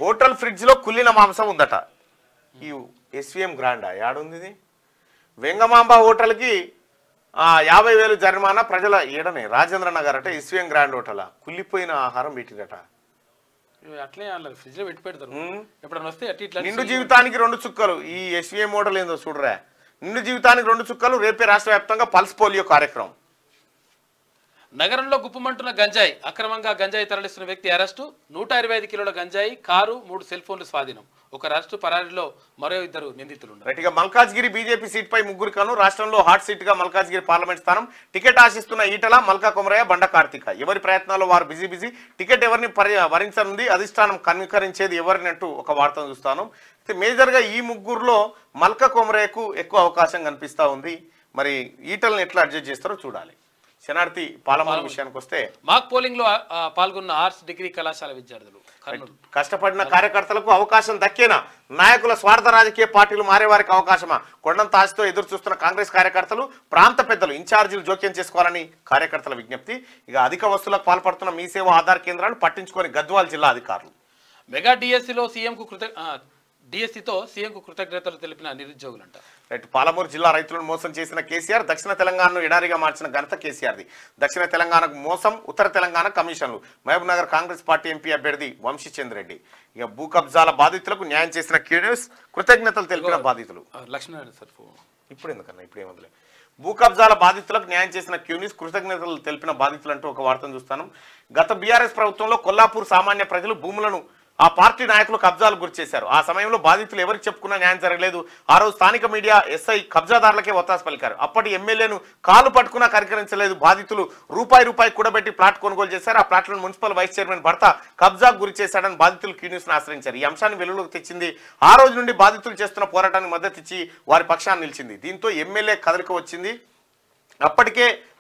హోటల్ ఫ్రిడ్జ్ లో కుళ్ళిన మాంసం ఉందట. ఈ ఎస్విఎం గ్రాండా యాడుంది ఇది? వెంగమాంబ హోటల్కి 50,000 జరిమానా. ప్రజల ఏడనే రాజేంద్ర నగర్ అట. ఎస్విఎం గ్రాండ్ హోటల్ కుళ్ళిపోయిన ఆహారం పెట్టిరట. అట్లే ఫ్రిడ్జ్ లో పెట్టి పెడతారు. ఎప్పుడన్నా వస్తే అట్లా నిండు జీవితానికి 2 చుక్కలు. ఈ ఎస్విఎం హోటల్ ఏందో చూడరా. నిండు జీవితానికి 2 చుక్కలు. రేపే రాష్ట్ర వ్యాప్తంగా పల్స్ పోలియో కార్యక్రమం. నగరంలో గుప్పమంటున్న గంజాయి. అక్రమంగా గంజాయి తరలిస్తున్న వ్యక్తి అరెస్టు. 125 కిలోల గంజాయి, కారు, 3 సెల్ ఫోన్లు స్వాధీనం. ఒక అరెస్టు, పరారీలో మరో 2 నిందితులు. రైట్గా మల్కాజ్గిరి బీజేపీ సీట్పై 3 కను. రాష్ట్రంలో హాట్ సీట్గా మల్కాజ్గిరి పార్లమెంట్ స్థానం. టికెట్ ఆశిస్తున్న ఈటల, మల్కా కొమరయ్య, బండ కార్తిక. ఎవరి ప్రయత్నాల్లో వారు బిజీ. టికెట్ ఎవరిని వరించనుంది, అధిష్టానం కనికరించేది ఎవరిని అంటూ ఒక వార్తను చూస్తాను. మేజర్గా ఈ 3లో మల్కా కొమరయ్యకు ఎక్కువ అవకాశం కనిపిస్తూ ఉంది. మరి ఈటలను ఎట్లా అడ్జస్ట్ చేస్తారో చూడాలి. శనార్థి పాలమూరు విషయానికి వస్తే మాక్ పోలింగ్ లో పాల్గొన్న ఆర్ట్స్ డిగ్రీ కళాశాల విద్యార్థులు. కష్టపడిన కార్యకర్తలకు అవకాశం దక్కేనా? నాయకుల స్వార్థ రాజకీయ పార్టీలు మారేవారికి అవకాశమా? కొండంత ఆశతో ఎదురు చూస్తున్న కాంగ్రెస్ కార్యకర్తలు, ప్రాంత పెద్దలు, ఇన్ఛార్జీలు జోక్యం చేసుకోవాలని కార్యకర్తల విజ్ఞప్తి. ఇక అధిక వస్తువులకు పాల్పడుతున్న మీ సేవ ఆధార్ కేంద్రాలు పట్టించుకొని గద్వాల్ జిల్లా అధికారులు. మెగా డిఎస్సితో సీఎంకు కృతజ్ఞతలు తెలిపిన నిరుద్యోగులంట. రైట్. పాలమూరు జిల్లా రైతులను మోసం చేసిన కేసీఆర్. దక్షిణ తెలంగాణను ఎడారిగా మార్చిన ఘనత కేసీఆర్ది. దక్షిణ తెలంగాణకు మోసం, ఉత్తర తెలంగాణ కమిషన్లు. మహబూబ్ నగర్ కాంగ్రెస్ పార్టీ ఎంపీ అభ్యర్థి వంశీచంద్ర రెడ్డి. ఇక భూ కబ్జాల బాధితులకు న్యాయం చేసిన క్యూరియస్, కృతజ్ఞతలు తెలిపిన బాధితులు. లక్ష్మీనారాయణ సార్ ఇప్పుడు ఎందుకన్నా ఇప్పుడు ఏమొద్దులే. భూ కబ్జాల బాధితులకు న్యాయం చేసిన క్యూనిస్ కృతజ్ఞతలు తెలిపిన బాధితులు అంటూ ఒక వార్తను చూస్తాను. గత బీఆర్ఎస్ ప్రభుత్వంలో కొల్లాపూర్ సామాన్య ప్రజలు భూములను ఆ పార్టీ నాయకులు కబ్జాలు గురి చేశారు. ఆ సమయంలో బాధితులు ఎవరికి చెప్పుకున్నా న్యాయం జరగలేదు. ఆ రోజు స్థానిక మీడియా ఎస్ఐ కబ్జాదారులకే ఒత్తాసు పలికారు. అప్పటి ఎమ్మెల్యేను కాలు పట్టుకున్నా కరికరించలేదు. బాధితులు రూపాయి కూడబెట్టి ప్లాట్ కొనుగోలు చేశారు. ఆ ప్లాట్లను మున్సిపల్ వైస్ చైర్మన్ భర్త కబ్జాకు గురి చేశాడని బాధితులు క్యూన్యూస్ను ఆశ్రయించారు. ఈ అంశాన్ని వెలుగులోకి తెచ్చింది. ఆ రోజు నుండి బాధితులు చేస్తున్న పోరాటానికి మద్దతు ఇచ్చి వారి పక్షాన్ని నిలిచింది. దీంతో ఎమ్మెల్యే కదలిక వచ్చింది.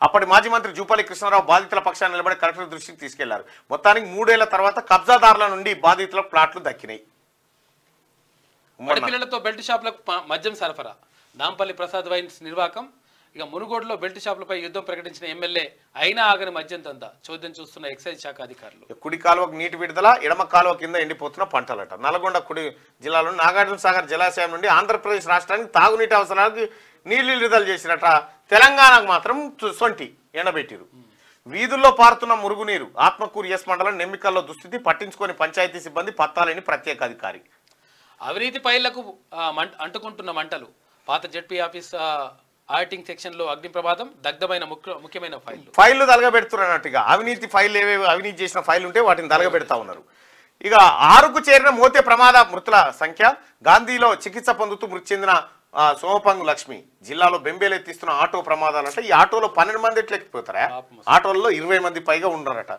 అప్పటి మాజీ మంత్రి జూపల్లి కృష్ణారావు బాధితుల పక్షాన్ని నిలబడి కలెక్టర్ దృష్టికి తీసుకెళ్లారు. మొత్తానికి 3 ఏళ్ల తర్వాత కబ్జాదారుల నుండి బాధితుల ప్లాట్లు దక్కినాయి. పిల్లలతో బెల్ట్ షాపులకు మద్యం సరఫరా. నాంపల్లి ప్రసాద్ వైన్స్ నిర్వాకం. ఇక మునుగోడులో బెల్ట్ షాపులపై యుద్ధం ప్రకటించిన ఎమ్మెల్యే అయినా ఆగని మద్యం దందా. చోద్యం చూస్తున్న ఎక్సైజ్ శాఖ అధికారులు. కుడి కాలువకు నీటి విడుదల, ఎడమ కాలువ కింద ఎండిపోతున్న పంటలట. నల్గొండ కుడి జిల్లాలో నాగార్జున సాగర్ జలాశయం నుండి ఆంధ్రప్రదేశ్ రాష్ట్రానికి తాగునీటి అవసరాలకు నీళ్లు విడుదల చేసినట. తెలంగాణకు మాత్రం సొంటి ఎండబెట్టిరు. వీధుల్లో పారుతున్న మురుగునీరు. ఆత్మకూరు ఎస్ మండలం నెమ్మికల్లో దుస్థితి. పట్టించుకొని పంచాయతీ సిబ్బంది పత్తాలేని ప్రత్యేక అధికారి. అవినీతి ఫైళ్లకు అంటుకుంటున్న మంటలు. పాత జెడ్పీ ఆఫీస్ ఆడిటింగ్ సెక్షన్ లో అగ్ని ప్రమాదం. దగ్ధమైన ముఖ్యమైన ఫైళ్లు తలగబెడుతున్నట్టుగా అవినీతి ఫైల్ ఏవేవి అవినీతి చేసిన ఫైల్ ఉంటే వాటిని తలగబెడతా ఉన్నారు. ఇక 6కు చేరిన మోతే ప్రమాద మృతుల సంఖ్య. గాంధీలో చికిత్స పొందుతూ మృతి చెందిన సోమపంగు లక్ష్మి. జిల్లాలో బెంబేలు ఎత్తిస్తున్న ఆటో ప్రమాదాలంటే ఈ ఆటోలో 12 మంది ఎట్లెక్కిపోతారా? ఆటోల్లో 20 మంది పైగా ఉన్నారట.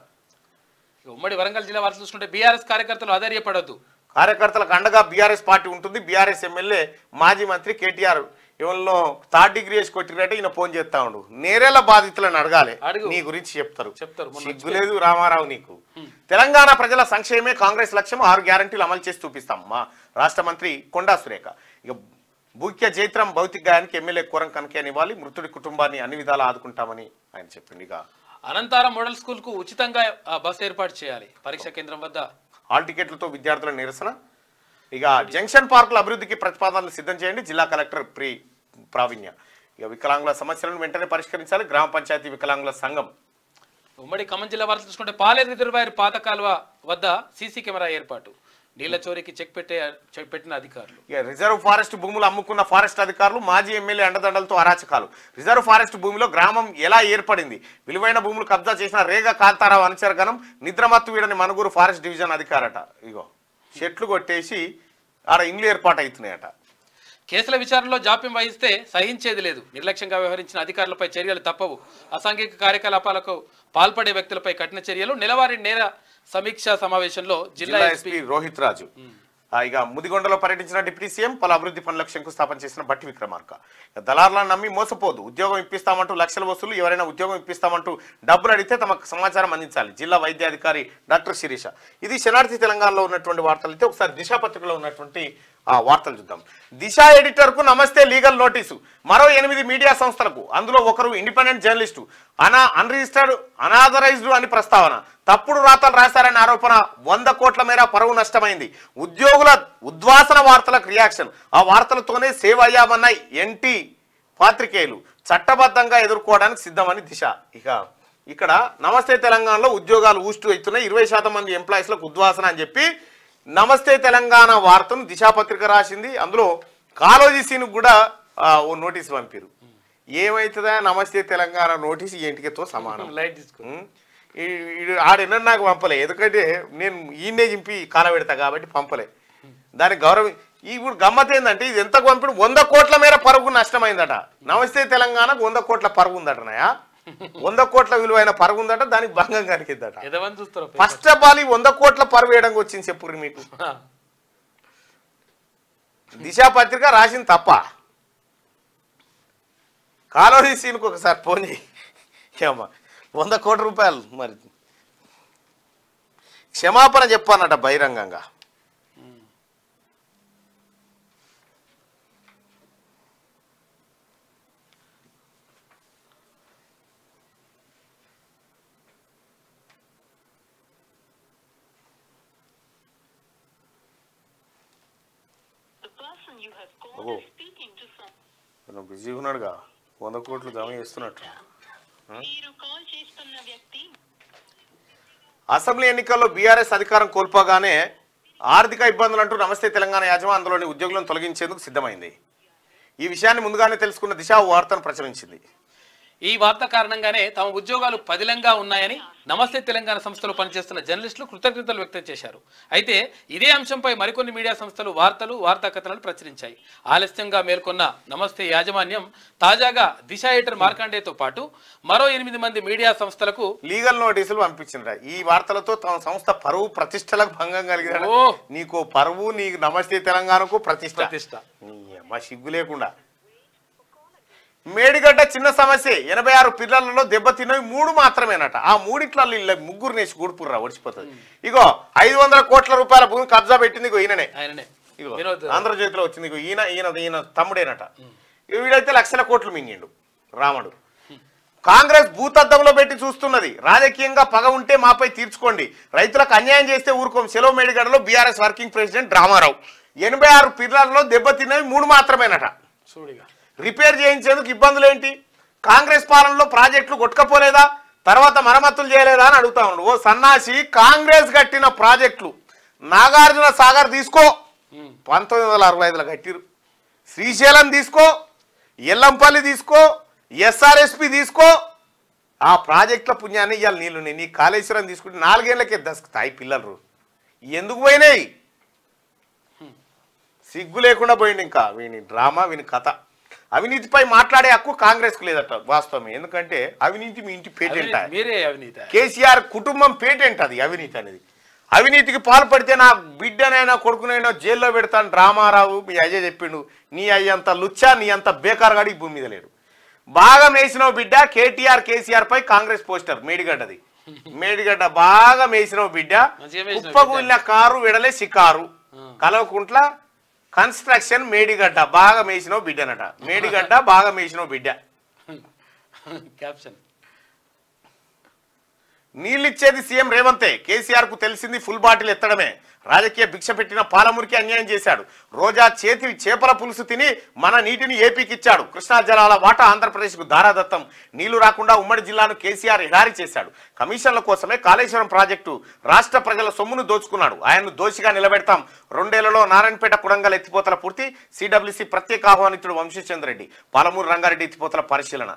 ఉమ్మడి వరంగల్ జిల్లా వార్త చూసుకుంటే బీఆర్ఎస్ కార్యకర్తలు అధైర్యపడొద్దు. కార్యకర్తలకు అండగా బీఆర్ఎస్ పార్టీ ఉంటుంది. బీఆర్ఎస్ ఎమ్మెల్యే మాజీ మంత్రి కేటీఆర్ ఎవరిలో 3rd డిగ్రీ వేసి కొట్టినట్టే ఈయన ఫోన్ చేస్తా ఉండు. నేరేళ్ల బాధితులను అడగాలి, నీ గురించి చెప్తారు. సిగ్గులేదు రామారావు నీకు. తెలంగాణ ప్రజల సంక్షేమే కాంగ్రెస్ లక్ష్యం. 6 గ్యారంటీలు అమలు చేసి చూపిస్తాం. మా రాష్ట్ర మంత్రి కొండా సురేఖ. ఇక భూక్య జైత్రం భౌతిక గాయానికి ఎమ్మెల్యే కోరం కనకేనివ్వాలి. మృతుడి కుటుంబాన్ని అన్ని విధాలా ఆదుకుంటామని ఆయన చెప్పింది. ఇక అనంతరం మోడల్ స్కూల్ కు ఉచితంగా బస్సు ఏర్పాటు చేయాలి. పరీక్ష కేంద్రం వద్ద హాల్ టికెట్లతో విద్యార్థుల నిరసన. ఇక జంక్షన్ పార్కుల అభివృద్ధికి ప్రతిపాదనలు సిద్ధం చేయండి. జిల్లా కలెక్టర్ ప్రావీణ్య. ఇక వికలాంగుల సమస్యలను వెంటనే పరిష్కరించాలి. గ్రామ పంచాయతీ వికలాంగుల సంఘం. ఉమ్మడి ఖమ్మం జిల్లా వార్త చూసుకుంటే పాలేరు రిజర్వాయర్ పాత కాలువ వద్ద సీసీ కెమెరా ఏర్పాటు. నీళ్ల చోరీకి చెక్ పెట్టిన అధికారులు. రిజర్వ్ ఫారెస్ట్ భూములు అమ్ముకున్న ఫారెస్ట్ అధికారులు. మాజీ ఎమ్మెల్యే అండదండలతో అరాచకాలు. రిజర్వ్ ఫారెస్ట్ భూమిలో గ్రామం ఎలా ఏర్పడింది? విలువైన భూములు కబ్జా చేసిన రేగ కాంతారావు అనుచరగణం. నిద్రమత్తు వీడని మనుగురు ఫారెస్ట్ డివిజన్ అధికారట. ఇగో చెట్లు కొట్టేసి ఆడ ఇండ్లు ఏర్పాటు అవుతున్నాయట. కేసుల విచారణలో జాప్యం వహిస్తే సహించేది లేదు. నిర్లక్ష్యంగా వ్యవహరించిన అధికారులపై చర్యలు తప్పవు. అసాంఘిక కార్యకలాపాలకు పాల్పడే వ్యక్తులపై కఠిన చర్యలు. నెలవారీ నేర సమీక్షా సమావేశంలో జిల్లా ఎస్పీ రోహిత్ రాజు. ఇక ముదిగొండలో పర్యటించిన డిప్యూటీ సీఎం. పలు అభివృద్ధి పనులకు శంకుస్థాపన చేసిన బట్టి విక్రమార్క. దళారులను నమ్మి మోసపోదు. ఉద్యోగం ఇప్పిస్తామంటూ లక్షల వసూలు. ఎవరైనా ఉద్యోగం ఇప్పిస్తామంటూ డబ్బులు అడిగితే తమకు సమాచారం అందించాలి. జిల్లా వైద్యాధికారి డాక్టర్ శిరీష. ఇది శనార్థి తెలంగాణలో ఉన్నటువంటి వార్తలు. అయితే ఒకసారి దిశ పత్రికలో ఉన్నటువంటి వార్తలు చూద్దాం. దిశ ఎడిటర్ కు నమస్తే లీగల్ నోటీసు. మరో 8 మీడియా సంస్థలకు. అందులో ఒకరు ఇండిపెండెంట్ జర్నలిస్టు. అన్రిజిస్టర్డ్ అనాథరైజ్డ్ అని ప్రస్తావన. తప్పుడు రాతలు రాశారనే ఆరోపణ. 100 కోట్ల మేర పరువు నష్టమైంది. ఉద్యోగుల ఉద్వాసన వార్తలకు రియాక్షన్. ఆ వార్తలతోనే సేవ్ అయ్యామన్న ఎన్టీ పాత్రికేయులు. చట్టబద్ధంగా ఎదుర్కోవడానికి సిద్ధమని దిశ. ఇక ఇక్కడ నమస్తే తెలంగాణలో ఉద్యోగాలు ఊస్టు అవుతున్నాయి. 20% మంది ఎంప్లాయీస్లకు ఉద్వాసన అని చెప్పి నమస్తే తెలంగాణ వార్తను దిశాపత్రిక రాసింది. అందులో కాలోజీ సీన్ కూడా ఓ నోటీస్ పంపారు. ఏమైతుందా నమస్తే తెలంగాణ నోటీస్ ఏంటితో సమానం. ఆడెన్న నాకు పంపలే, ఎందుకంటే నేను ఈయనే చింపి కాల పెడతా కాబట్టి పంపలే. దానికి గౌరవం. ఇప్పుడు గమ్మత్ ఏంటంటే ఇది ఎంత పంపిడు 100 కోట్ల మేర పరుగు నష్టమైందట. నమస్తే తెలంగాణకు 100 కోట్ల పరుగు ఉందటనయా. 100 కోట్ల విలువైన పరుగు ఉందట. దానికి భంగం కనికిద్దట. ఫస్ట్ ఆఫ్ ఆల్ 100 కోట్ల పరుగు వేయడానికి వచ్చింది చెప్పురు మీకు. దిశా పత్రిక రాసింది తప్ప. కాలోజీ సీన్కి ఒకసారి ఫోన్ చేయి. 100 కోట్ల రూపాయలు మరి క్షమాపణ చెప్పానట బహిరంగంగా. బిజీ ఉన్నాడుగా 100 కోట్లు జమ చేస్తున్నట్టు. అసెంబ్లీ ఎన్నికల్లో బీఆర్ఎస్ అధికారం కోల్పోగానే ఆర్థిక ఇబ్బందులు అంటూ నమస్తే తెలంగాణ యాజమాన్యం అందులోని ఉద్యోగులను తొలగించేందుకు సిద్ధమైంది. ఈ విషయాన్ని ముందుగానే తెలుసుకున్న దిశ వార్తను ప్రచురించింది. ఈ వార్త కారణంగానే తమ ఉద్యోగాలు పదిలంగా ఉన్నాయని నమస్తే తెలంగాణ సంస్థలో పనిచేస్తున్న జర్నలిస్టులు కృతజ్ఞతలు వ్యక్తం చేశారు. అయితే ఇదే అంశంపై మరికొన్ని మీడియా సంస్థలు వార్తా కథనాలు ప్రచురించాయి. ఆలస్యంగా మేల్కొన్న నమస్తే యాజమాన్యం తాజాగా దిశ ఎడిటర్ మార్కండేతో పాటు మరో 8 మంది మీడియా సంస్థలకు లీగల్ నోటీసులు పంపించిండ్రా. ఈ వార్తలతో తమ సంస్థ పరువు ప్రతిష్టలకు భంగం కలిగిన నీకు పరువు, నీకు నమస్తే తెలంగాణకు ప్రతిష్ట మా సిగ్గు లేకుండా. మేడిగడ్డ చిన్న సమస్య 86 పిల్లలలో దెబ్బతిన్నవి 3 మాత్రమేనట. ఆ 3 ముగ్గురు నేసి గూడుపుర్రా ఒడిచిపోతుంది. ఇగో 500 కోట్ల రూపాయల భూమి కబ్జా పెట్టింది ఇగో ఈయననే. ఇగో ఆంధ్రజ్యోతిలో వచ్చింది. ఇగో ఈయన తమ్ముడేనట. వీడైతే లక్షల కోట్లు మింగిండు రాముడు. కాంగ్రెస్ భూతద్దంలో పెట్టి చూస్తున్నది. రాజకీయంగా పగ ఉంటే మాపై తీర్చుకోండి, రైతులకు అన్యాయం చేస్తే ఊరుకోం. సెలవు మేడిగడ్డలో బీఆర్ఎస్ వర్కింగ్ ప్రెసిడెంట్ రామారావు. 86 పిల్లలలో దెబ్బతిన్నవి 3 మాత్రమేనట. రిపేర్ చేయించేందుకు ఇబ్బందులు ఏంటి? కాంగ్రెస్ పాలనలో ప్రాజెక్టులు కొట్టుకపోలేదా? తర్వాత మరమ్మతులు చేయలేదా అని అడుగుతా ఉన్నాడు. ఓ సన్నాసి, కాంగ్రెస్ కట్టిన ప్రాజెక్టులు నాగార్జున సాగర్ తీసుకో 1965లో కట్టిరు, శ్రీశైలం తీసుకో, ఎల్లంపల్లి తీసుకో, ఎస్ఆర్ఎస్పి తీసుకో. ఆ ప్రాజెక్టుల పుణ్యాన్ని ఇవాళ నీళ్ళున్నాయి. నీ కాళేశ్వరం తీసుకుంటే 4 ఏళ్ళకే దసుకుతాయి పిల్లలు. ఎందుకు పోయినాయి? సిగ్గు లేకుండా పోయింది. ఇంకా వీని డ్రామా, వీని కథ. అవినీతిపై మాట్లాడే హక్కు కాంగ్రెస్ కు లేదట. వాస్తవమే. ఎందుకంటే అవినీతి మీ ఇంటి పేటెంట్. కేసీఆర్ కుటుంబం పేటెంట్ అది అవినీతి అనేది. అవినీతికి పాల్పడితే నా బిడ్డనైనా కొడుకునైనా జైల్లో పెడతాను రామారావు మీ అయ్య చెప్పిండు. నీ అయ్యంత లుచ్చా, నీ అంత బేకార్గాడి భూమి మీద లేడు. బాగా మేసినవు బిడ్డ. కేటీఆర్ కేసీఆర్ పై కాంగ్రెస్ పోస్టర్ మేడిగడ్డది. మేడిగడ్డ బాగా మేసినవు బిడ్డ. కుప్పగూలిన కారు విడలే షికారు. కలవకుంట్ల కన్స్ట్రక్షన్ మేడిగడ్డ బాగా మేసినవు బిడ్డనట. మేడిగడ్డ బాగా మేసినవు బిడ్డ. క్యాప్షన్. నీళ్ళిచ్చేది సీఎం రేవంతే. కేసీఆర్ కు తెలిసింది ఫుల్ బాటిల్ ఎత్తడమే. రాజకీయ భిక్ష పెట్టిన పాలమూరికి అన్యాయం చేశాడు. రోజా చేతి చేపల పులుసు తిని మన నీటిని ఏపీకి ఇచ్చాడు. కృష్ణా జలాల వాటా ఆంధ్రప్రదేశ్కు దారాదత్తం. నీళ్లు రాకుండా ఉమ్మడి జిల్లాను కేసీఆర్ ఎడారి చేశాడు. కమిషన్ల కోసమే కాళేశ్వరం ప్రాజెక్టు రాష్ట్ర ప్రజల సొమ్మును దోచుకున్నాడు. ఆయన్ను దోషిగా నిలబెడతాం. 2 ఏళ్లలో నారాయణపేట కుడంగల్ ఎత్తిపోతల పూర్తి. సిడబ్ల్యూసీ ప్రత్యేక ఆహ్వానితుడు వంశీచంద్రెడ్డి. పాలమూరు రంగారెడ్డి ఎత్తిపోతల పరిశీలన.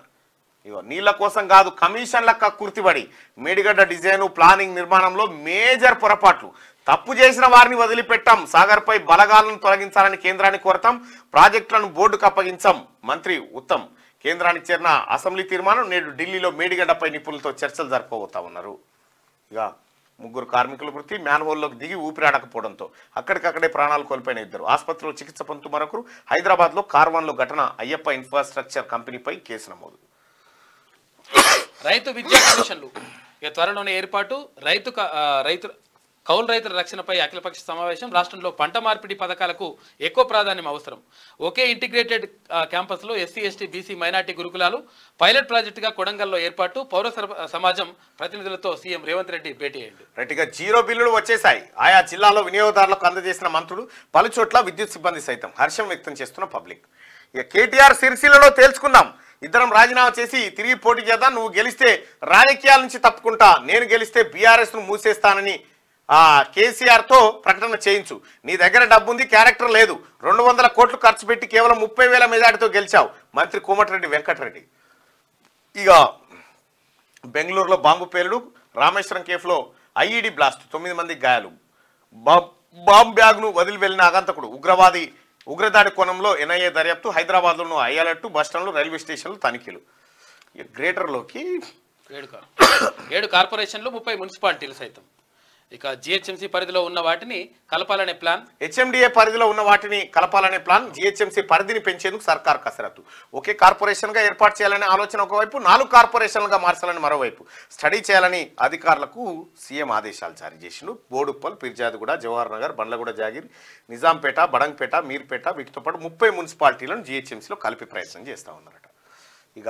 ఇగో నీళ్ల కోసం కాదు, కమిషన్ల కుర్తిబడి మేడిగడ్డ డిజైను ప్లానింగ్ నిర్మాణంలో మేజర్ పొరపాట్లు. తప్పు చేసిన వారిని వదిలిపెట్టాం. సాగర్పై బలగాలను తొలగించాలని కేంద్రాన్ని కోరతాం. ప్రాజెక్టులను బోర్డుకు అప్పగించాం. మంత్రి ఉత్తమ్. కేంద్రానికి చేరిన అసెంబ్లీ తీర్మానం. నేడు ఢిల్లీలో మేడిగడ్డపై నిపుణులతో చర్చలు జరపబోతా ఉన్నారు. ఇక 3 కార్మికుల మృతి. మ్యాన్హోల్లోకి దిగి ఊపిరాడకపోవడంతో అక్కడికక్కడే ప్రాణాలు కోల్పోయిన 2. ఆసుపత్రిలో చికిత్స పొందుతూ మరొకరు. హైదరాబాద్లో కార్వాన్లో ఘటన. అయ్యప్ప ఇన్ఫ్రాస్ట్రక్చర్ కంపెనీపై కేసు నమోదు. రైతు విద్యా కమిషన్లు ఇక త్వరలోనే ఏర్పాటు. కౌలు రైతుల రక్షణపై అఖిలపక్ష సమావేశం. రాష్ట్రంలో పంట మార్పిడి పథకాలకు ఎక్కువ ప్రాధాన్యం అవసరం. ఒకే ఇంటిగ్రేటెడ్ క్యాంపస్లో ఎస్సీ ఎస్టీ బీసీ మైనార్టీ గురుకులాలు పైలట్ ప్రాజెక్టుగా కొడంగల్లో ఏర్పాటు. పౌర సమాజం ప్రతినిధులతో సీఎం రేవంత్ రెడ్డి భేటీ అయ్యాడు. రైట్గా 0 బిల్లులు వచ్చేశాయి. ఆయా జిల్లాలో వినియోగదారులకు అందజేసిన మంత్రులు. పలుచోట్ల విద్యుత్ సిబ్బంది సైతం హర్షం వ్యక్తం చేస్తున్న పబ్లిక్. ఇక కేటీఆర్ సిరిసిల్లలో తేల్చుకుందాం. ఇద్దరం రాజీనామా చేసి తిరిగి పోటీ చేద్దాం. నువ్వు గెలిస్తే రాజకీయాల నుంచి తప్పుకుంటా, నేను గెలిస్తే బీఆర్ఎస్ ను మూసేస్తానని కేసీఆర్ తో ప్రకటన చేయించు. నీ దగ్గర డబ్బుంది, క్యారెక్టర్ లేదు. 200 కోట్లు ఖర్చు పెట్టి కేవలం 30,000 మెజార్టీతో గెలిచావు. మంత్రి కోమటిరెడ్డి వెంకటరెడ్డి. ఇక బెంగళూరులో బాంబు పేలుడు. Rameswaram కేఫ్లో IED blast. 9 మంది గాయాలు. బాంబ్ బ్యాగ్ను వదిలి వెళ్లిన ఆగంతకుడు ఉగ్రవాది. ఉగ్రదాడి కోణంలో ఎన్ఐఏ దర్యాప్తు. హైదరాబాద్లోనూ ఐఎల్ఎట్టు, బస్టాండ్లు, రైల్వే స్టేషన్లు తనిఖీలు. గ్రేటర్లోకి 7 కార్పొరేషన్లు, 30 మున్సిపాలిటీలు సైతం. ఇక జిహెచ్ఎంసీ పరిధిలో ఉన్న వాటిని కలపాలనే ప్లాన్. హెచ్ఎండిఏ పరిధిలో ఉన్న వాటిని కలపాలనే ప్లాన్. జిహెచ్ఎంసీ పరిధిని పెంచేందుకు సర్కార్ కసరత్తు. ఒకే కార్పొరేషన్ గా ఏర్పాటు చేయాలనే ఆలోచన ఒకవైపు, 4 కార్పొరేషన్లుగా మార్చాలని మరోవైపు స్టడీ చేయాలని అధికారులకు సీఎం ఆదేశాలు జారీ చేసిండు. బోడుప్పల్, పిర్జాదిగూడ, జవహర్ నగర్, బండ్లగూడ, జాగిర్, నిజాంపేట, బడంగ్పేట, మీర్పేట వీటితో పాటు 30 మున్సిపాలిటీలను జిహెచ్ఎంసీలో కలిపి ప్రయత్నం చేస్తా ఉన్నారట. ఇక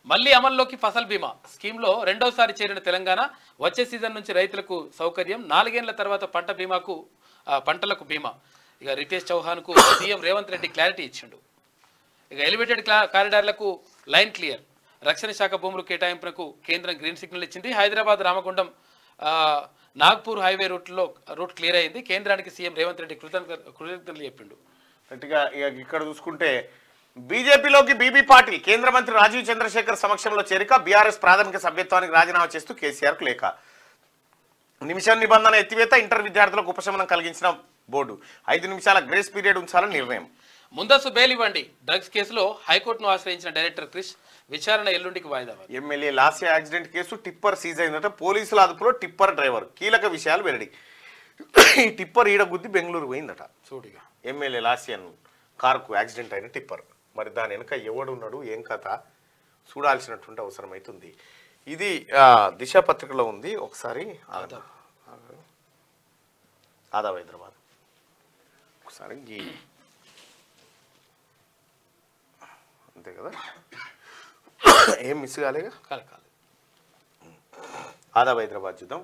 మళ్లీ అమల్లోకి ఫసల్ బీమా స్కీమ్లో 2వసారి చేరిన తెలంగాణ. వచ్చే సీజన్ నుంచి రైతులకు సౌకర్యం. 4 ఏళ్ల తర్వాత పంటలకు బీమా. ఇక రితేష్ చౌహాన్కు సీఎం రేవంత్ రెడ్డి క్లారిటీ ఇచ్చిండు. ఇక ఎలివేటెడ్ కారిడార్లకు లైన్ క్లియర్. రక్షణ శాఖ భూములు కేటాయింపునకు కేంద్రం గ్రీన్ సిగ్నల్ ఇచ్చింది. Hyderabad Ramagundam Nagpur highway route clear అయింది. కేంద్రానికి సీఎం రేవంత్ రెడ్డి కృతజ్ఞతలు చెప్పిండు. గట్టిగా ఇక్కడ చూసుకుంటే బీజేపీలోకి బీబీ పాటిల్ కేంద్ర మంత్రి రాజీవ్ చంద్రశేఖర్ సమక్షంలో చేరిక బీఆర్ఎస్ ప్రాథమిక సభ్యత్వానికి రాజీనామా చేస్తూ కేసీఆర్కు లేఖ నిమిషం నిబంధన ఎత్తివేత ఇంటర్ విద్యార్థులకు ఉపశమనం కలిగించిన బోర్డు 5 నిమిషాల గ్రేస్ పీరియడ్ ఉంచాలని నిర్ణయం ముందస్తు బెయిల్ ఇవ్వండి డ్రగ్స్ కేసులో హైకోర్టును ఆశ్రయించిన డైరెక్టర్ క్రిష్ విచారణ ఎల్లుండికి వాయిదా. MLA Lasya accident case tipper seize అయిందట పోలీసుల అదుపులో టిప్పర్ డ్రైవర్ కీలక విషయాలు వెల్లడి ఈ టిప్పర్ ఈడ గుద్ది బెంగళూరు పోయిందట చూడిగా ఎమ్మెల్యే లాస్యన్ కారుకు యాక్సిడెంట్ అయిన టిప్పర్ మరి దాని వెనుక ఎవడున్నాడు ఏం కథ చూడాల్సినటువంటి అవసరం అవుతుంది. ఇది దిశ పత్రికలో ఉంది ఒకసారి ఆదాబ్ హైదరాబాద్ ఒకసారి అంతే కదా ఏం మిస్ కాలేగా ఆదాబ్ హైదరాబాద్ చూద్దాం.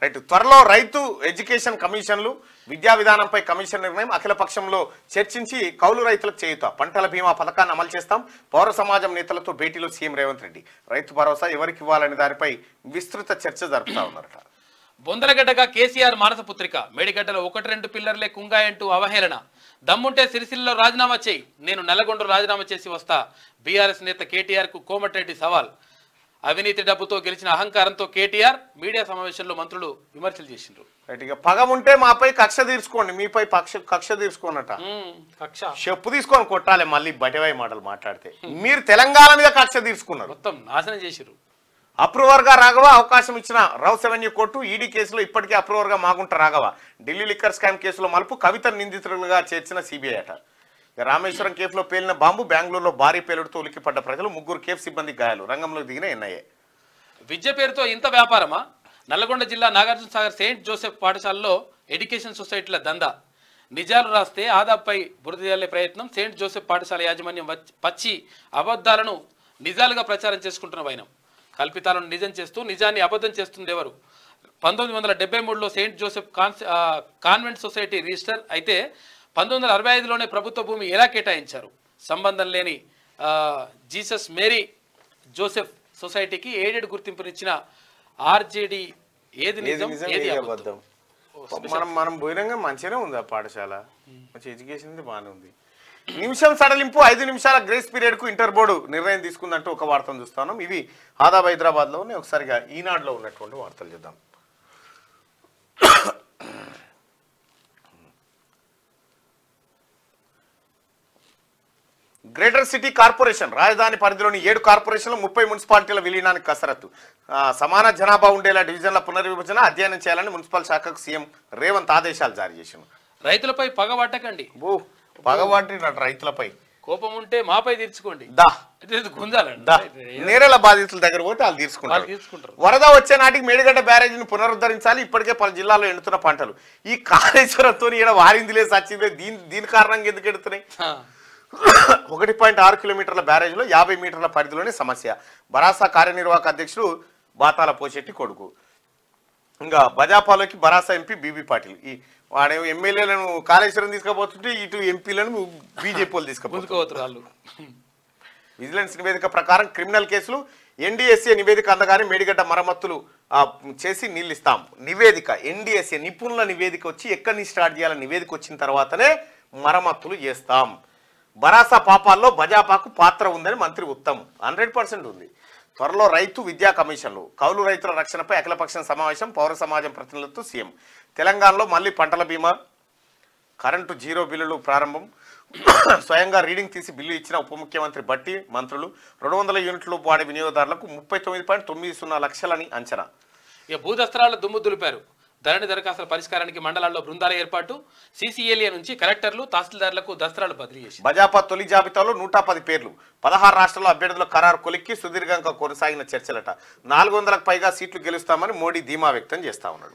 రైట్ త్వరలో రైతు ఎడ్యుకేషన్ కమిషన్లు విద్యా విధానంపై కమిషన్ నిర్ణయం అఖిల పక్షంలో చర్చించి కౌలు రైతులకు చేయుతా పంటల బీమా పథకాన్ని అమలు చేస్తాం పౌర సమాజం నేతలతో భేటీలో సీఎం రేవంత్ రెడ్డి రైతు భరోసా ఎవరికి ఇవ్వాలనే దానిపై విస్తృత చర్చ జరుపుతా ఉన్నారట. బొందలగడ్డగా కేసీఆర్ మానస పుత్రిక మేడిగడ్డలో 1-2 పిల్లర్లే కుంగాయంటూ అవహేళన దమ్ముంటే సిరిసిల్లలో రాజీనామా చేయి నేను నల్లగొండలో రాజీనామా చేసి వస్తా బీఆర్ఎస్ నేత కేటీఆర్ కు కోమటిరెడ్డి సవాల్ అవినీతి డబ్బుతో గెలిచిన అహంకారంతో కేటీఆర్ మీడియా సమావేశంలో మంత్రులు విమర్శలు చేసిండ్రు. ఇక పగ ఉంటే మాపై కక్ష తీర్చుకోండి మీపై కక్ష తీర్చుకోనట కక్ష చెప్పు తీసుకొని కొట్టాలి మళ్ళీ బటివాయి మాటలు మాట్లాడితే మీరు తెలంగాణ మీద కక్ష తీర్చుకున్నారు మొత్తం నాశనం చేసిరు. అప్రూవర్ గా రాఘవ అవకాశం ఇచ్చిన రౌస్ రెవెన్యూ కోర్టు ఈడీ కేసులో ఇప్పటికే అప్రూవర్ గా మాగుంట రాఘవ ఢిల్లీ లిక్కర్ స్కామ్ కేసులో మలుపు కవిత నిందితులుగా చేర్చిన సిబిఐ అట. రామేశ్వరం కేఫ్లో పేలిన బాంబు బెంగళూరులో భారీ పేలుడుతో ఉలిక్కిపడ్డ ప్రజలు 3 కేఫ్ సిబ్బంది గాయాలు రంగంలోకి దిగిన ఎన్ఐఏ. విద్య పేరుతో ఇంత వ్యాపారమా నల్లగొండ జిల్లా నాగార్జున సాగర్ సెయింట్ జోసెఫ్ పాఠశాలలో ఎడ్యుకేషన్ సొసైటీల దందా నిజాలు రాస్తే ఆదాబ్పై బురద జల్లే ప్రయత్నం సెయింట్ జోసెఫ్ పాఠశాల యాజమాన్యం పచ్చి అబద్ధాలను నిజాలుగా ప్రచారం చేసుకుంటున్న వైనం కల్పితాలను నిజం చేస్తూ నిజాన్ని అబద్ధం చేస్తుంది ఎవరు 1973లో saint Joseph convent society register అయితే 1965లోనే ప్రభుత్వ భూమి ఎలా కేటాయించారు సంబంధం లేని జీసస్ మేరీ జోసెఫ్ సొసైటీకి ఏడెడ్ గుర్తింపునిచ్చిన ఆర్జేడి ఏది నిజం ఏది అబద్ధం. మనం పోయినాక మంచిగానే ఉంది ఆ పాఠశాల మంచి ఎడ్యుకేషన్ బాగానే ఉంది. నిమిషం సడలింపు 5 నిమిషాల గ్రేస్ పీరియడ్ కు ఇంటర్ బోర్డు నిర్ణయం తీసుకుందంటూ ఒక వార్తను చూస్తున్నాం. ఇవి ఆదాబ్ హైదరాబాద్ లో ఒకసారిగా ఈనాడులో ఉన్నటువంటి వార్తలు చూద్దాం. గ్రేటర్ సిటీ కార్పొరేషన్ రాజధాని పరిధిలోని 7 కార్పొరేషన్లు 30 మున్సిపాలిటీల విలీనానికి కసరత్తు సమాన జనాభా ఉండేలా డివిజన్ల పునర్విభజన అధ్యయనం చేయాలని మున్సిపల్ శాఖకు సీఎం రేవంత్ ఆదేశాలు జారీ చేశారు. రైతులపై పగబట్టకండి పగబట్టినట్టు రైతులపై కోపం ఉంటే మాపై తీర్చుకోండి నేరేల బాధితుల దగ్గర పోతే వాళ్ళు తీసుకుంటారు. వరద వచ్చే నాటికి మేడిగడ్డ బ్యారేజీని పునరుద్ధరించాలి ఇప్పటికే పలు జిల్లాల్లో ఎండుతున్న పంటలు ఈ కాళేశ్వరంతో ఈడ వారిందిలే సచ్చింది దీని కారణంగా ఎందుకు ఎడుతున్నాయి 1.6 కిలోమీటర్ల బ్యారేజ్లో 50 మీటర్ల పరిధిలోనే సమస్య బరాసా కార్యనిర్వాహక అధ్యక్షుడు బాతాల పోషెట్టి కొడుకు ఇంకా బజాపాలోకి బరాసా ఎంపీ బీబీ పాటిల్ ఈ వాడే ఎమ్మెల్యేలను కాళేశ్వరం తీసుకుపోతుంటే ఇటు ఎంపీలను బీజేపీ వాళ్ళు తీసుకుపోతున్నారు. విజిలెన్స్ నివేదిక ప్రకారం క్రిమినల్ కేసులు ఎన్డీఎస్ఏ నివేదిక అందగానే మేడిగడ్డ మరమ్మతులు చేసి నిలిస్తాం. నివేదిక ఎన్డీఎస్ఏ నిపుణుల నివేదిక వచ్చి ఎక్కడి నుంచి స్టార్ట్ చేయాలని నివేదిక వచ్చిన తర్వాతనే మరమ్మతులు చేస్తాం. బరాసా పాపాల్లో బజాపాకు పాత్ర ఉందని మంత్రి ఉత్తమ్ 100% ఉంది. త్వరలో రైతు విద్యా కమిషన్లు కౌలు రైతుల రక్షణపై అఖిలపక్షం సమావేశం పౌర సమాజం ప్రతినిధులతో సీఎం తెలంగాణలో మళ్ళీ పంటల బీమా కరెంటు 0 బిల్లులు ప్రారంభం స్వయంగా రీడింగ్ తీసి బిల్లు ఇచ్చిన ఉప ముఖ్యమంత్రి బట్టి మంత్రులు 200 యూనిట్లు వాడే వినియోగదారులకు 39.90 లక్షలని అంచనా. ఇక భూదస్త్రాల దుమ్ము దులిపారు ధరణి దరఖాస్తుల పరిష్కారానికి మండలాల్లో బృందాల ఏర్పాటు సీసీఎల్ఏ నుంచి కలెక్టర్లు తహసీల్దార్లకు దస్త్రాలు బదిలీ చేసి బజాపా తొలి జాబితాలో 110 పేర్లు 16 రాష్ట్రాల అభ్యర్థుల ఖరారు కొలిక్కి సుదీర్ఘంగా కొనసాగిన చర్చలట 400లకు పైగా సీట్లు గెలుస్తామని మోడీ ధీమా వ్యక్తం చేస్తా ఉన్నాడు.